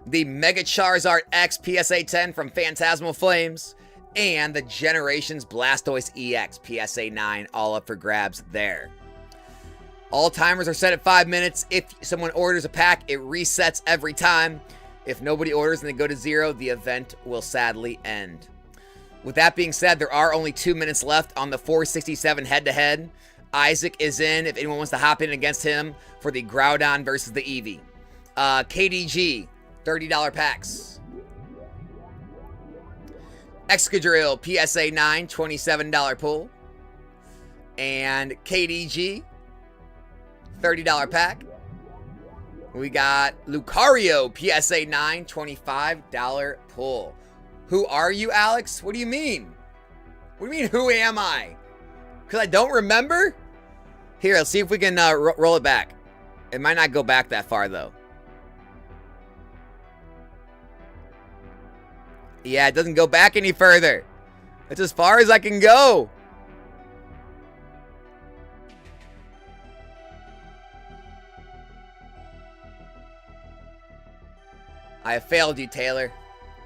S1: The Mega Charizard X PSA 10 from Phantasmal Flames. And the Generations Blastoise EX PSA 9 all up for grabs there. All timers are set at 5 minutes. If someone orders a pack, it resets every time. If nobody orders and they go to 0, the event will sadly end. With that being said, there are only 2 minutes left on the 467 head-to-head. Isaac is in if anyone wants to hop in against him for the Groudon versus the Eevee. KDG, $30 packs. Excadrill, PSA 9, $27 pull. And KDG, $30 pack. We got Lucario, PSA 9, $25 pull. Who are you, Alex? What do you mean? What do you mean, who am I? Because I don't remember? Here, let's see if we can roll it back. It might not go back that far, though. Yeah, it doesn't go back any further. That's as far as I can go. I have failed you, Taylor.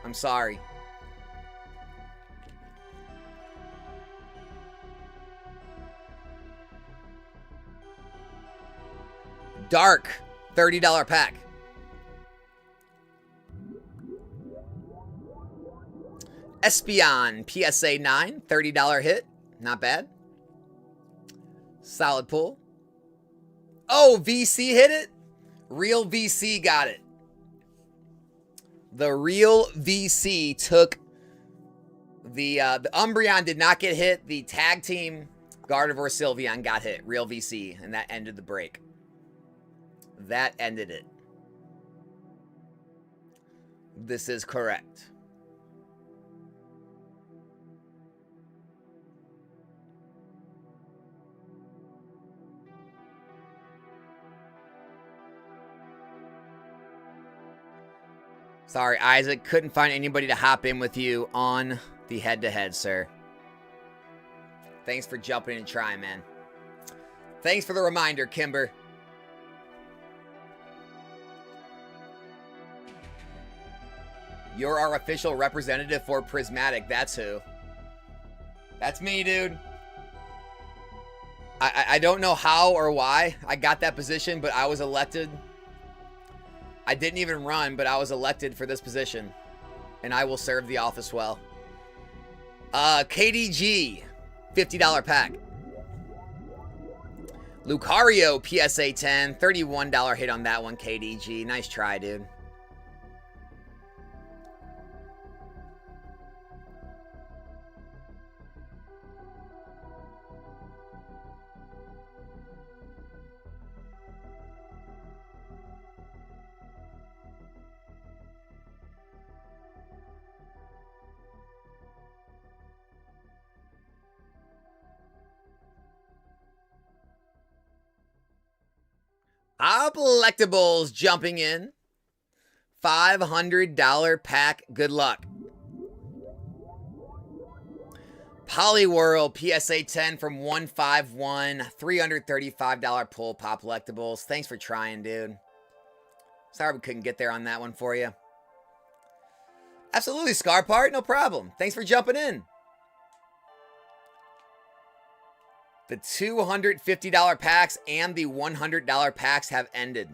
S1: I'm sorry. Dark, $30 pack. Espeon, PSA 9, $30 hit. Not bad. Solid pull. Oh, VC hit it? Real VC got it. The real VC took the Umbreon did not get hit. The tag team Gardevoir Sylveon got hit. Real VC, and that ended the break. That ended it. This is correct. Sorry, Isaac. Couldn't find anybody to hop in with you on the head-to-head, sir. Thanks for jumping in and trying, man. Thanks for the reminder, Kimber. You're our official representative for Prismatic. That's who. That's me, dude. I don't know how or why I got that position, but I was elected I didn't even run, but I was elected for this position. And I will serve the office well. KDG, $50 pack. Lucario, PSA 10, $31 hit on that one, KDG. Nice try, dude. Collectibles jumping in. $500 pack. Good luck. Poliwhirl PSA 10 from 151. $335 pull. Pop Collectibles. Thanks for trying, dude. Sorry we couldn't get there on that one for you. Absolutely, Scarpart. No problem. Thanks for jumping in. The $250 packs and the $100 packs have ended.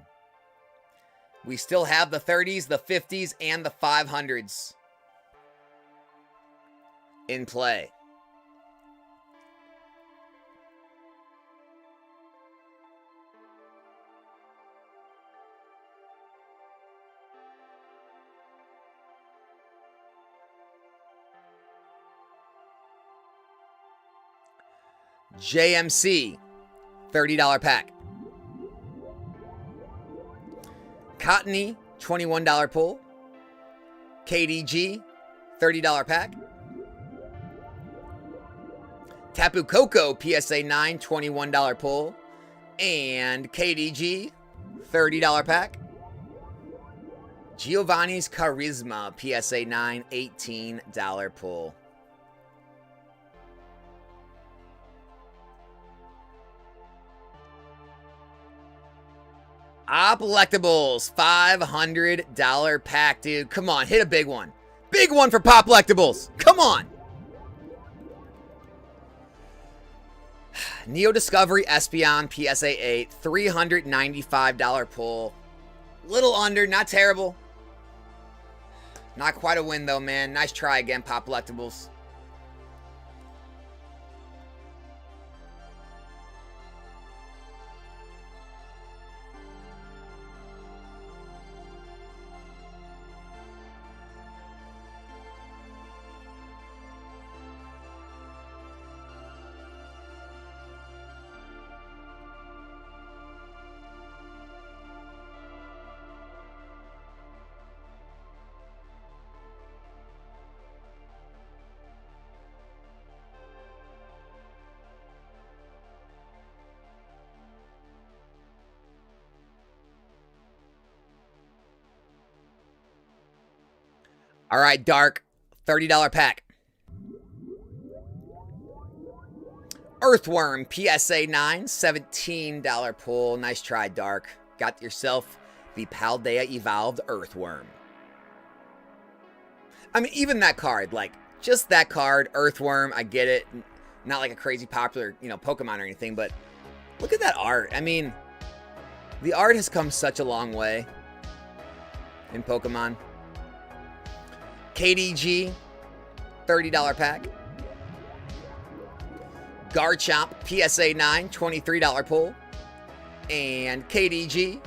S1: We still have the 30s, the 50s, and the 500s in play. JMC, $30 pack. Cottony, $21 pull. KDG, $30 pack. Tapu Koko, PSA 9, $21 pull. And KDG, $30 pack. Giovanni's Charisma, PSA 9, $18 pull. Collectibles, $500 pack, dude. Come on, hit a big one. Big one for Pop Collectibles. Come on. Neo Discovery Espeon, PSA 8, $395 pull. Little under, not terrible. Not quite a win, though, man. Nice try again, Pop Collectibles. All right, Dark, $30 pack. Earthworm, PSA 9, $17 pull. Nice try, Dark. Got yourself the Paldea Evolved Earthworm. I mean, even that card, like, just that card, Earthworm, I get it. Not like a crazy popular, Pokemon or anything, but look at that art. I mean, the art has come such a long way in Pokemon. KDG, $30 pack. Garchomp, PSA 9, $23 pull. And KDG.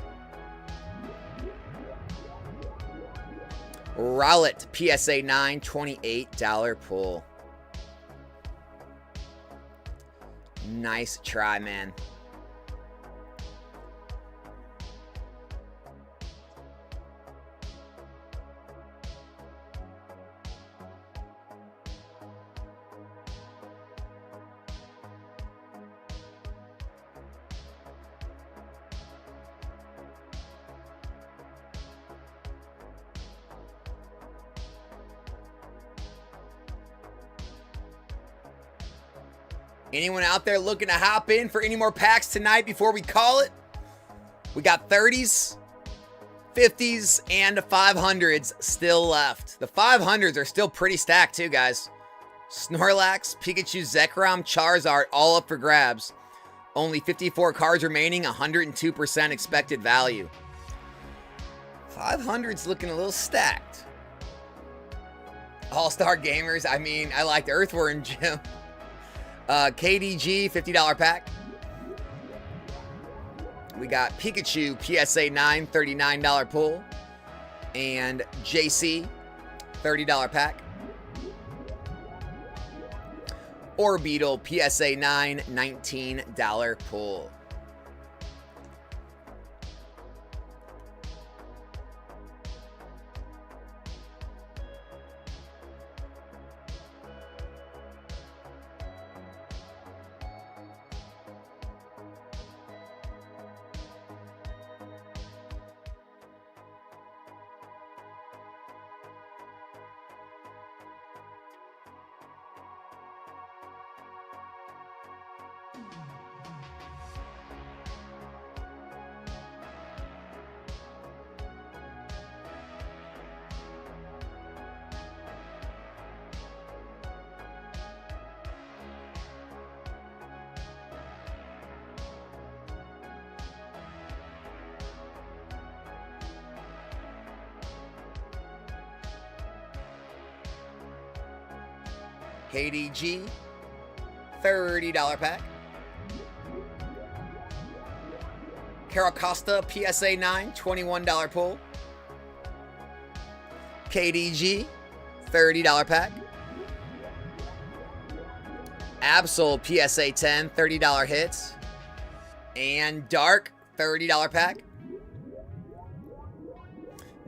S1: Rowlet, PSA 9, $28 pull. Nice try, man. Anyone out there looking to hop in for any more packs tonight before we call it? We got 30s, 50s, and 500s still left. The 500s are still pretty stacked too, guys. Snorlax, Pikachu, Zekrom, Charizard, all up for grabs. Only 54 cards remaining, 102% expected value. 500's looking a little stacked. All-Star Gamers. I mean, I liked Earthworm Jim. KDG, $50 pack. We got Pikachu, PSA 9, $39 pull. And JC, $30 pack. Orbeetle, PSA 9, $19 pull. KDG, $30 pack. Carol Costa, PSA 9, $21 pull. KDG, $30 pack. Absol, PSA 10, $30 hits. And Dark, $30 pack.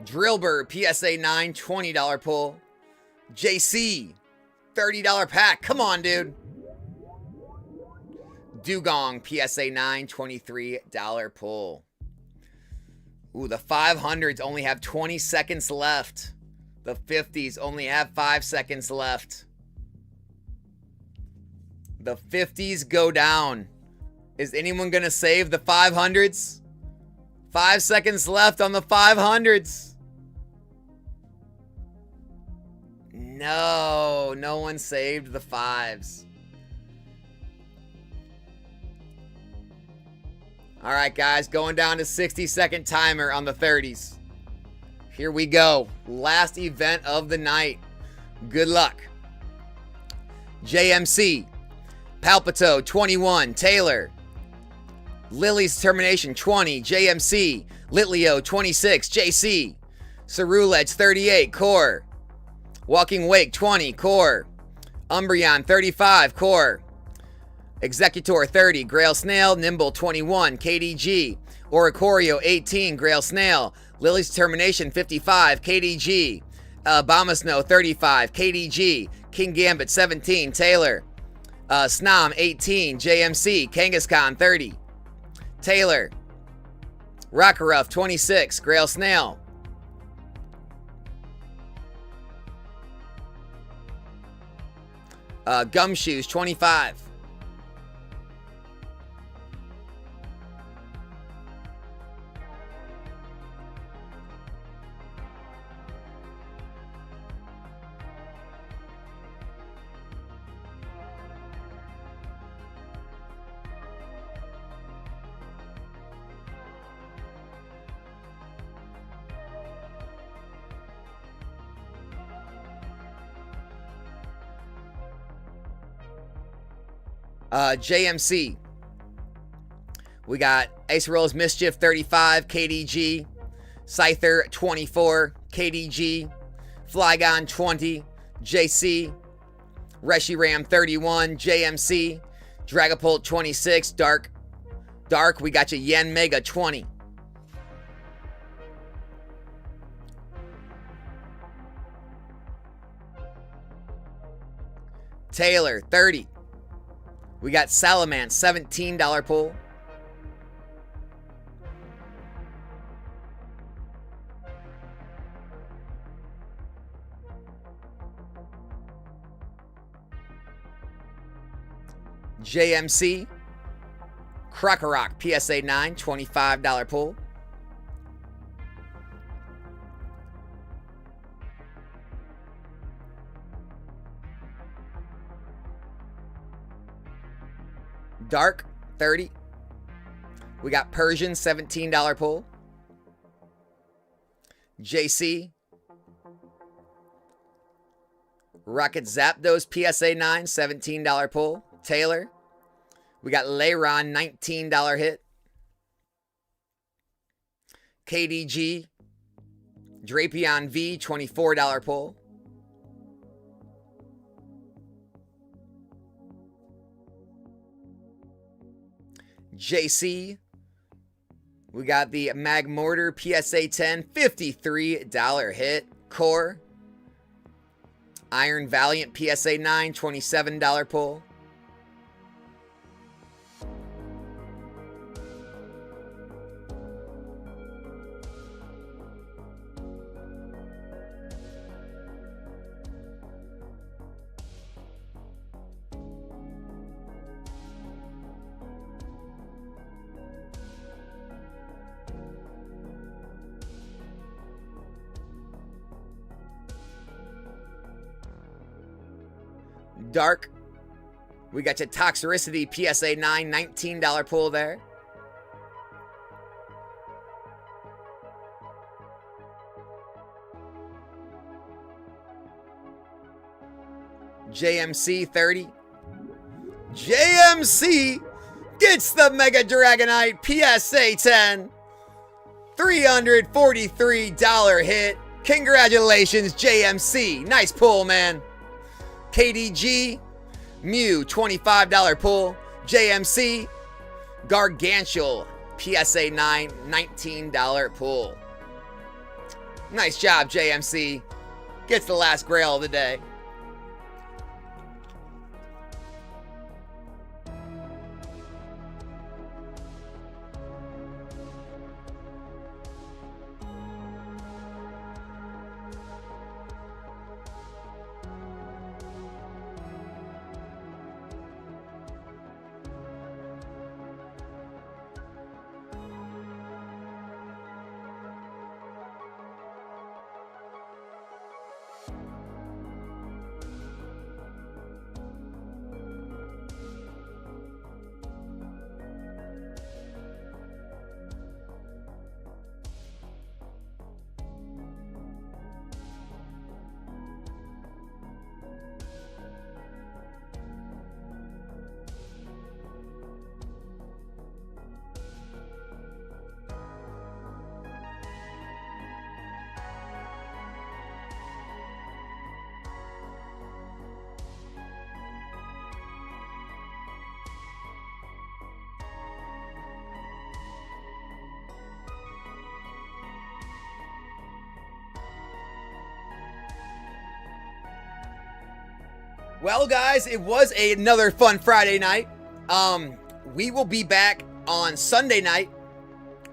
S1: Drillbur, PSA 9, $20 pull. JC, $30 pack. Come on, dude. Dugong, PSA 9, $23 pull. Ooh, the 500s only have 20 seconds left. The 50s only have 5 seconds left. The 50s go down. Is anyone going to save the 500s? 5 seconds left on the 500s. No, no one saved the 5s. All right, guys, going down to 60-second timer on the 30s. Here we go. Last event of the night. Good luck. JMC, Palpito, 21, Taylor. Lily's Determination, 20, JMC. Litleo, 26, JC. Cerulege, 38, Core. Walking Wake, 20, Core. Umbreon, 35, Core. Executor, 30, Grail Snail. Nimble, 21, KDG. Oricorio, 18, Grail Snail. Lily's Determination, 55, KDG. Abomasnow, 35, KDG. King Gambit, 17, Taylor. Snom, 18, JMC. Kangaskhan, 30, Taylor. Rockruff, 26, Grail Snail. Gumshoes, 25. JMC. We got Acerole's Mischief, 35, KDG. Scyther, 24, KDG. Flygon, 20, JC. Reshiram, 31, JMC. Dragapult, 26, Dark. We got you Yen Mega, 20. Taylor, 30. We got Salamence, $17 pull. JMC, Krokorok, PSA 9, $25 pull. Dark, 30. We got Persian, $17 pull. JC. Rocket Zapdos PSA 9, $17 pull. Taylor. We got Leiron, $19 hit. KDG. Drapion V, $24 pull. JC. We got the Magmortar PSA 10, $53 hit. Core. Iron Valiant PSA 9, $27 pull. Dark. We got your Toxicity PSA 9, $19 pull there. JMC 30. JMC gets the Mega Dragonite PSA 10. $343 hit. Congratulations, JMC. Nice pull, man. KDG, Mew, $25 pull. JMC, Gargantual, PSA 9, $19 pull. Nice job, JMC. Gets the last grail of the day. Well, guys, it was another fun Friday night. We will be back on Sunday night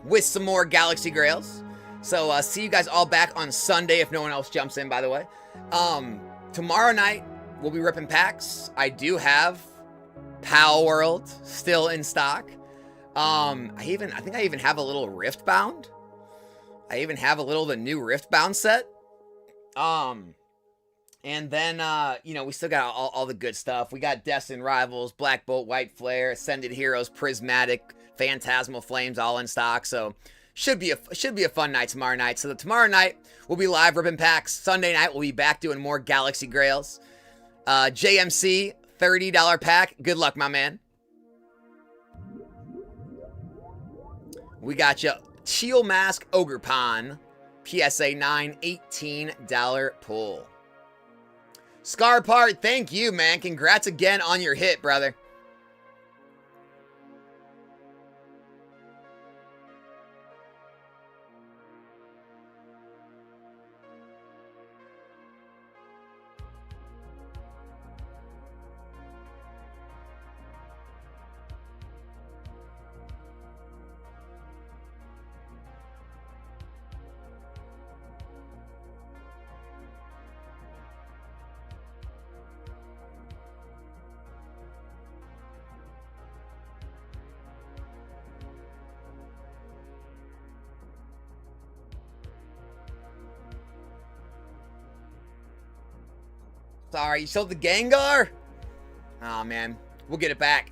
S1: with some more Galaxy Grails. So, see you guys all back on Sunday if no one else jumps in, by the way. Tomorrow night, we'll be ripping packs. I do have Pal World still in stock. I think I even have a little Rift Bound. I even have a little the new Rift Bound set. And then, we still got all the good stuff. We got Destined Rivals, Black Bolt, White Flare, Ascended Heroes, Prismatic, Phantasmal Flames, all in stock. So, should be a fun night tomorrow night. So, tomorrow night, we'll be live ripping packs. Sunday night, we'll be back doing more Galaxy Grails. JMC, $30 pack. Good luck, my man. We got you Teal Mask Ogerpon, PSA 9, $18 pull. Scarpart, thank you, man. Congrats again on your hit, brother. Sorry, you sold the Gengar? Oh, man. We'll get it back.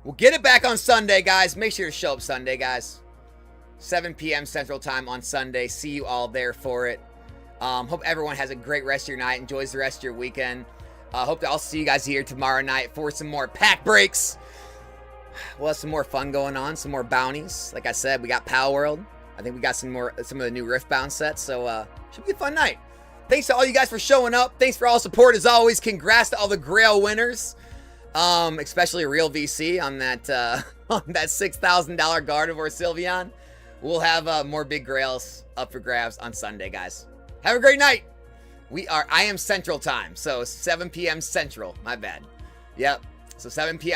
S1: We'll get it back on Sunday, guys. Make sure to show up Sunday, guys. 7 p.m. Central Time on Sunday. See you all there for it. Hope everyone has a great rest of your night. Enjoys the rest of your weekend. Hope to I'll see you guys here tomorrow night for some more pack breaks. We'll have some more fun going on. Some more bounties. Like I said, we got Pal World. I think we got some of the new Riftbound sets. So should be a fun night. Thanks to all you guys for showing up. Thanks for all the support as always. Congrats to all the Grail winners. Especially Real VC on that $6,000 Gardevoir Sylveon. We'll have more big Grails up for grabs on Sunday, guys. Have a great night. I am Central Time, so 7 p.m. Central. My bad. Yep. So 7 p.m.